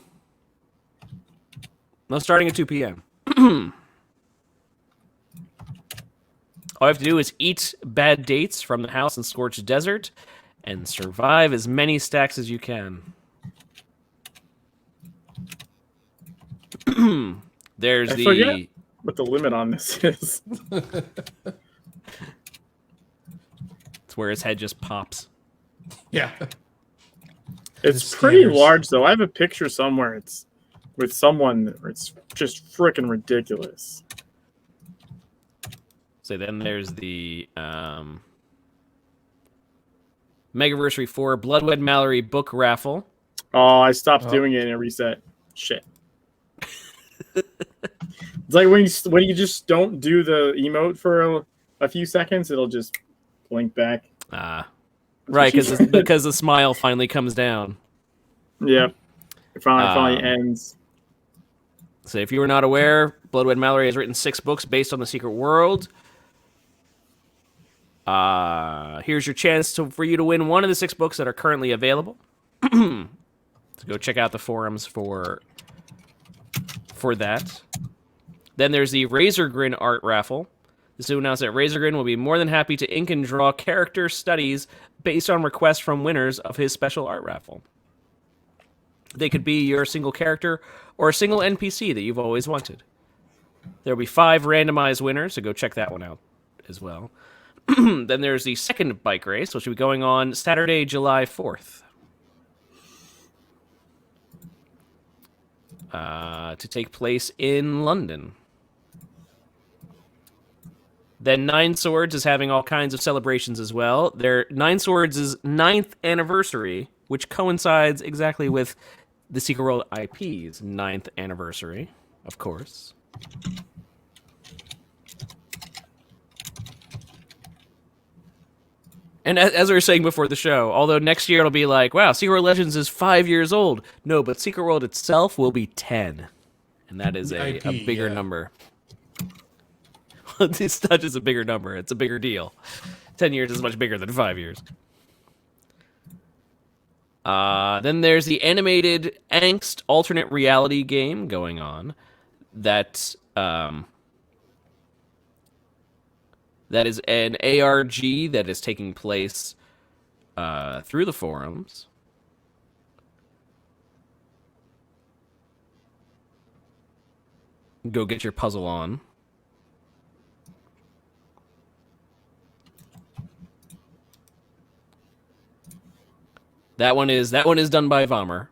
No, starting at 2 p.m. All you have to do is eat bad dates from the house in Scorched Desert and survive as many stacks as you can. There's I the... forget what the limit on this is. It's where his head just pops. Yeah. It's The pretty scanners. large, though. I have a picture somewhere. It's with someone. It's just freaking ridiculous. So then there's the Megaversary 4 Bloodwed Mallory book raffle. Oh, I stopped Oh. doing it and it reset. Shit. It's like when you just don't do the emote for a few seconds, it'll just blink back. Right, because the smile finally comes down. Yep. It finally ends. So if you were not aware, Bloodwed Mallory has written 6 books based on the Secret World. Here's your chance for you to win one of the 6 books that are currently available. So go check out the forums for that. Then there's the Razor Grin art raffle. This is announced that Razor Grin will be more than happy to ink and draw character studies based on requests from winners of his special art raffle. They could be your single character or a single NPC that you've always wanted. There will be 5 randomized winners, so go check that one out as well. Then there's the second bike race, which will be going on Saturday, July 4th. To take place in London. Then Nine Swords is having all kinds of celebrations as well. Their Nine Swords' 9th anniversary, which coincides exactly with the Secret World IP's 9th anniversary, of course. And as we were saying before the show, although next year it'll be like, wow, Secret World Legends is 5 years old. No, but Secret World itself will be 10. And that is a bigger number. It's not just a bigger number, it's a bigger deal. 10 years is much bigger than 5 years. Then there's the animated Angst alternate reality game going on. That is an ARG that is taking place through the forums. Go get your puzzle on. That one is done by Vommer.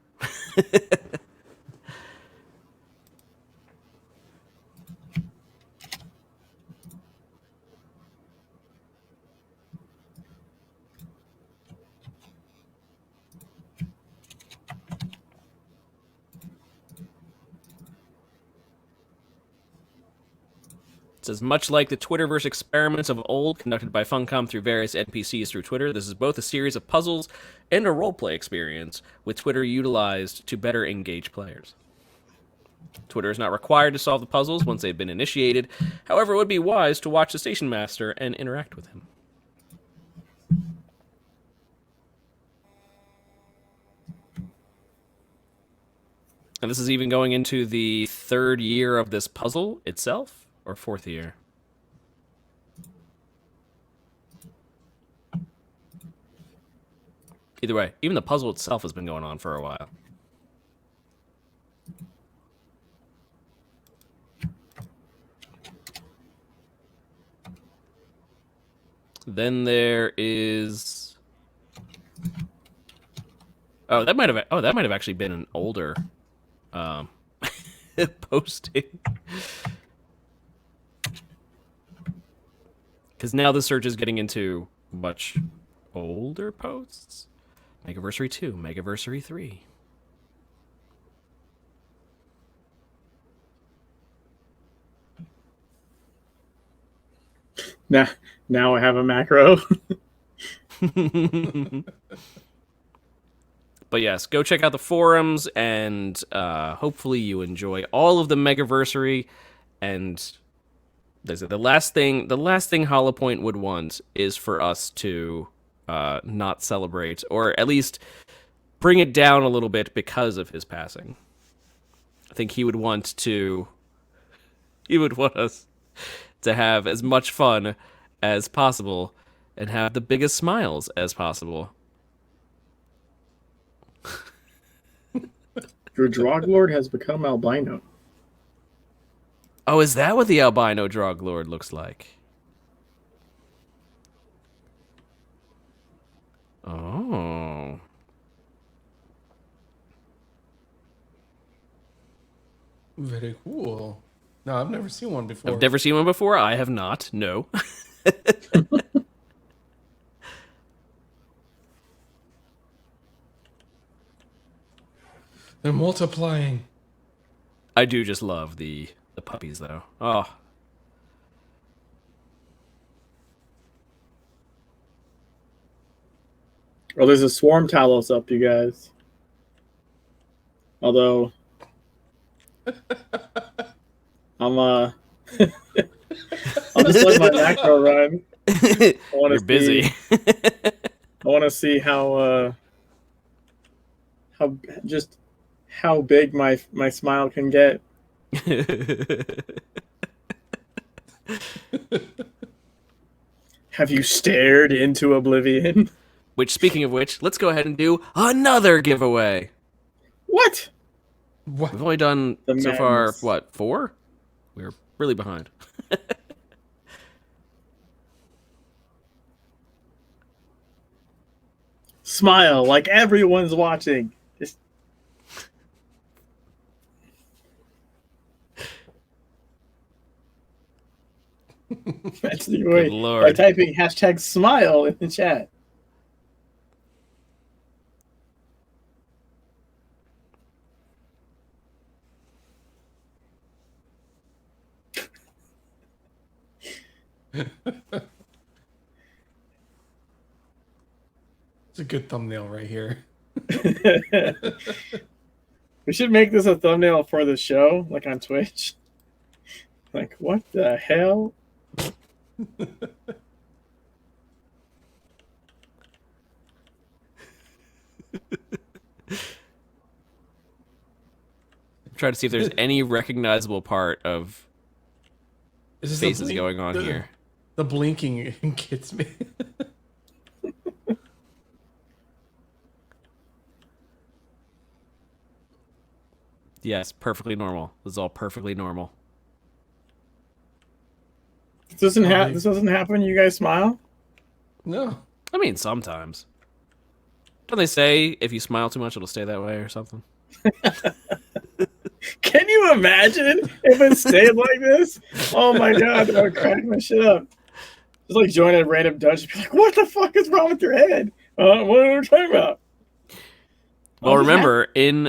It says, much like the Twitterverse experiments of old conducted by Funcom through various NPCs through Twitter, this is both a series of puzzles and a roleplay experience, with Twitter utilized to better engage players. Twitter is not required to solve the puzzles once they've been initiated. However, it would be wise to watch the Station Master and interact with him. And this is even going into the 3rd year of this puzzle itself. Or 4th year? Either way, even the puzzle itself has been going on for a while. Then there is... Oh, that might have actually been an older posting. Because now the search is getting into much older posts. Megaversary 2, Megaversary 3. Now I have a macro. But yes, go check out the forums, and hopefully you enjoy all of the Megaversary. And the last thing Hollow Point would want is for us to not celebrate, or at least bring it down a little bit because of his passing. I think he would want us to have as much fun as possible and have the biggest smiles as possible. Your Droglord has become albino. Oh, is that what the albino Droglord looks like? Oh. Very cool. No, I've never seen one before. I've never seen one before. I have not. No. They're multiplying. I do just love the puppies, though. Oh. Oh, there's a swarm Talos up, you guys. Although, I'm just letting my macro run. You're busy. I want to see how big my smile can get. Have you stared into oblivion? Which, speaking of which, let's go ahead and do another giveaway. What? What? We've only done The so far, madness. what, 4? We're really behind. Smile like everyone's watching. Just that's the way Good Lord. by typing hashtag smile in the chat. It's a good thumbnail right here. We should make this a thumbnail for the show, like on Twitch. Like, what the hell? Try to see if there's any recognizable part of Is this the faces blink- going on the- here. The blinking gets me. Yes, perfectly normal. This is all perfectly normal. This doesn't happen when you guys smile? No. I mean, sometimes. Don't they say if you smile too much, it'll stay that way or something? Can you imagine if it stayed like this? Oh my god, that would crack my shit up. Just like join a random dungeon, be like, what the fuck is wrong with your head? What are we talking about? Well, Oh, remember in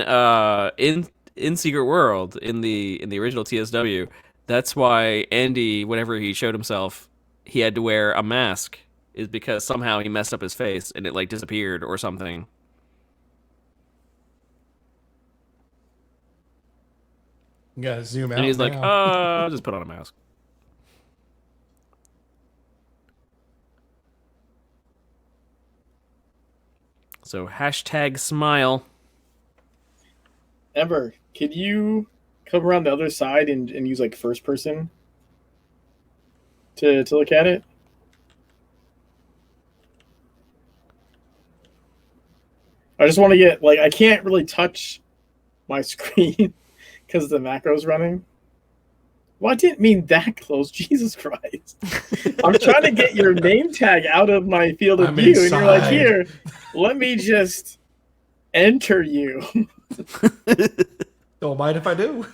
Secret World in the original TSW, that's why Andy, whenever he showed himself, he had to wear a mask, is because somehow he messed up his face and it like disappeared or something. You gotta zoom out. And he's like, now. I'll just put on a mask. So hashtag smile. Ember, can you come around the other side and use like first person to look at it? I just want to get like I can't really touch my screen because the macro's running. Well, I didn't mean that close. Jesus Christ. I'm trying to get your name tag out of my field of I'm view, and you're like, inside. here, let me just enter you. Don't mind if I do.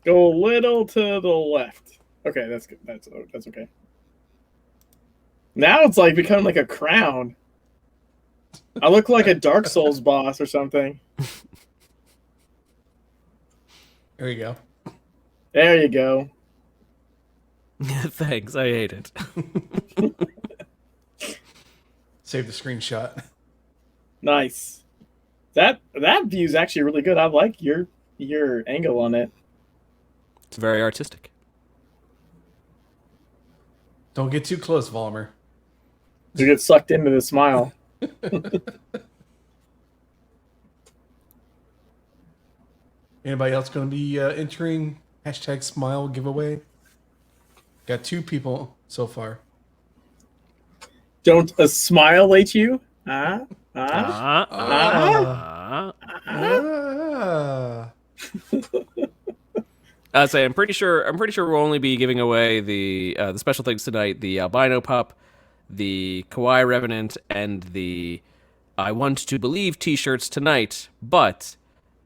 Go a little to the left. Okay, that's good. That's okay. Now it's like becoming like a crown. I look like a Dark Souls boss or something. There you go. There you go. Thanks, I hate it. Save the screenshot. Nice. That view is actually really good. I like your angle on it. It's very artistic. Don't get too close, Volmer. You get sucked into the smile. Anybody else going to be entering #smile giveaway? Got 2 people so far. Don't smilate you. Ah. I'd say I'm pretty sure we'll only be giving away the special things tonight: the albino pup, the Kawaii Revenant, and the I Want to Believe T-shirts tonight. But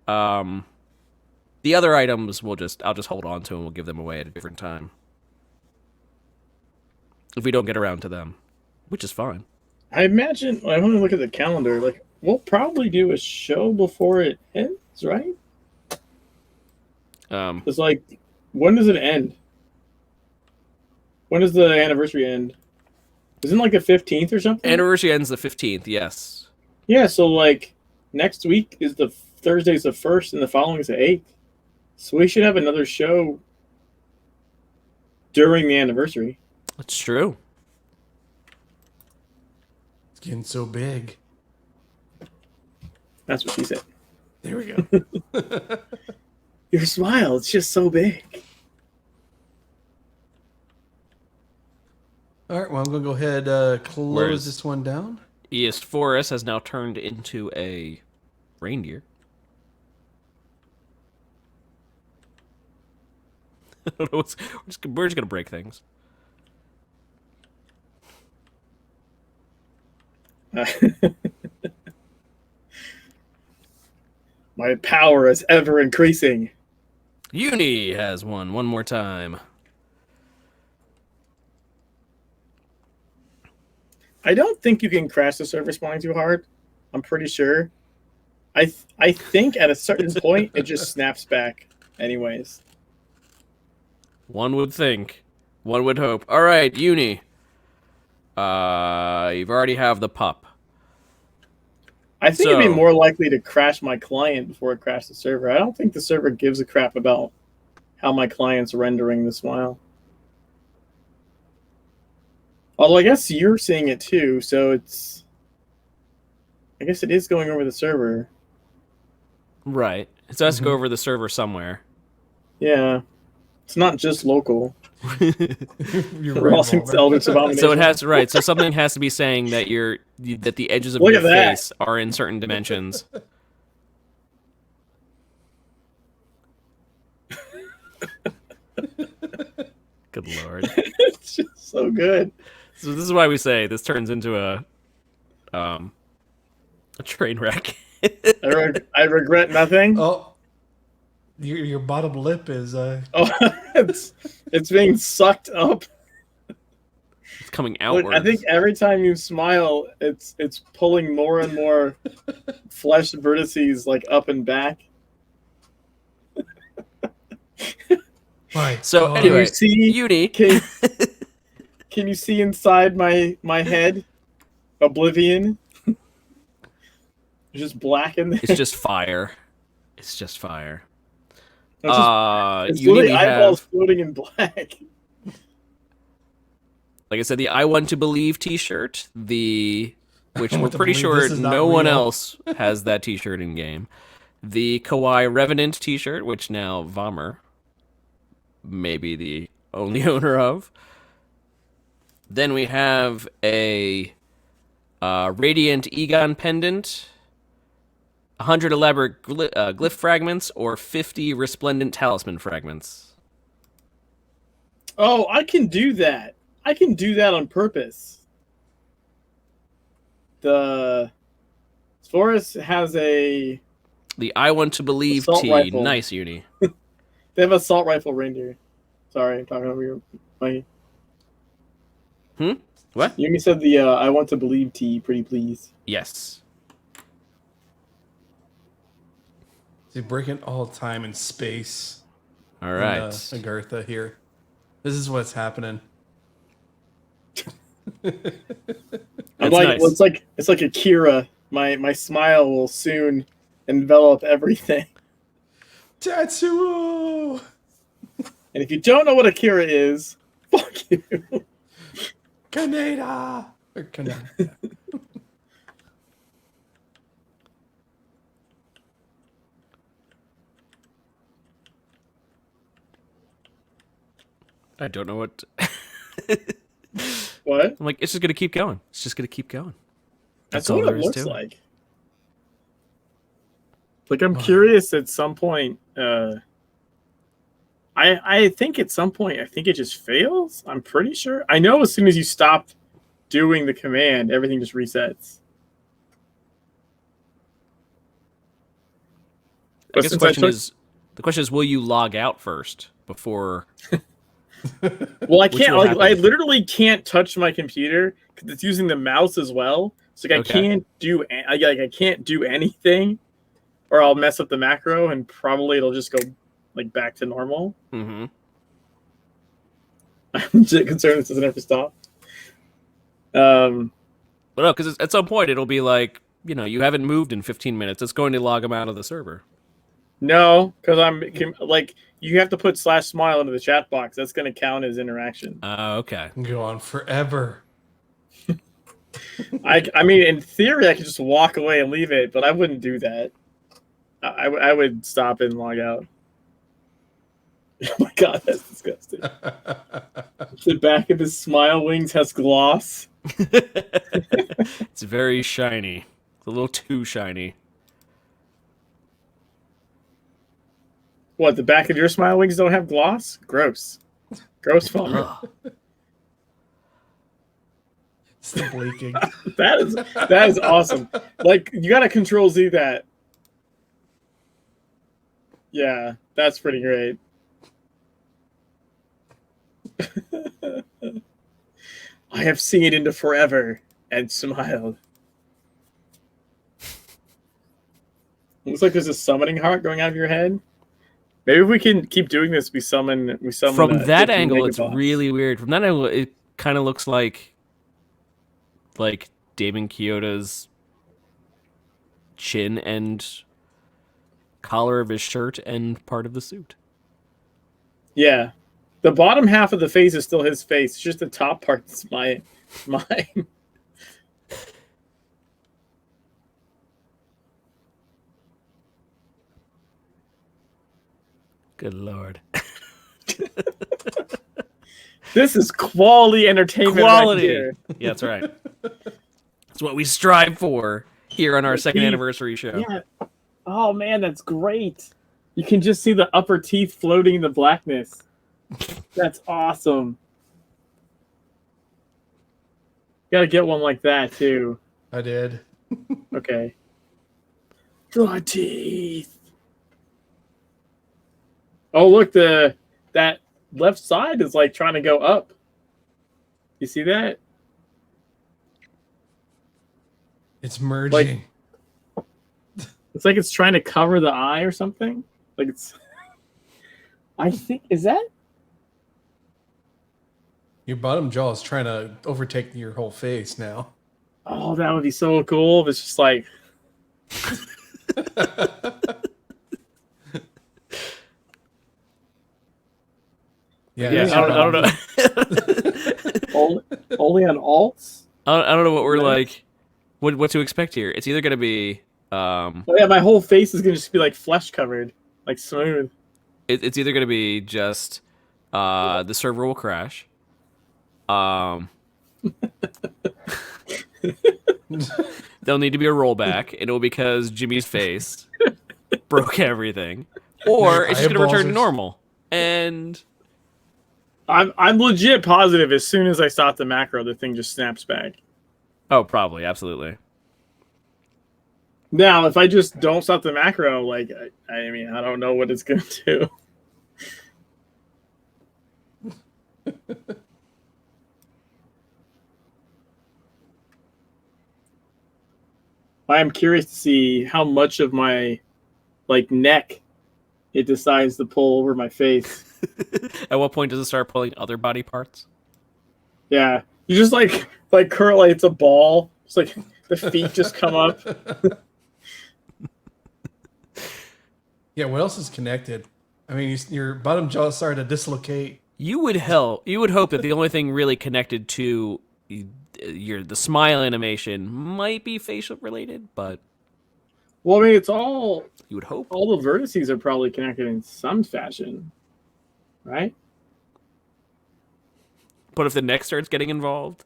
the other items I'll just hold on to and we'll give them away at a different time if we don't get around to them, which is fine. I imagine. I want to look at the calendar. Like, we'll probably do a show before it ends, right? It's like, when does it end? When does the anniversary end? Isn't it like the 15th or something? Anniversary ends the 15th. Yes. Yeah. So like, next week is Thursday's the 1st, and the following is the 8th. So we should have another show during the anniversary. That's true. It's getting so big. That's what she said. There we go. Your smile, it's just so big. All right, well, I'm going to go ahead close Where's- this one down. East Forest has now turned into a reindeer. I don't know we're just gonna break things. My power is ever increasing. Uni has won one more time. I don't think you can crash the server spawning too hard. I'm pretty sure. I think at a certain point it just snaps back anyways. One would think. One would hope. All right, Uni. You've already have the pup. I think it'd So- be more likely to crash my client before it crashed the server. I don't think the server gives a crap about how my client's rendering the smile. Although I guess you're seeing it too, so it's... I guess it is going over the server. Right. So it has to go over the server somewhere. Yeah. It's not just local. You're We're right, all seeing Volmer. Eldritch Abomination. So it has right. So something has to be saying that that the edges of Look your at that. face are in certain dimensions. Good lord. It's just so good. So this is why we say this turns into a train wreck. I regret nothing. Oh, your bottom lip is... Oh, it's being sucked up. It's coming Look, outwards. I think every time you smile, it's pulling more and more flesh vertices like up and back. My So, God. anyway, Can you see? Uni. Can you see inside my head? Oblivion. It's just black in there. It's just fire. It's just fire. It's Uni, literally we eyeballs have, floating in black. like I said, the I Want to Believe T-shirt. Which we're want to pretty believe sure this is not no one real. else has that T-shirt in game. The Kawaii Revenant T-shirt, which now Vomer may be the only owner of. Then we have a Radiant Egon pendant, 100 elaborate glyph fragments, or 50 resplendent talisman fragments. Oh, I can do that. I can do that on purpose. The Forest has The I Want to Believe Assault T. rifle. Nice, Uni. They have assault rifle reindeer. Sorry, I'm talking over your mic. What? Yumi said the I Want to Believe T, pretty please. Yes. See, breaking all time and space. All right. Agartha here. This is what's happening. I'm That's like, nice. well, it's like Akira My smile will soon envelop everything. Tatsuo! And if you don't know what Akira is, fuck you. Kaneda! Or Kaneda. I don't know what. What? I'm like, it's just gonna keep going. It's just gonna keep going. That's all what there it is looks to it. like. Like, I'm curious at some point. I think at some point, I think it just fails. I'm pretty sure. I know as soon as you stop doing the command, everything just resets. I guess the question is, will you log out first before? Well, I Which can't. will Like, I happen. literally can't touch my computer because it's using the mouse as well. So like, Okay. I can't do. I can't do anything, or I'll mess up the macro, and probably it'll just go like back to normal. Mm-hmm. I'm legit concerned this doesn't ever stop. But no, because at some point it'll be like, you haven't moved in 15 minutes. It's going to log them out of the server. No, because like you have to put /smile into the chat box. That's going to count as interaction. Okay. Go on forever. I mean, in theory, I could just walk away and leave it, but I wouldn't do that. I would stop and log out. Oh my god, that's disgusting. The back of his smile wings has gloss. It's very shiny. It's a little too shiny. What, the back of your smile wings don't have gloss? Gross. Gross vomit. Ugh. It's the blinking. That is awesome. Like, you gotta Control Z that. Yeah, that's pretty great. I have seen into forever and smiled. Looks like there's a summoning heart going out of your head. Maybe if we can keep doing this, we summon. From that 50 angle, it's megabots. really weird. From that angle, it kind of looks like Damon Kyoto's chin and collar of his shirt and part of the suit. Yeah, the bottom half of the face is still his face. It's just the top part's mine. Good lord. This is quality entertainment. Quality. Right here. Yeah, that's right. That's what we strive for here on our second Teeth. anniversary show. Yeah. Oh man, that's great. You can just see the upper teeth floating in the blackness. That's awesome. Gotta get one like that too. I did. Okay. The teeth. Oh look, that left side is like trying to go up. You see that? It's merging. It's like it's trying to cover the eye or something. Like it's. I think is that. Your bottom jaw is trying to overtake your whole face now. Oh, that would be so cool. If it's just like. Yeah, Yeah, it's I your don't bottom. know. Only on alts. I don't know what we're like. What to expect here? It's either gonna be Oh yeah, my whole face is gonna just be like flesh covered, like smooth. it's either gonna be just the server will crash. There'll need to be a rollback, and it'll be because Jimmy's face broke everything, or it's just gonna return to normal. And I'm legit positive as soon as I stop the macro, the thing just snaps back. oh, probably, absolutely. Now, if I just don't stop the macro, like I mean, I don't know what it's gonna do. I am curious to see how much of my neck it decides to pull over my face. At what point does it start pulling other body parts? Yeah, you just like curl like it's a ball. It's like The feet just come up. Yeah, what else is connected? I mean, your bottom jaw started to dislocate. You would hope that the only thing really connected to the smile animation might be facial related, but Well, I mean, it's all you would hope. the vertices are probably connected in some fashion, right? But if the neck starts getting involved,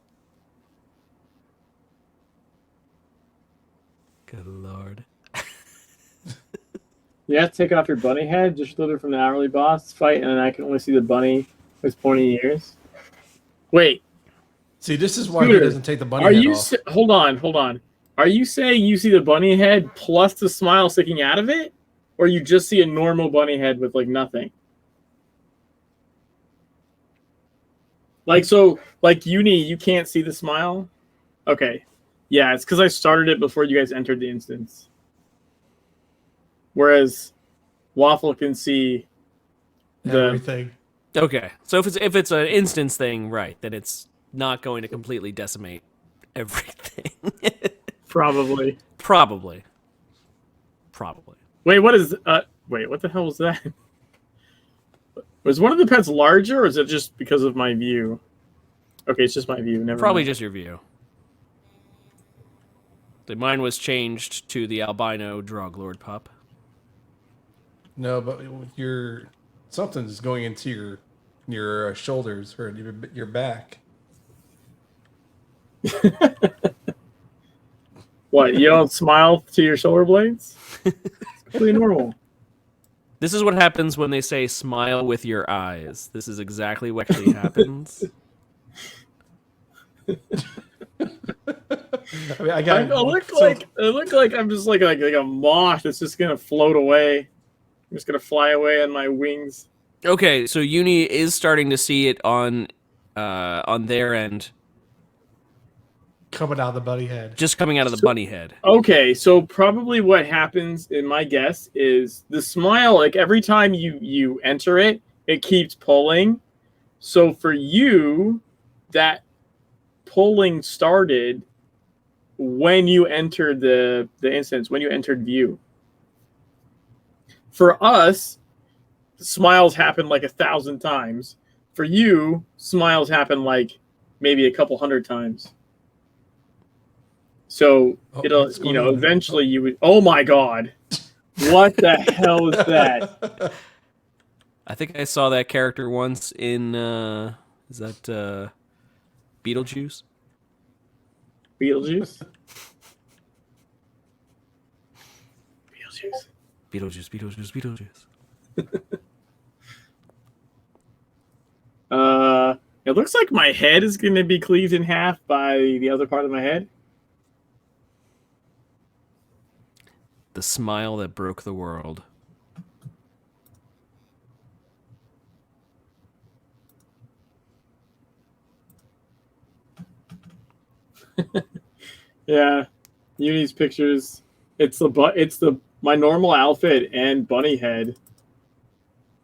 good lord. You have to take off your bunny head just a little bit from the hourly boss fight, and then I can only see the bunny with pointy ears. Wait, See, this is why he Scooter, doesn't take the bunny are head you? off. Hold on. Are you saying you see the bunny head plus the smile sticking out of it, or you just see a normal bunny head with like nothing? Like so, like Uni, you can't see the smile. Okay, yeah, it's because I started it before you guys entered the instance. Whereas Waffle can see Everything. Okay, so if it's an instance thing, right, then it's not going to completely decimate everything. probably. Probably. Wait, what is? Wait, what the hell was that? Was one of the pets larger, or is it just because of my view? Okay, it's just my view. Never. Probably mind. just your view. Mine was changed to the albino drug lord pup. No, but your something's going into your shoulders or your back. What? You don't smile to your shoulder blades? It's completely normal. This is what happens when they say smile with your eyes. This is exactly what actually happens. I mean, I look like I'm just like a moth that's just gonna float away. I'm just gonna fly away on my wings. Okay, so Uni is starting to see it on their end, coming out of the bunny head. just coming out of the bunny head. Okay, so probably what happens in my guess is the smile, like every time you enter it, it keeps pulling. So for you, that pulling started when you entered the instance, when you entered view. For us, smiles happen like 1,000 times. For you, smiles happen like maybe a couple hundred times. So it'll, eventually you would. Oh my god, what the hell is that? I think I saw that character once in is that Beetlejuice? Beetlejuice. Beetlejuice. It looks like my head is going to be cleaved in half by the other part of my head. The smile that broke the world. Yeah, Uni's pictures. It's my normal outfit and bunny head,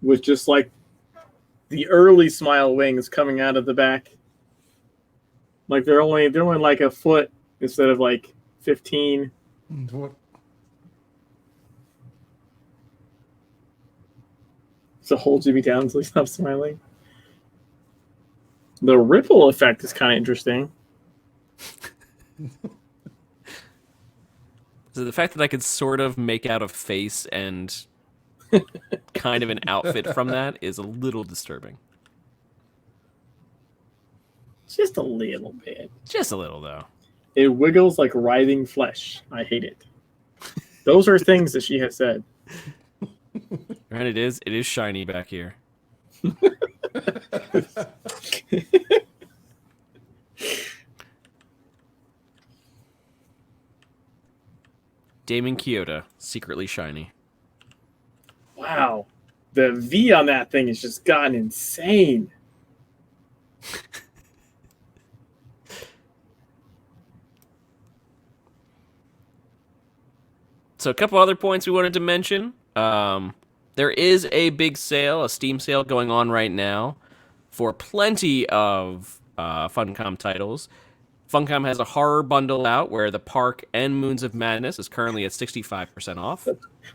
with just like the early smile wings coming out of the back. Like they're only like a foot instead of like 15. What? So hold Jimmy down until he stops smiling. The ripple effect is kind of interesting. So the fact that I could sort of make out a face and kind of an outfit from that is a little disturbing. Just a little bit. Just a little, though. It wiggles like writhing flesh. I hate it. Those are things that she has said. And it is shiny back here. Damon Kyoto, secretly shiny. Wow. The V on that thing has just gotten insane. So a couple other points we wanted to mention. There is a big sale, a Steam sale going on right now for plenty of Funcom titles. Funcom has a horror bundle out where the Park and Moons of Madness is currently at 65% off.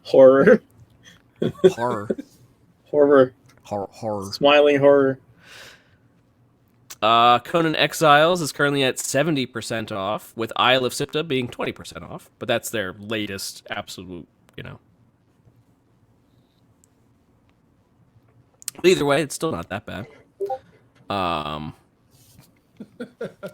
Horror. Horror. Horror. Horror. Smiling horror. Conan Exiles is currently at 70% off, with Isle of Sipta being 20% off. But that's their latest absolute, Either way, it's still not that bad. And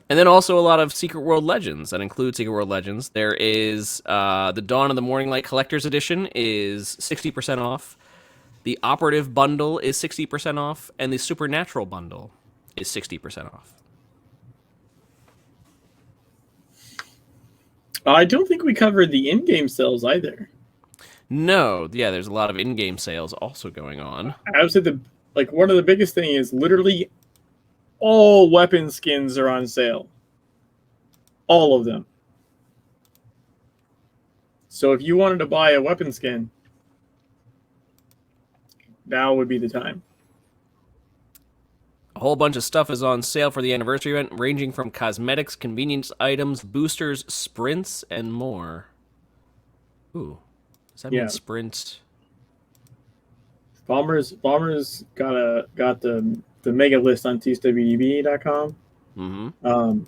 then also a lot of Secret World Legends that include Secret World Legends. There is the Dawn of the Morning Light Collector's Edition is 60% off. The Operative Bundle is 60% off, and the Supernatural Bundle is 60% off. I don't think we covered the in-game sales either. No, yeah, there's a lot of in-game sales also going on. I would say one of the biggest thing is literally all weapon skins are on sale. All of them. So if you wanted to buy a weapon skin, now would be the time. A whole bunch of stuff is on sale for the anniversary event, ranging from cosmetics, convenience items, boosters, sprints, and more. Ooh, does that mean sprints? Bombers got the mega list on tswdb.com. Mm-hmm.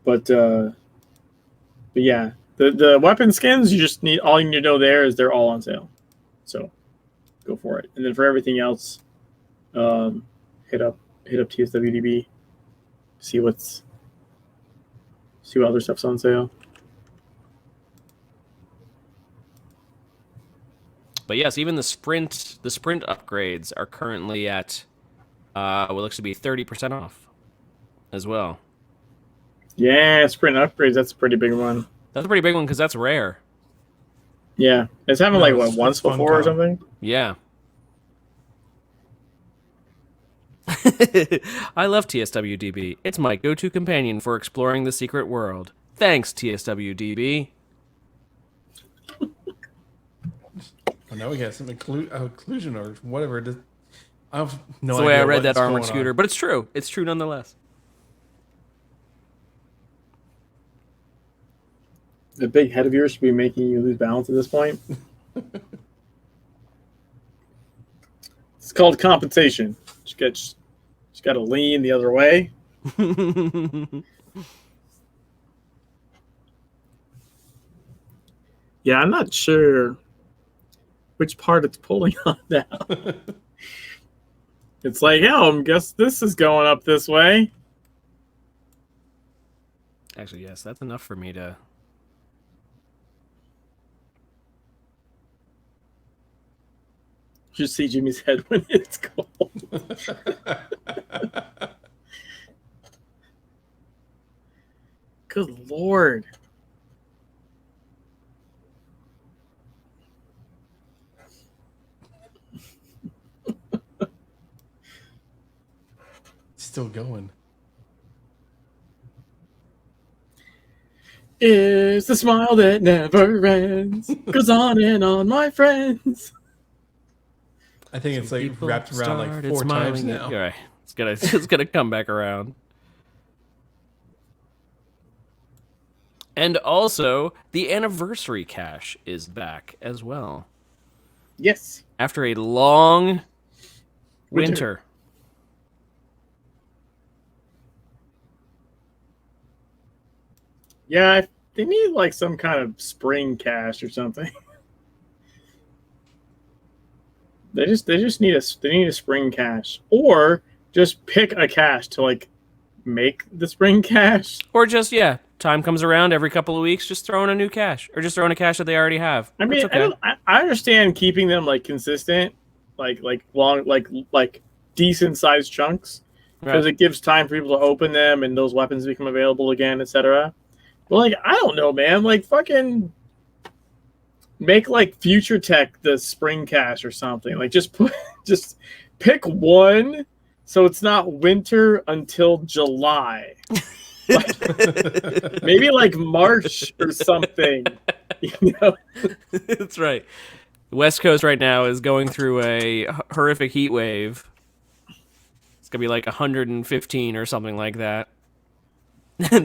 But yeah, the weapon skins you need to know there is they're all on sale. So go for it. And then for everything else, hit up TSWDB, see what other stuff's on sale. But yes, even the sprint upgrades are currently at what looks to be 30% off as well. Yeah, sprint upgrades, that's a pretty big one. That's a pretty big one because that's rare. Yeah, it's happened once before or something. Yeah. I love TSWDB. It's my go-to companion for exploring the secret world. Thanks, TSWDB. Well, now we got some occlusion or whatever it is. I have no That's idea. the way I read that what's Armored going Scooter, on. but it's true. It's true nonetheless. The big head of yours should be making you lose balance at this point. It's called compensation. Just got to lean the other way. Yeah, I'm not sure which part it's pulling on now. It's like, I guess this is going up this way. Actually, yes, that's enough for me to... Just see Jimmy's head when it's cold. Good Lord. Still going. It's the smile that never ends. Goes on and on, my friends. I think it's like People wrapped around like started 4 times smiling. now. All right. It's gonna come back around. And also, the anniversary cache is back as well. Yes. After a long winter. Yeah, they need like some kind of spring cache or something. They just need a spring cache, or just pick a cache to like make the spring cache. Or just, time comes around every couple of weeks, just throw in a new cache. Or just throw in a cache that they already have. I mean, That's okay. I understand keeping them like consistent, like long, like decent sized chunks, because it gives time for people to open them and those weapons become available again, etc. But like, I don't know, man. Like, fucking make like Future Tech the spring cache or something. Like, just pick one, so it's not winter until July. Like, maybe like March or something. You know? That's right. The West Coast right now is going through a horrific heat wave. It's gonna be like 115 or something like that.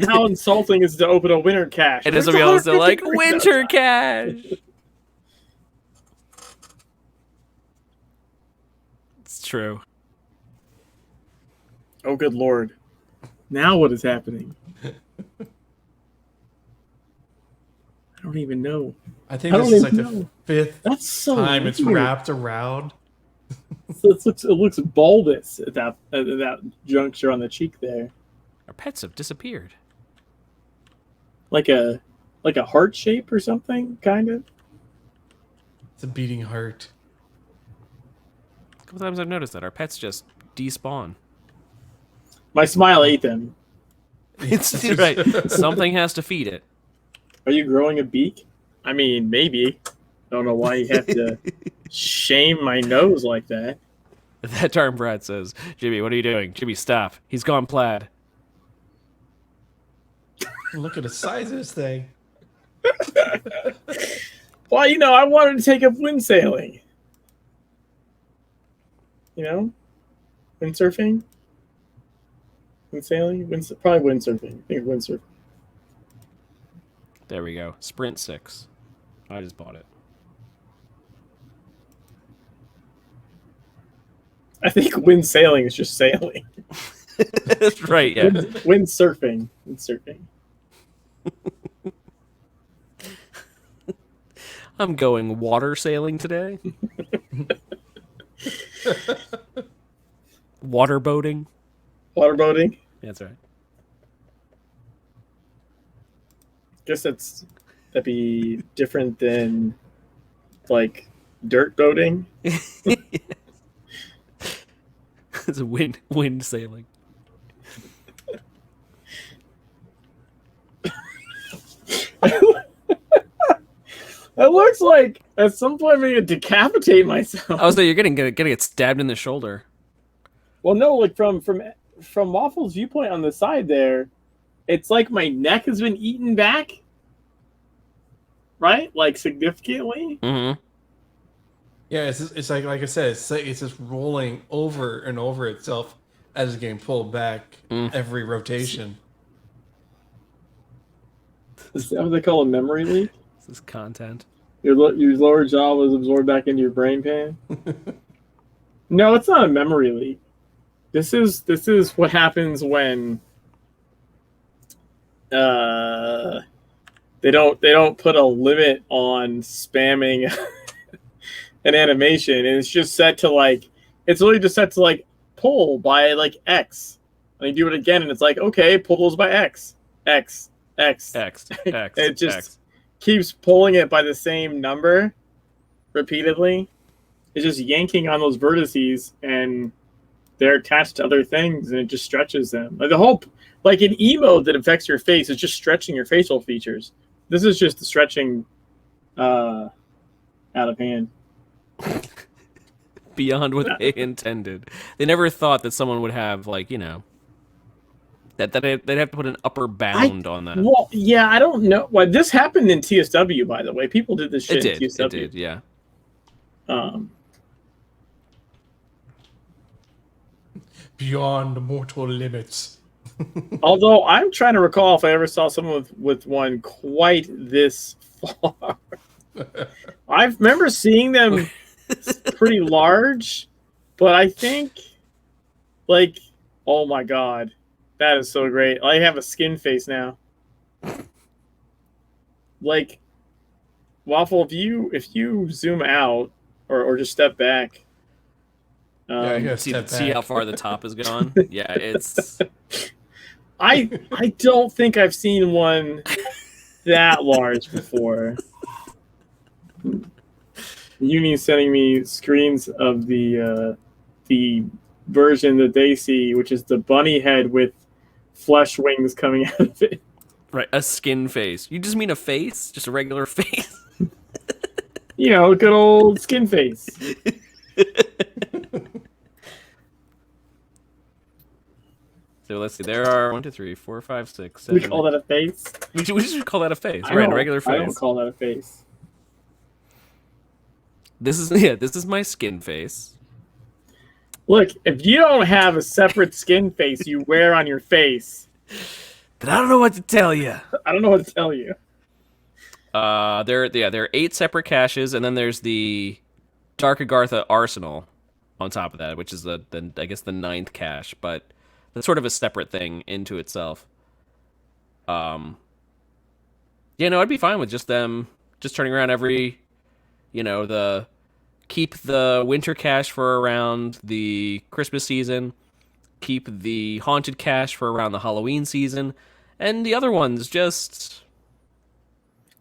How insulting is it to open a winter cache? And it's There's gonna be also like 150 winter cache. It's true. Oh, good lord. Now what is happening? I don't even know. I think I this don't is like even the know. fifth That's so time it's weird. wrapped around. It looks bulbous at that juncture on the cheek there. Our pets have disappeared. Like a heart shape or something, kind of. It's a beating heart. A couple times I've noticed that our pets just despawn. My smile ate them. It's right. Something has to feed it. Are you growing a beak? I mean, maybe. Don't know why you have to shame my nose like that. That time Brad says, Jimmy, what are you doing? Jimmy, stop. He's gone plaid. Look at the size of this thing. Well, I wanted to take up windsailing. Windsurfing? Windsailing? Probably windsurfing. I think windsurfing. There we go. Sprint 6. I just bought it. I think windsailing is just sailing. That's right, yeah. Windsurfing. I'm going water sailing today. Water boating. Waterboating. That's right. Guess that'd be different than like dirt boating. It's a wind sailing. It looks like at some point I'm gonna decapitate myself. Oh, so you're gonna get stabbed in the shoulder. Well, no, like from Waffle's viewpoint on the side there, it's like my neck has been eaten back. Right? Like significantly. Mm-hmm. Yeah, it's like I said, it's just rolling over and over itself as it's getting pulled back every rotation. Is that what they call a memory leak? This is content. Your lower jaw was absorbed back into your brain pan. No, it's not a memory leak. This is what happens when they don't put a limit on spamming an animation, and it's just set to it's literally just set to pull by X. And you do it again, and it's like, okay, pull those by X. X. It just keeps pulling it by the same number repeatedly. It's just yanking on those vertices, and they're attached to other things, and it just stretches them. Like the whole, an E mode that affects your face is just stretching your facial features. This is just the stretching out of hand. Beyond what they intended. They never thought that someone would have that they'd have to put an upper bound on that. Well, yeah, I don't know. Well, this happened in TSW, by the way. People did this shit in TSW. It did, yeah. Beyond mortal limits. Although I'm trying to recall if I ever saw someone with one quite this far. I remember seeing them pretty large, but I think oh my god, that is so great. I have a skin face now. Waffle, if you zoom out or just step back, Yeah, I gotta see step see back. how far the top has gone. Yeah, it's I don't think I've seen one that large before. Uni's sending me screens of the version that they see, which is the bunny head with flesh wings coming out of it. right. A skin face. You just mean a face? Just a regular face? Good old skin face. So let's see. There are 1, 2, 3, 4, 5, 6, We 7. call that a face. We should call that a face. I Right, a don't- regular I don't face. call that a face. This is my skin face. Look, if you don't have a separate skin face you wear on your face, But I don't know what to tell you. I don't know what to tell you. There are 8 separate caches, and then there's the Dark Agartha Arsenal on top of that, which is the I guess the 9th cache, but that's sort of a separate thing into itself. Yeah, no, I'd be fine with just them just turning around every, keep the winter cache for around the Christmas season, keep the haunted cache for around the Halloween season, and the other ones just,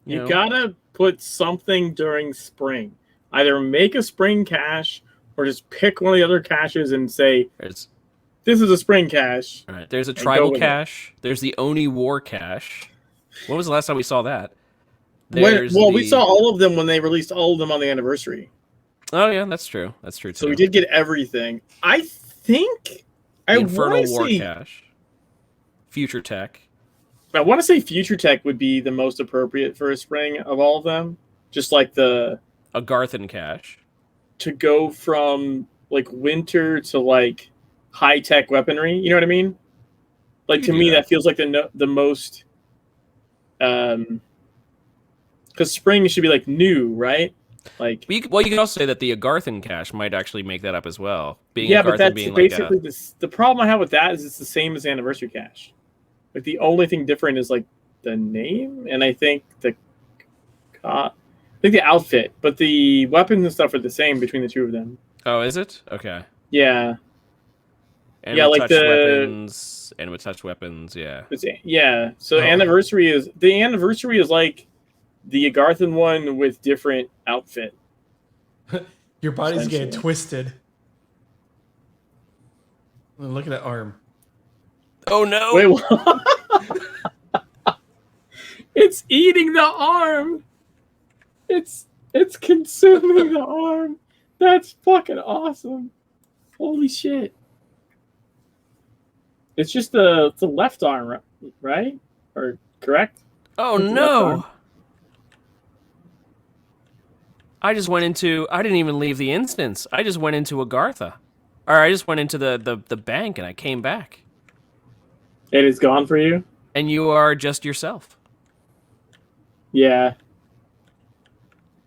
You gotta put something during spring. Either make a spring cache or just pick one of the other caches and say, there's this is a spring cache. all right. There's a go tribal with it. cache. There's the Oni War cache. When was the last time we saw that? We saw all of them when they released all of them on the anniversary. Oh yeah, that's true. That's true too. So we did get everything. I think the I Infernal want to War say cache. Future Tech. I want to say Future Tech would be the most appropriate for a spring of all of them. Just like A Garthan cache. to go from like winter to like high tech weaponry. You know what I mean? Like You to do me, that. that feels like the most. Because spring should be like new, right? Like You can also say that the Agarthan cache might actually make that up as well. Being yeah, Agarthan but that's being basically the problem I have with that is it's the same as anniversary cache. Like the only thing different is like the name, and I think the outfit, but the weapons and stuff are the same between the two of them. Oh, is it? Okay. Yeah, And Yeah, with like touch the- weapons. And with touch weapons, yeah. yeah. So Oh. anniversary is like the Agarthan one with different outfit. Your body's getting Essentially. twisted. Look at that arm. Oh no! Wait, what? It's eating the arm. It's consuming the arm. That's fucking awesome. Holy shit. It's just the left arm, right? Or correct? Oh With the left no! arm. I didn't even leave the instance. I just went into Agartha. Or I just went into the bank and I came back. It is gone for you? And you are just yourself. Yeah.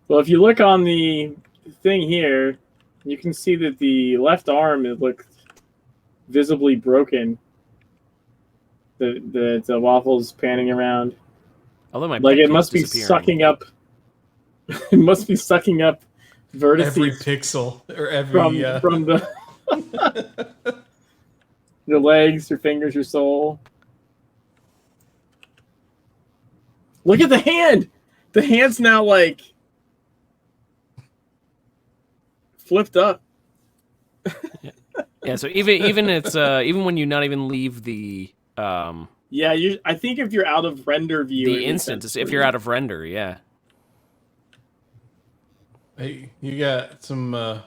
Well, if you look on the thing here, you can see that the left arm it looks visibly broken. The waffle's panning around. Although my Like bank it must be keeps disappearing. sucking up. It must be sucking up vertices Every pixel or every from the your legs, your fingers, your soul. Look at the hand. The hand's now like flipped up. Yeah, so even it's even when you not even leave the Yeah, I think if you're out of render view, the instance, if you're out of render, yeah. Hey, you got some. Oh,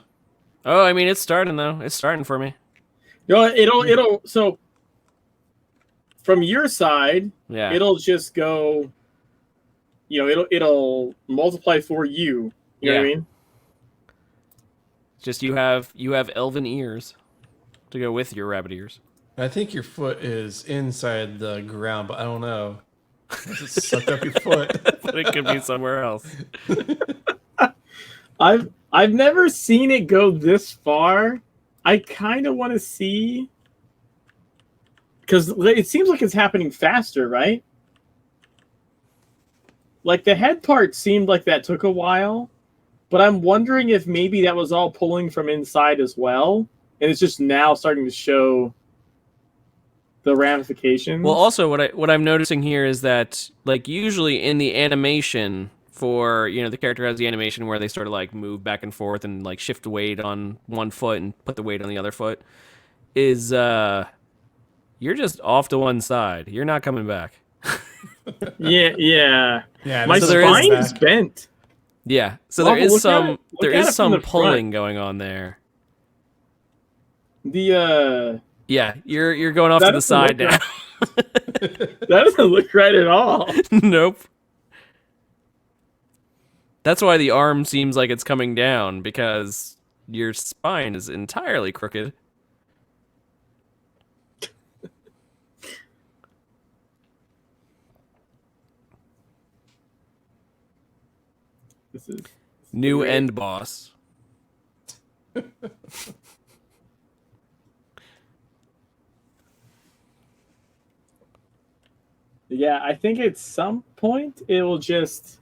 I mean, it's starting though. It's starting for me. you know, it'll so from your side, Yeah. it'll just go. You know, it'll multiply for you. You know what I Yeah. mean? Just you have elven ears to go with your rabbit ears. I think your foot is inside the ground, but I don't know. Just suck up your foot. But it could be somewhere else. I've never seen it go this far. I kind of want to see because it seems like it's happening faster, right? Like the head part seemed like that took a while, but I'm wondering if maybe that was all pulling from inside as well, and it's just now starting to show the ramifications. Well, also what I'm noticing here is that like usually in the animation for the character has the animation where they sort of like move back and forth and like shift the weight on one foot and put the weight on the other foot is you're just off to one side. You're not coming back. yeah. Yeah, My this there is spine is back. bent. Yeah. So Well, there is look at some it- look there at is it from some the front. pulling going on there. The Yeah, you're going off That to the doesn't side look now. that doesn't look right at all. Nope. That's why the arm seems like it's coming down because your spine is entirely crooked. This is New weird. end boss. Yeah, I think at some point it will just.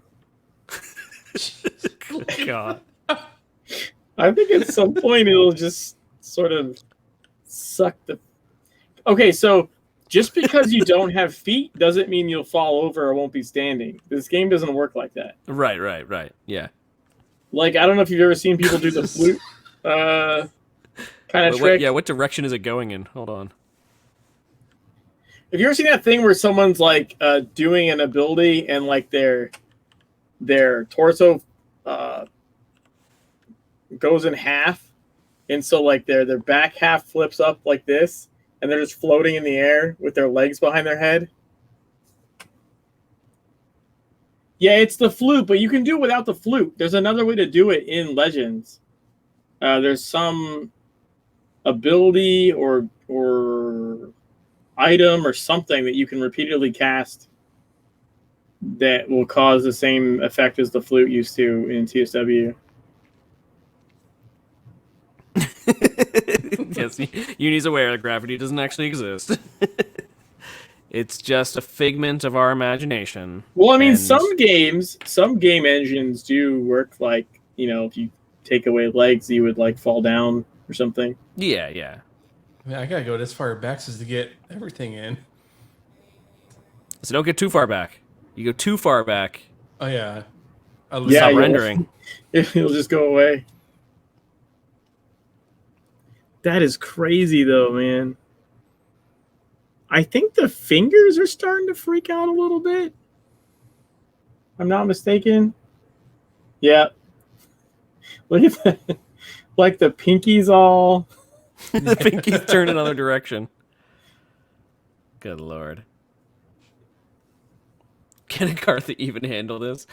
God. I think at some point it'll just sort of suck the. Okay, so just because you don't have feet doesn't mean you'll fall over or won't be standing. This game doesn't work like that. Right. Yeah. Like, I don't know if you've ever seen people do the flute kind of trick. What direction is it going in? Hold on. Have you ever seen that thing where someone's like doing an ability and like their torso goes in half, and so like their back half flips up like this, and they're just floating in the air with their legs behind their head? Yeah, it's the flute, but you can do it without the flute. There's another way to do it in Legends. There's some ability or item or something that you can repeatedly cast that will cause the same effect as the flute used to in TSW. Yes, Uni's aware that gravity doesn't actually exist. It's just a figment of our imagination. Well, I mean, And- some game engines do work like, if you take away legs, you would like fall down or something. Yeah. I mean, I gotta go this far back just to get everything in. So don't get too far back. You go too far back, Oh yeah. Yeah, stop you'll- rendering. It'll just go away. That is crazy, though, man. I think the fingers are starting to freak out a little bit. I'm not mistaken. Yeah. Look at that. Like the pinky's all. The pinky's turned another direction. Good lord. Can Agartha even handle this?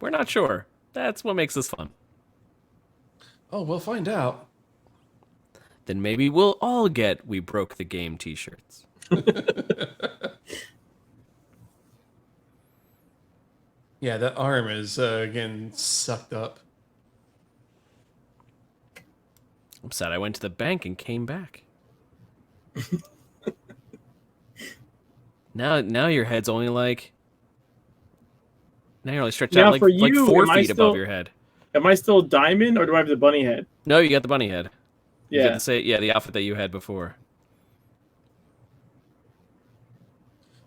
We're not sure. That's what makes this fun. Oh, we'll find out. Then maybe we'll all get We Broke the Game t-shirts. Yeah, that arm is again sucked up. I'm sad I went to the bank and came back. Now your head's only like... Now you're only stretched Now, out like, for like you, 4 am I feet still- above your head. Am I still diamond or do I have the bunny head? No, you got the bunny head. You Yeah. got the outfit that you had before.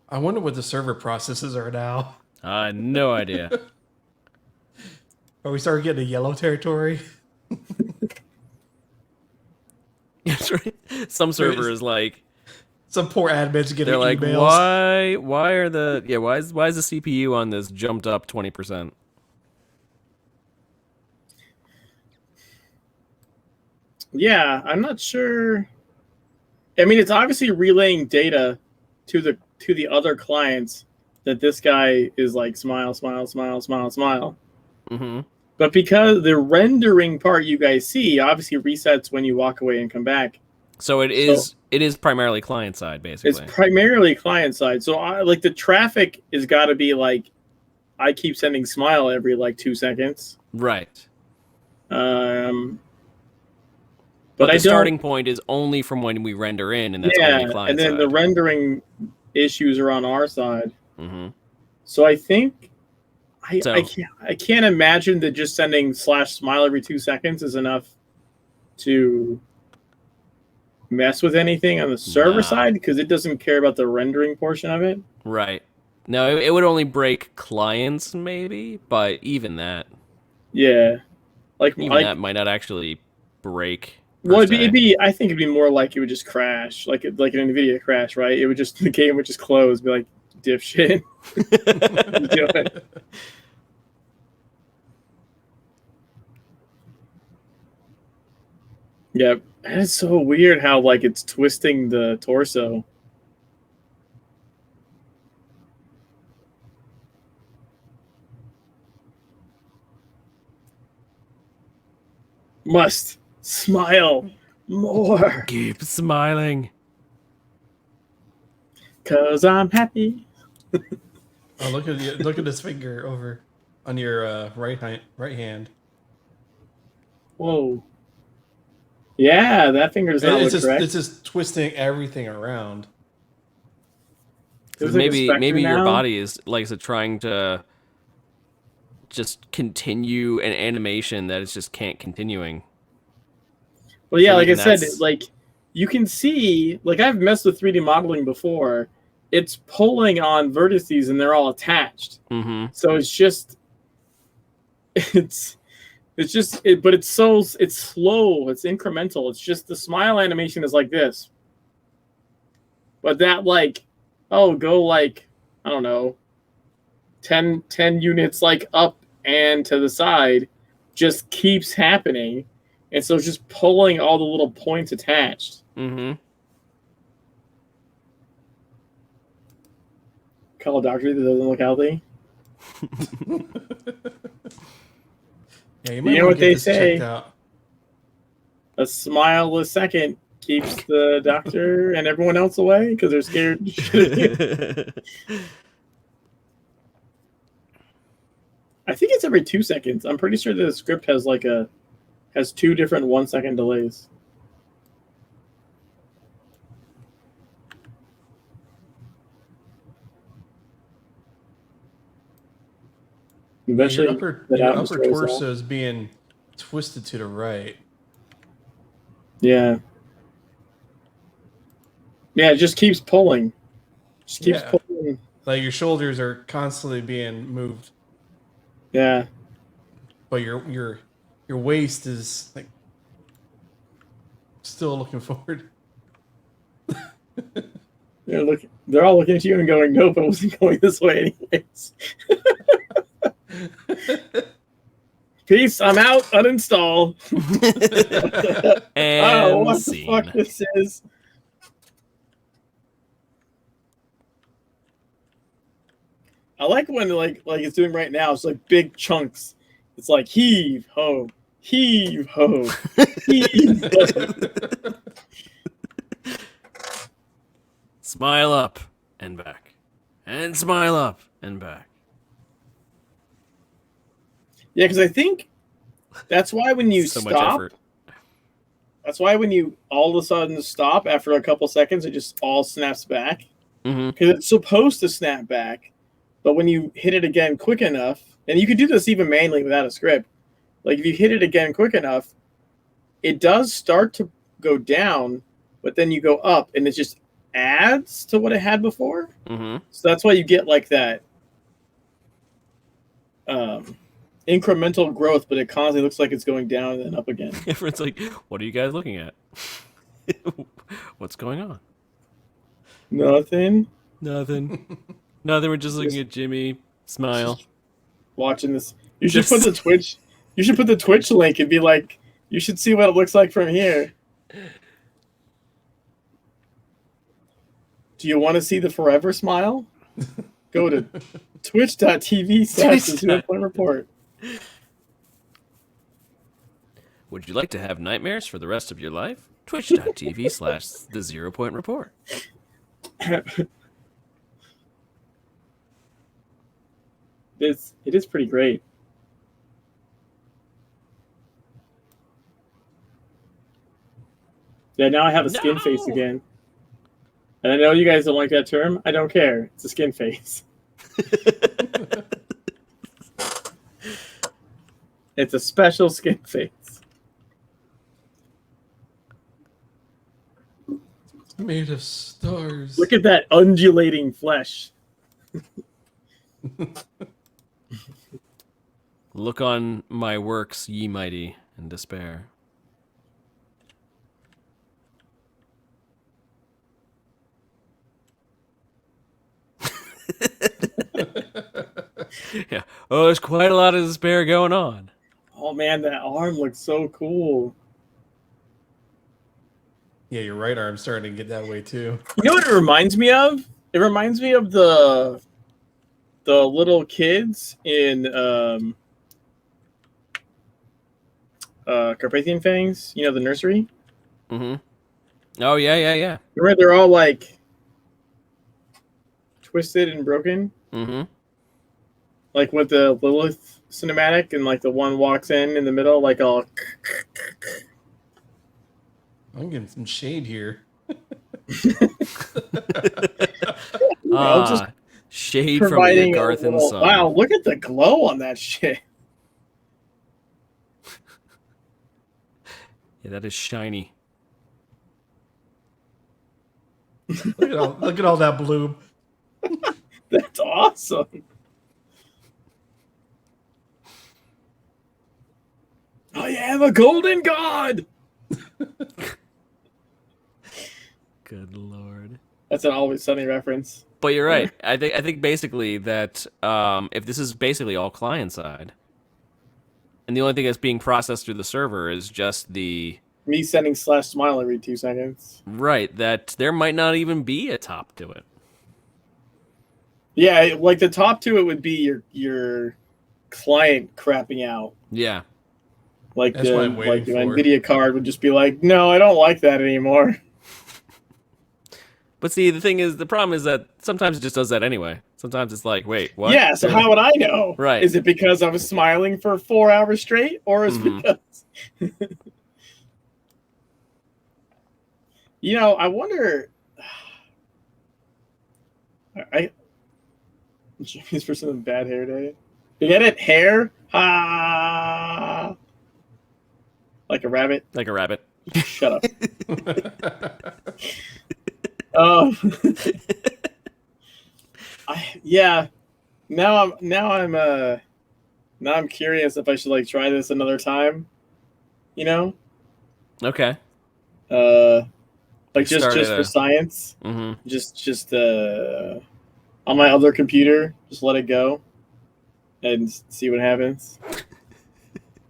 I wonder what the server processes are now. No idea. Are we starting getting to yellow territory? That's right. Some servers like Some poor admins getting they're like, emails. why are the why is the CPU on this jumped up 20%? Yeah, I'm not sure. I mean, it's obviously relaying data to the other clients that this guy is like smile. Mm-hmm. But because the rendering part you guys see obviously resets when you walk away and come back. So it is primarily client side It's basically. primarily client side. So like the traffic has got to be like, I keep sending smile every like 2 seconds. Right. But the I starting point is only from when we render in, and that's only client and then side. the rendering issues are on our side. Mm-hmm. So I think I So- can't imagine that just sending /smile every 2 seconds is enough to mess with anything on the server Nah. side because it doesn't care about the rendering portion of it. Right. No, it would only break clients maybe, but even that Yeah, like that might not actually break. per well, se. I think it'd be more like it would just crash, like an NVIDIA crash, right? It would just the game would just close, be like dipshit. Do it. Yeah, it's so weird how like it's twisting the torso. Must smile more, Keep smiling. 'cause I'm happy. Oh, look at this finger over. on your right hand. Whoa. Yeah, that finger does And not it's look just correct. it's just twisting everything around. There's like a specter Maybe your now. body is like trying to just continue an animation that is just can't continuing. Well, yeah, So like I even said, that's like you can see, like I've messed with 3D modeling before. It's pulling on vertices and they're all attached. mm-hmm. So it's just, it's but it's slow, it's incremental. It's just the smile animation is like this, but that like, oh, go like I don't know, 10 units like up and to the side, just keeps happening, and so it's just pulling all the little points attached. Mm-hmm. Call a doctor that doesn't look healthy. Yeah, you You might know want what to they get this checked say? out. A smile a second keeps the doctor and everyone else away because they're scared. I think it's every 2 seconds. I'm pretty sure the script has 2 different 1 second delays. Yeah, Eventually, your upper torso is being twisted to the right. Yeah. Yeah, it just keeps pulling. Just keeps Yeah. pulling. Like your shoulders are constantly being moved, Yeah. but your waist is like still looking forward. They're all looking at you and going, nope, I wasn't going this way anyways. Peace, I'm out, uninstall. And Oh, what scene. the fuck this is? I like when like it's doing right now. It's like big chunks. It's like heave ho, heave ho, heave ho. Smile up and back, and smile up and back. Yeah, because I think that's why when you So much stop, effort. that's why when you all of a sudden stop after a couple seconds, it just all snaps back. Mm-hmm. Because it's supposed to snap back, but when you hit it again quick enough, and you can do this even manually without a script, like if you hit it again quick enough, it does start to go down, but then you go up, and it just adds to what it had before. Mm-hmm. So that's why you get like that incremental growth, but it constantly looks like it's going down and then up again. Everyone's like, "What are you guys looking at? What's going on?" Nothing. Nothing. Nothing. We're just looking at Jimmy smile. Watching this, you should Just- put the Twitch. You should put the Twitch link and be like, you should see what it looks like from here. Do you want to see the forever smile? Go to twitch.tv/the0point report. Would you like to have nightmares for the rest of your life? Twitch.tv/the0point report. It is pretty great. Yeah, now I have a skin face No! again. And I know you guys don't like that term. I don't care. It's a skin face. It's a special skin face. Made of stars. Look at that undulating flesh. Look on my works, ye mighty, in despair. Yeah. Oh, there's quite a lot of despair going on. Oh man, that arm looks so cool. Yeah, your right arm's starting to get that way too. You know what it reminds me of? It reminds me of the little kids in Carpathian Fangs. You know, the nursery. Mm-hmm. Oh, yeah. Remember, they're all like twisted and broken. Mm-hmm. like with the Lilith cinematic, and like the one walks in the middle, like all. I'm getting some shade here. Just Shade from the providing a Agarthan little. sun. Wow, look at the glow on that shit. Yeah, that is shiny. Look at all that bloom. That's awesome. I am a golden god. Good lord. That's an Always Sunny reference. But you're right. I think basically that if this is basically all client side, and the only thing that's being processed through the server is just the Me sending /smile every 2 seconds. right, that there might not even be a top to it. Yeah, like the top to it would be your client crapping out. Yeah. Like That's the what I'm waiting for. NVIDIA card would just be like, no, I don't like that anymore. But see, the problem is that sometimes it just does that anyway. Sometimes it's like, wait, what? Yeah, so how would I know? Right. Is it because I was smiling for 4 hours straight? Or is it because... You know, I wonder... Jimmy's for some bad hair day. You get it? Hair? Ah! Like a rabbit? Like a rabbit. Shut up. Um, yeah. Now I'm curious if I should like try this another time. You know? Okay. Like just Start for science. Mm-hmm. Just on my other computer, just let it go and see what happens.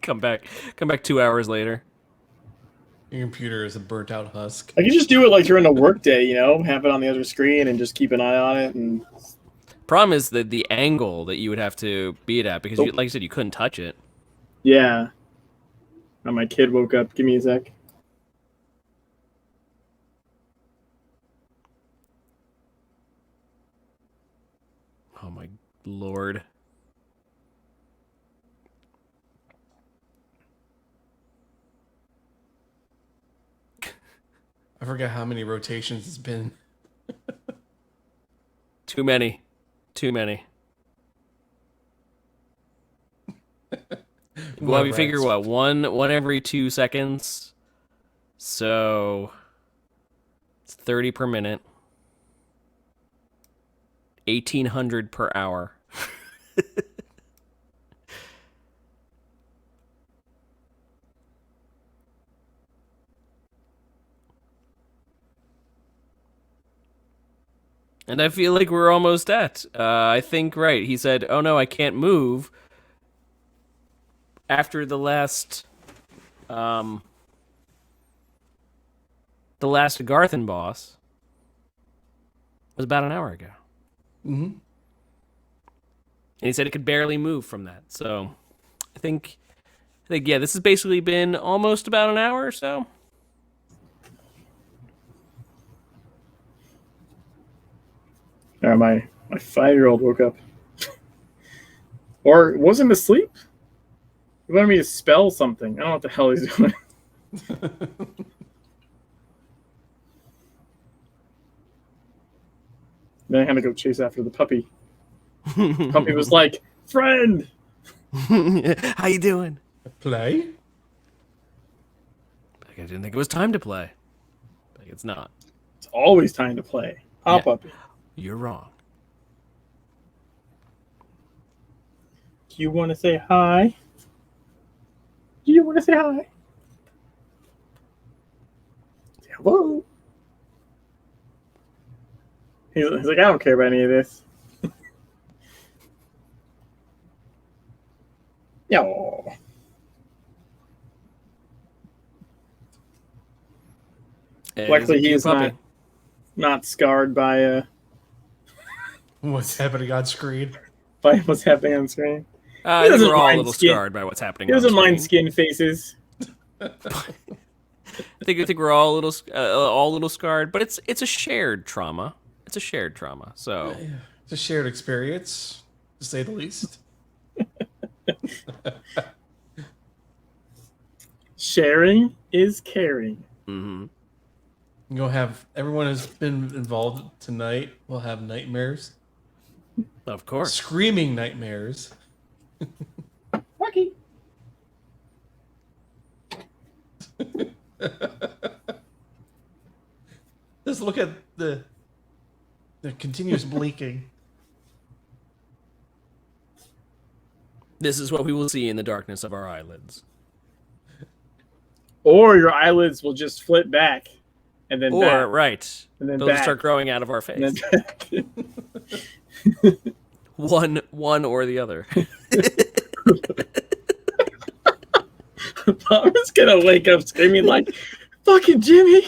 Come back 2 hours later. Your computer is a burnt out husk. I can just do it like during a work day, you know, have it on the other screen and just keep an eye on it. And Problem is that the angle that you would have to be it at, because you, like you said, you couldn't touch it. yeah. Oh, my kid woke up. Give me a sec. Oh my lord. I forgot how many rotations it's been. Too many. Well, you figure what, one every 2 seconds. So it's 30 per minute. 1,800 per hour. And I feel like we're almost at. I think, right, he said, oh no, I can't move. After the last Garthan boss was about an hour ago. Mm-hmm. And he said it could barely move from that. So I think yeah, this has basically been almost about an hour or so. My 5-year-old woke up. Or wasn't asleep? He wanted me to spell something. I don't know what the hell he's doing. Then I had to go chase after the puppy. Puppy was like, friend! How you doing? Play? Like, I didn't think it was time to play. Like, it's not. It's always time to play. Huh, Yeah. puppy? You're wrong. Do you want to say hi? Do you want to say hi? Say hello. He's like, I don't care about any of this. Yo. Luckily, he is not scarred by What's happening on screen? what's happening on screen. I think we're all a mind little skin. scarred by what's happening. He on doesn't mind screen. skin faces. I think we're all a little scarred, but it's a shared trauma. It's a shared trauma. So It's a shared experience, to say the least. Sharing is caring. Mm-hmm. You'll have everyone who's been involved tonight will have nightmares. Of course. Screaming nightmares. Rocky. Just look at the continuous blinking. This is what we will see in the darkness of our eyelids. Or your eyelids will just flip back, and then Or, back, right, and then they'll back, start growing out of our face. and then back. One or the other. Mama's gonna wake up screaming like, "Fucking Jimmy!"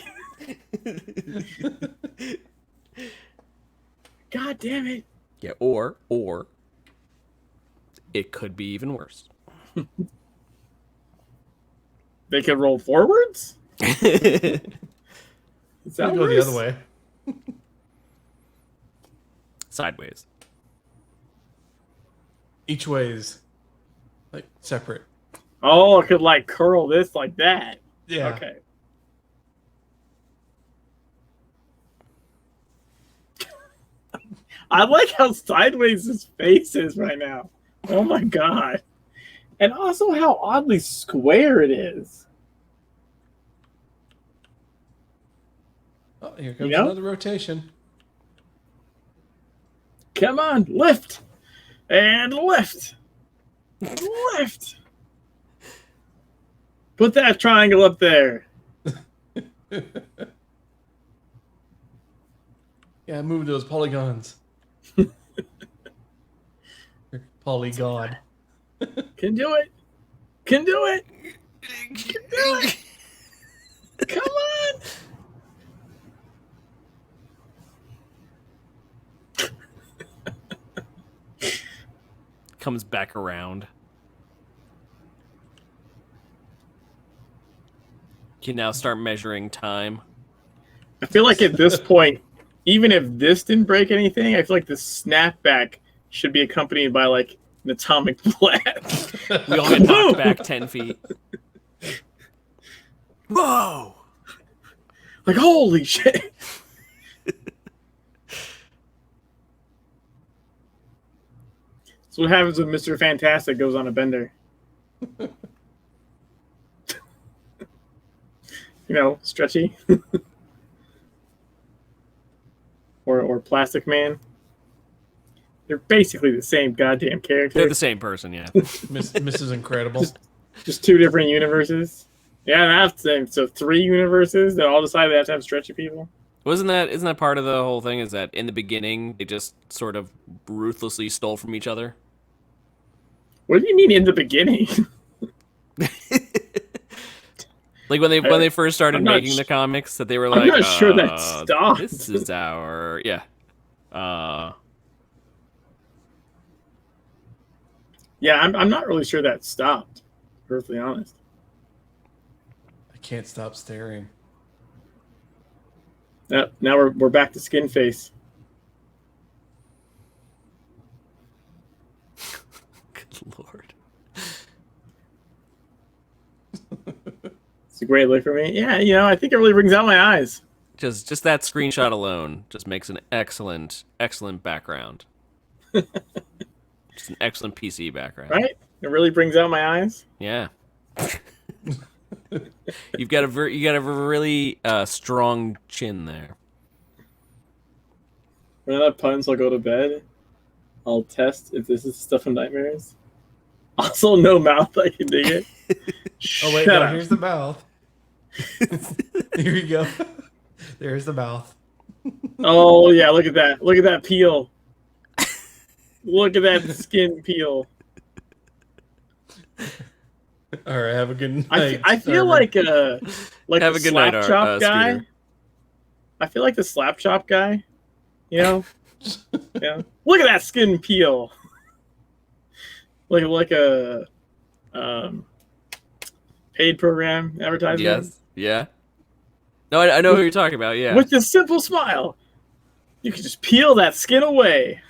God damn it! Yeah, or it could be even worse. They could roll forwards. Is that I'll go the worse? other way. Sideways. Each way is like separate. Oh, I could like curl this like that. Yeah. Okay. I like how sideways his face is right now. Oh my god. And also how oddly square it is. Oh, here comes You know? another rotation. Come on, lift. And lift. Lift. Put that triangle up there. Yeah, move those polygons. Polygon. Can do it. Can do it. Can do it. Come on. Comes back around. Can now start measuring time. I feel like at this point, even if this didn't break anything, I feel like the snapback should be accompanied by like an atomic blast. We all get knocked back 10 feet. Whoa! Like, holy shit. That's what happens when Mr. Fantastic goes on a bender. You know, Stretchy. or Plastic Man. They're basically the same goddamn character. They're the same person, yeah. Mrs. Incredible. Just two different universes. Yeah, that's the same. So 3 universes that all decide they have to have stretchy people. Isn't that part of the whole thing? Is that in the beginning they just sort of ruthlessly stole from each other? What do you mean in the beginning? Like when they first started I'm not making the comics, that they were I'm like, not sure that stopped. This is our Yeah, I'm not really sure that stopped. To be perfectly honest. I can't stop staring. Now we're back to skin face. Good lord. It's a great look for me. Yeah, you know, I think it really brings out my eyes. Just that screenshot alone just makes an excellent background. Just an excellent PC background. Right? It really brings out my eyes. Yeah. You got a really strong chin there. When I have puns, I'll go to bed. I'll test if this is stuff in nightmares. Also, no mouth. I can dig it. Oh wait, Shut no, up. here's the mouth. Here you go. There's the mouth. Oh yeah, look at that. Look at that peel. Look at that skin peel. All right, have a good night. I feel like Have the a good night, slap chop guy. Scooter. I feel like the slap chop guy. You know? Yeah. Look at that skin peel. Like a paid program advertisement. Yes. Yeah. No, I know who you're talking about. Yeah. With this simple smile, you can just peel that skin away.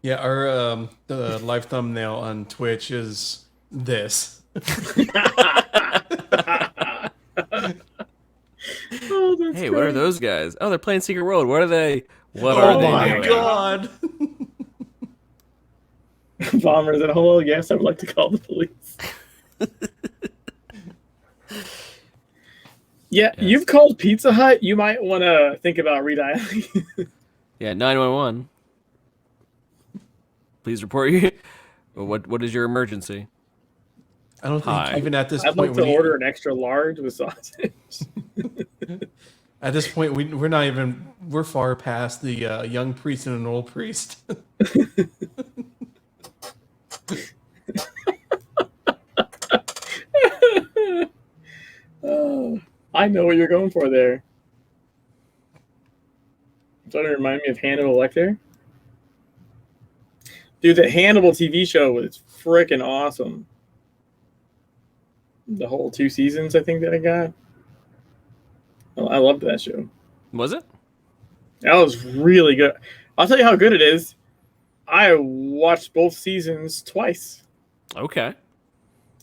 Yeah, our the live thumbnail on Twitch is this. Oh, that's Hey, what are great. those guys? Oh, they're playing Secret World. What are they? What Oh are they my doing? god! Bombers at hello, yes, I would like to call the police. Yeah, Yes. you've called Pizza Hut. You might want to think about redialing. Yeah, 911. Please report you. What is your emergency? I don't think Hi. even at this I'd point like to we need, order an extra large with sausage. at this point we're not even we're far past the young priest and an old priest. Oh, I know what you're going for there. Starting to remind me of Hannibal Lecter. Dude, the Hannibal TV show was freaking awesome. The whole 2 seasons, I think, that I got. I loved that show. Was it? That was really good. I'll tell you how good it is. I watched both seasons twice. Okay.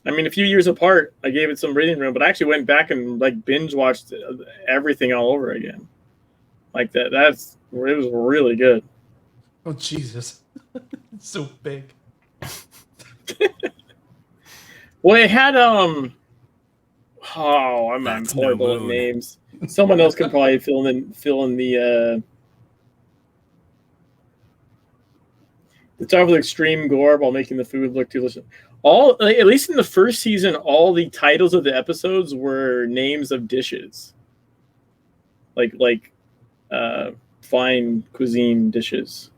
I mean, a few years apart. I gave it some breathing room, but I actually went back and like binge watched everything all over again. Like that. It was really good. Oh Jesus, it's so big. Well, it had I'm That's horrible no at moon. names. Someone else can probably fill in the type of extreme gore while making the food look delicious. At least in the first season, all the titles of the episodes were names of dishes, like fine cuisine dishes.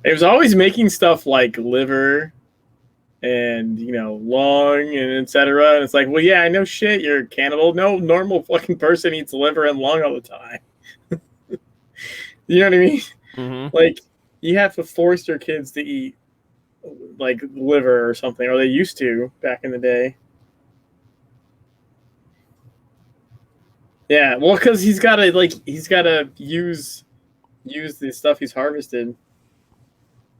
It was always making stuff like liver and lung and etc. And it's like, well, yeah, I know shit, you're a cannibal. No normal fucking person eats liver and lung all the time. You know what I mean? Mm-hmm. Like, you have to force your kids to eat like liver or something, or they used to back in the day. Yeah, well, because he's gotta use the stuff he's harvested.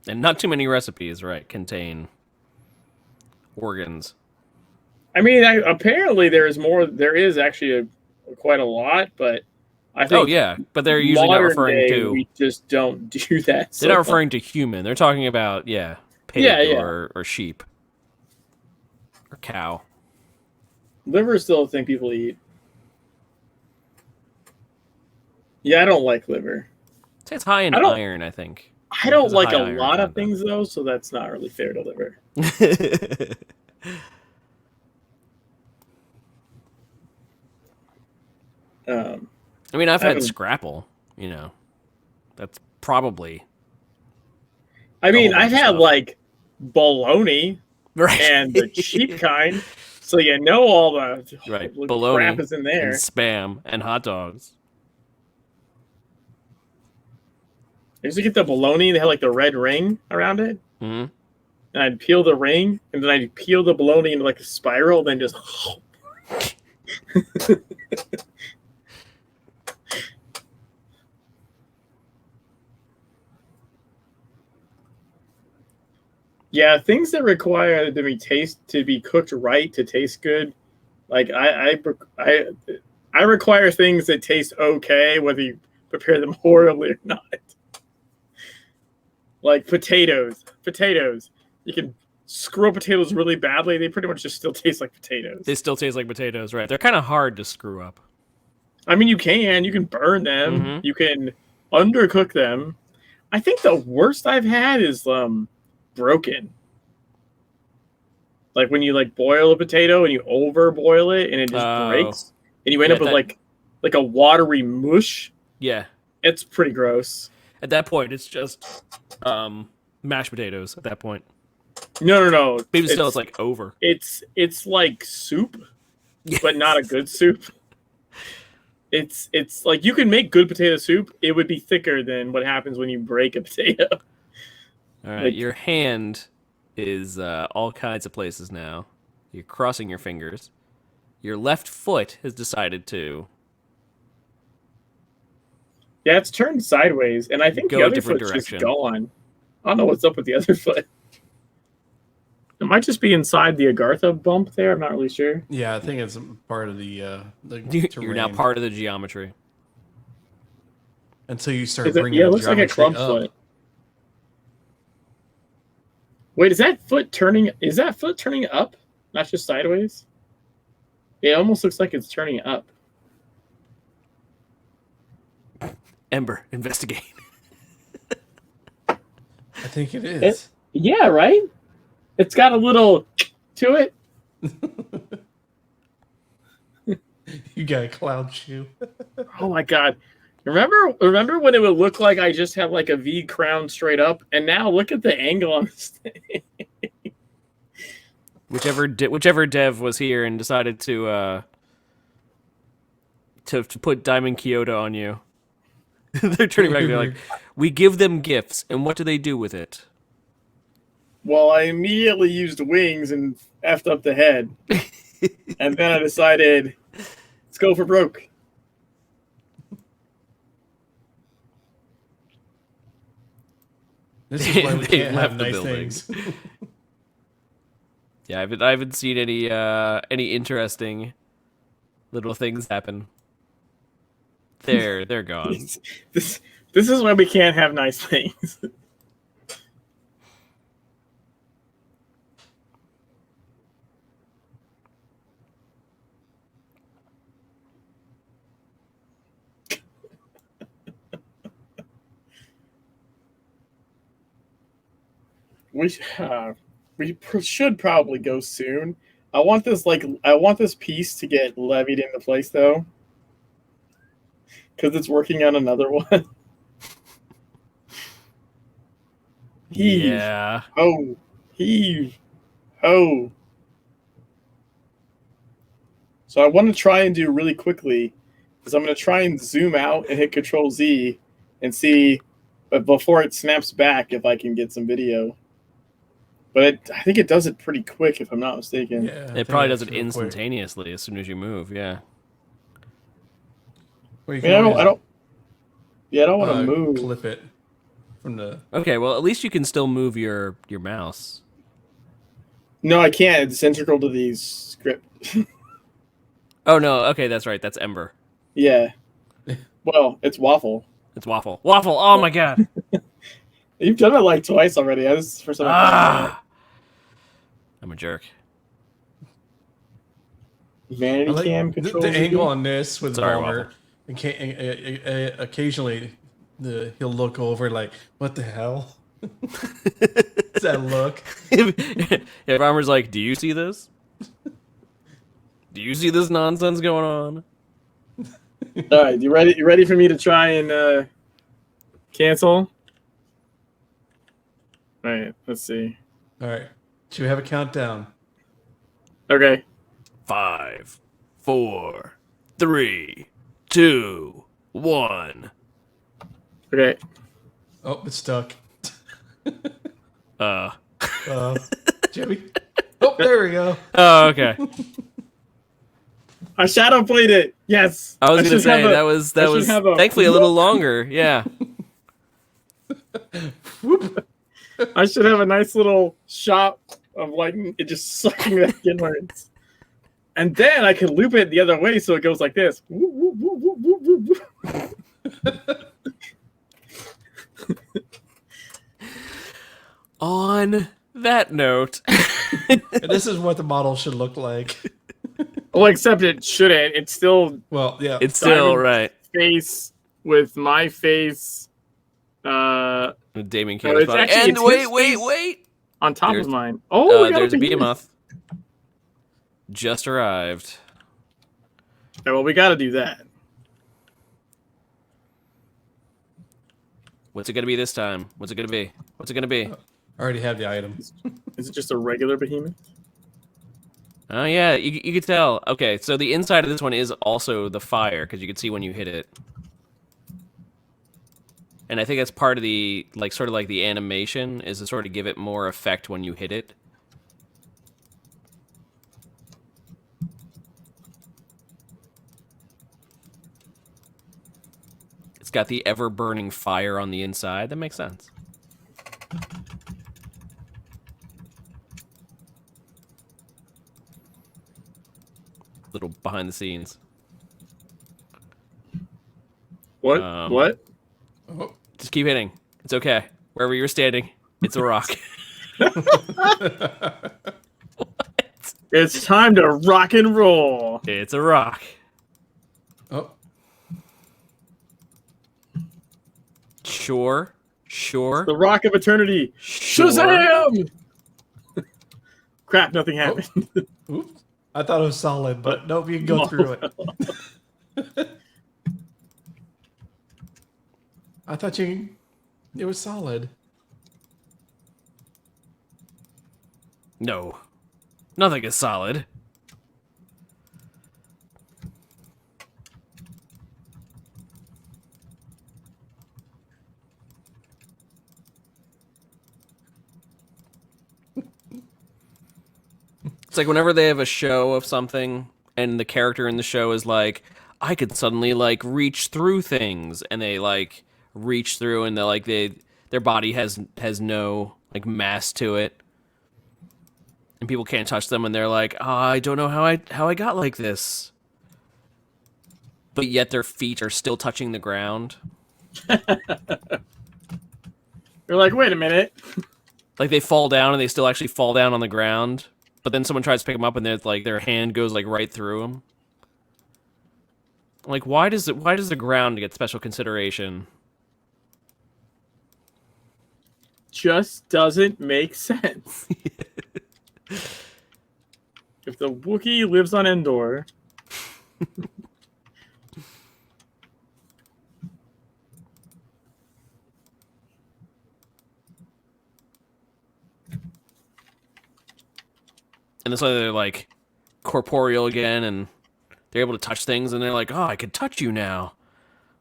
And not too many recipes, right, contain organs. I mean, apparently there is actually quite a lot, but I think Oh yeah, but they're usually not modern referring day, to. we just don't do that. They're not referring to human. They're talking about pig Yeah. or sheep or cow. Liver is still a thing people eat. Yeah, I don't like liver. Say it's high in I don't- iron, I think. I don't There's like high a iron lot of content. things though, so that's not really fair to liver. I mean, I've had haven't- scrapple. That's probably I mean, bunch I've of had stuff. like bologna right. and the cheap kind, so all the Right, crap bologna is in there. and spam and hot dogs. I used to get the bologna. They had like the red ring around it, Hmm. and I'd peel the ring, and then I'd peel the bologna into like a spiral, then just. Yeah, things that require to be cooked right to taste good. Like I require things that taste okay, whether you prepare them horribly or not. Like potatoes. You can screw up potatoes really badly. They pretty much just still taste like potatoes. They still taste like potatoes, right? They're kind of hard to screw up. I mean, you can burn them. Mhm. You can undercook them. I think the worst I've had is broken. Like when you like boil a potato and you overboil it and it just Oh. breaks and you end Yeah, up with like a watery mush. Yeah. It's pretty gross. At that point, it's just mashed potatoes. At that point, No. maybe still it's like over. It's like soup, but not a good soup. It's like you can make good potato soup. It would be thicker than what happens when you break a potato. All right, like- your hand is all kinds of places now. You're crossing your fingers. Your left foot has decided to Yeah, it's turned sideways, and I think Go the a other different foot's direction. just gone. I don't know what's up with the other foot. It might just be inside the Agartha bump there. I'm not really sure. Yeah, I think it's part of the You're now terrain. part of the geometry. Until you start Is it, bringing yeah, it the looks like a geometry club up. foot. Wait, is that foot turning? Is that foot turning up, not just sideways? It almost looks like it's turning up. Ember, investigate. I think it is. Yeah, right. It's got a little to it. You got a cloud shoe. Oh my god! Remember when it would look like I just have like a V crown straight up, and now look at the angle on this thing. Whichever dev was here and decided to put Diamond Kyoto on you. They're turning back. They're like, we give them gifts, and what do they do with it? Well, I immediately used wings and effed up the head, and then I decided, let's go for broke. This is why we They can't left have the nice building. things. Yeah, I haven't seen any interesting little things happen. They're gone. This is why we can't have nice things. We should probably go soon. I want this piece to get levied into place though, because it's working on another one. Heave. Yeah. Oh, heave. Oh. So I want to try and do really quickly, because I'm going to try and zoom out and hit Control Z and see, but before it snaps back, if I can get some video. But I think it does it pretty quick, if I'm not mistaken. Yeah, I It think probably that's does it real quick. instantaneously as soon as you move. Yeah. Or you I can mean, I always, don't want to move. clip it from the. Okay. Well, at least you can still move your mouse. No, I can't. It's integral to the script. Oh no. Okay, that's right. That's Ember. Yeah. Well, it's Waffle. It's Waffle. Waffle. Oh my god. You've done it like twice already. This is the first time I've done it. I'm a jerk. Vanity I like cam the controls. angle on this with Sorry, Bomber. Occasionally, he'll look over like, what the hell? What's that look? If Armor's like, do you see this? Do you see this nonsense going on? All right, you ready? You ready for me to try and cancel? All right, let's see. All right. Should we have a countdown? Okay. 5, 4, 3, 2, 1. Okay. Oh, it's stuck. Uh. Jimmy. Oh, there we go. Oh, okay. I shadow played it. Yes. I was gonna should say have that was I should have thankfully a little longer. Yeah. I should have a nice little shot of like it just sucking back inwards. And then I can loop it the other way so it goes like this. Woo, woo, woo, woo, woo, woo, woo. On that note, This is what the model should look like. Well, except it shouldn't. It's still Well, yeah. it's still Diamond right. face with my face Damien it's Kyoto's body. actually- And it's wait, his wait, face. wait. on top There's- of mine. Oh, we got There's a behemoth. behemoth. Just arrived. Okay, well, we got to do that. What's it gonna be this time? What's it gonna be? What's it gonna be? I already have the item. Is it just a regular behemoth? Oh yeah, you could tell. Okay, so the inside of this one is also the fire because you can see when you hit it. And I think that's part of the sort of like the animation is to sort of give it more effect when you hit it. It's It's got the ever-burning fire on the inside. That makes sense. Little behind the scenes. What? What? Oh. Just keep hitting. It's okay. Wherever you're standing, it's a rock. It's time to rock and roll. It's a rock. Oh. Sure. The rock of eternity. Sure. Shazam! Crap, nothing happened. Oops. I thought it was solid, but nope, you can go through it. I thought it was solid. No. Nothing is solid. It's like whenever they have a show of something and the character in the show is like, I could suddenly like reach through things, and they like reach through and their body has no like mass to it. And people can't touch them, and they're like, oh, I don't know how I got like this. But yet their feet are still touching the ground. You're like, wait a minute. Like they fall down and they still actually fall down on the ground. But then someone tries to pick them up and their hand goes like right through them. Like why does the ground get special consideration? Just doesn't make sense. If the Wookiee lives on Endor, And that's why they're like corporeal again, and they're able to touch things, and they're like, oh, I could touch you now.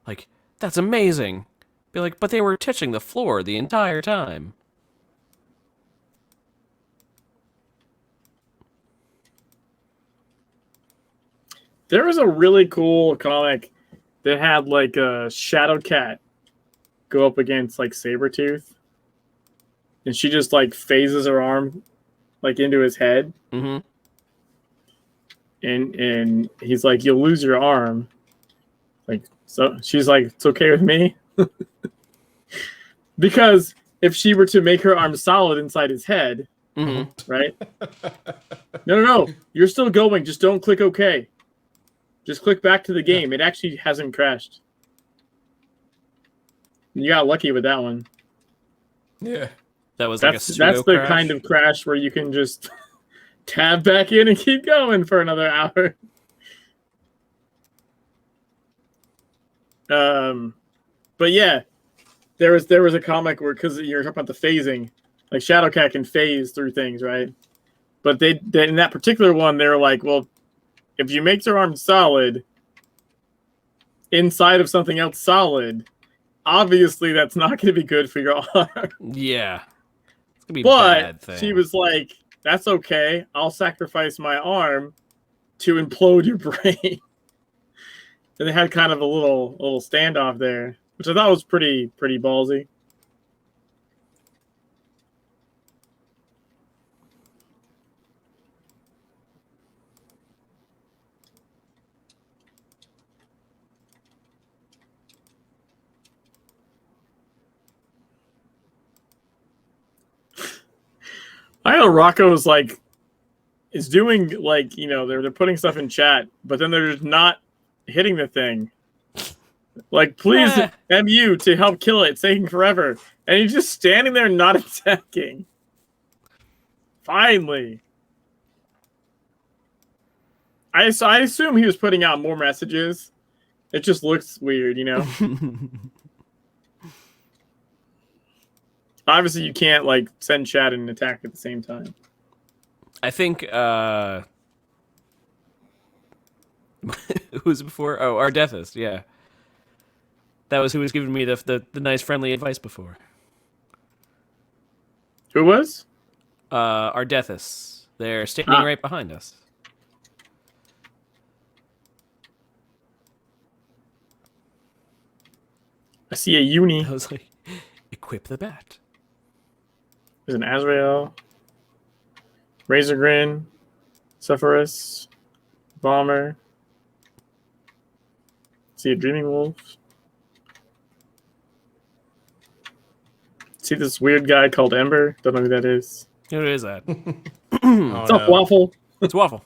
Like, that's amazing. Be like, but they were touching the floor the entire time. there was a really cool comic that had like a Shadow Cat go up against like Sabretooth, and she just like phases her arm like into his head, Mm-hmm. and he's like, you'll lose your arm. Like, so she's like, it's okay with me. Because if she were to make her arm solid inside his head, Mm-hmm. right? No. You're still going. Just don't click OK. Just click back to the game. It actually hasn't crashed. You got lucky with that one. Yeah. That was That's like a the pseudo-crash. kind of crash where you can just tab back in and keep going for another hour. But yeah, there was a comic where, because you're talking about the phasing, like Shadowcat can phase through things, right? But they in that particular one, they were like, well, if you make your arm solid inside of something else solid, obviously that's not going to be good for your arm. Yeah. It's gonna be a bad But thing. she was like, that's okay. I'll sacrifice my arm to implode your brain. And they had kind of a little standoff there, which I thought was pretty ballsy. I know Rocco's like is doing like, they're putting stuff in chat, but then they're just not hitting the thing. Like, please MU to help kill it. It's taking forever. And he's just standing there not attacking. Finally. I assume he was putting out more messages. It just looks weird, Obviously, you can't like send chat and attack at the same time. I think who was it before? Oh, Ardethus, yeah. That was who was giving me the nice friendly advice before. Who was? Ardethus. They're standing right behind us. I see a uni. I was like, equip the bat. There's an Azrael, Razor Grin, Sephiroth, Bomber. See a Dreaming Wolf. See this weird guy called Ember. Don't know who that is. Who is that? What's up, Waffle? It's Waffle.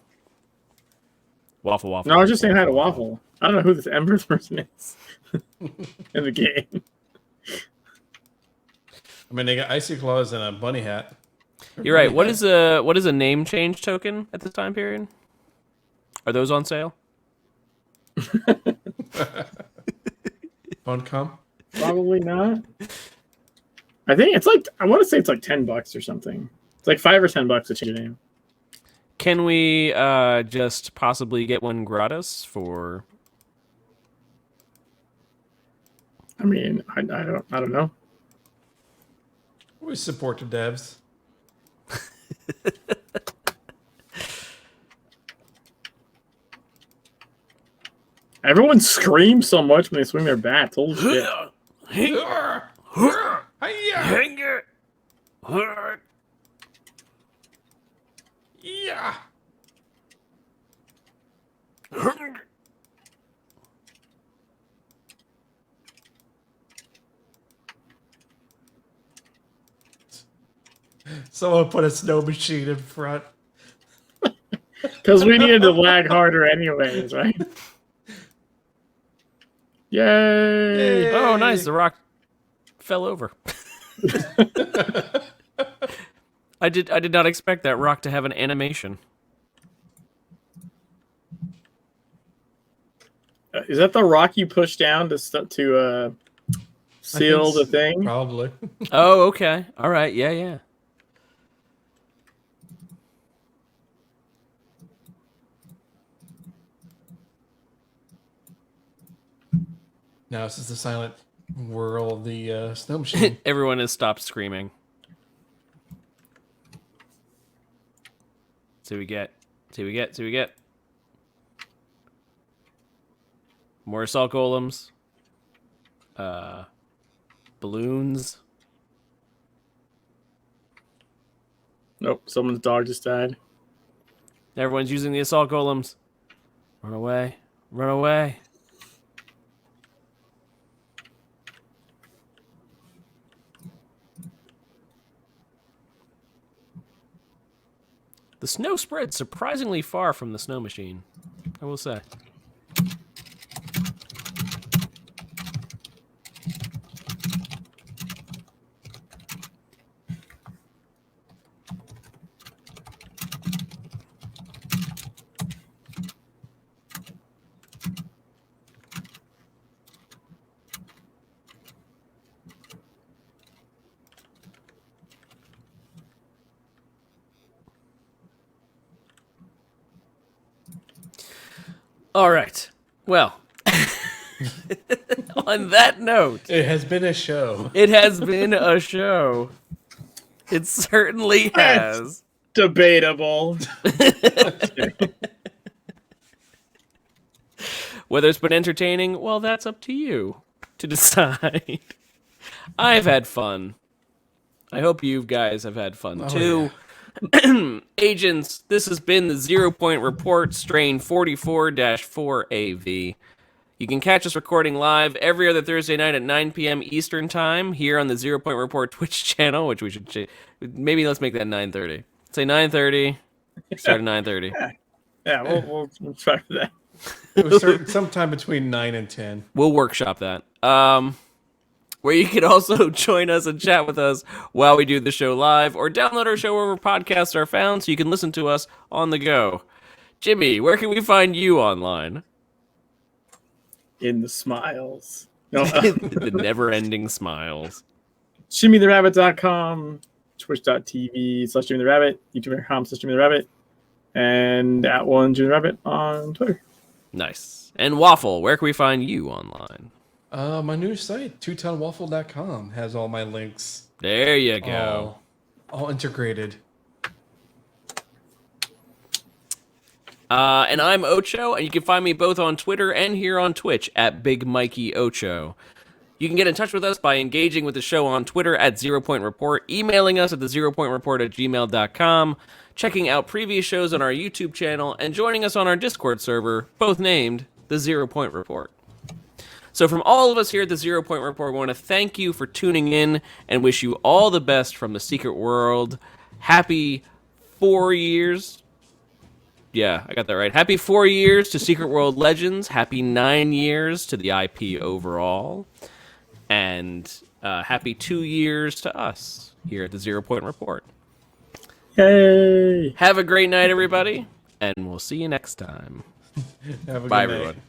Waffle. No, I was just saying hi to Waffle. I don't know who this Ember person is in the game. I mean, they got icy claws and a bunny hat. You're right. What is a name change token at this time period? Are those on sale? Funcom? Probably not. I think it's like, I want to say it's like $10 or something. It's like $5 or $10 to change your name. Can we just possibly get one gratis for? I mean, I don't know. We support the devs. Everyone screams so much when they swing their bats. Holy shit. Yeah. Someone put a snow machine in front. Because we needed to lag harder anyways, right? Yay! Oh, nice. The rock fell over. I did not expect that rock to have an animation. Is that the rock you push down to seal the thing? Probably. Oh, okay. All right. Yeah. Now this is the silent whirl of the snow machine. Everyone has stopped screaming. See what we get. More assault golems. Balloons. Nope, someone's dog just died. Everyone's using the assault golems. Run away. Run away. The snow spread surprisingly far from the snow machine, I will say. All right. Well, on that note, It has been a show. it has been a show. It certainly has. Debatable. Whether it's been entertaining, well, that's up to you to decide. I've had fun. I hope you guys have had fun too. Yeah. Agents, this has been the 0 Point Report, strain 44-4AV. You can catch us recording live every other Thursday night at 9 p.m. Eastern Time here on the 0 Point Report Twitch channel, which we should maybe let's make that 9:30. Say 9:30. Start at 9:30. Yeah, we'll try for that. It was sometime between 9 and 10. We'll workshop that. Where you can also join us and chat with us while we do the show live, or download our show wherever podcasts are found so you can listen to us on the go. Jimmy, where can we find you online? In the smiles. No, The never-ending smiles. ShimmyTheRabbit.com, Twitch.tv/JimmyTheRabbit, YouTube.com/JimmyTheRabbit, and @1JimmyTheRabbit on Twitter. Nice. And Waffle, where can we find you online? My new site, twotonwaffle.com, has all my links. There you go. All integrated. And I'm Ocho, and you can find me both on Twitter and here on Twitch at Big Mikey Ocho. You can get in touch with us by engaging with the show on Twitter at 0 Point Report, emailing us at the 0pointreport@gmail.com, checking out previous shows on our YouTube channel, and joining us on our Discord server, both named the 0 Point Report. So from all of us here at the 0 Point Report, we want to thank you for tuning in and wish you all the best from the Secret World. Happy 4 years. Yeah, I got that right. Happy 4 years to Secret World Legends. Happy 9 years to the IP overall. And happy 2 years to us here at the 0 Point Report. Yay! Have a great night, everybody, and we'll see you next time. Have a Bye, good night. everyone.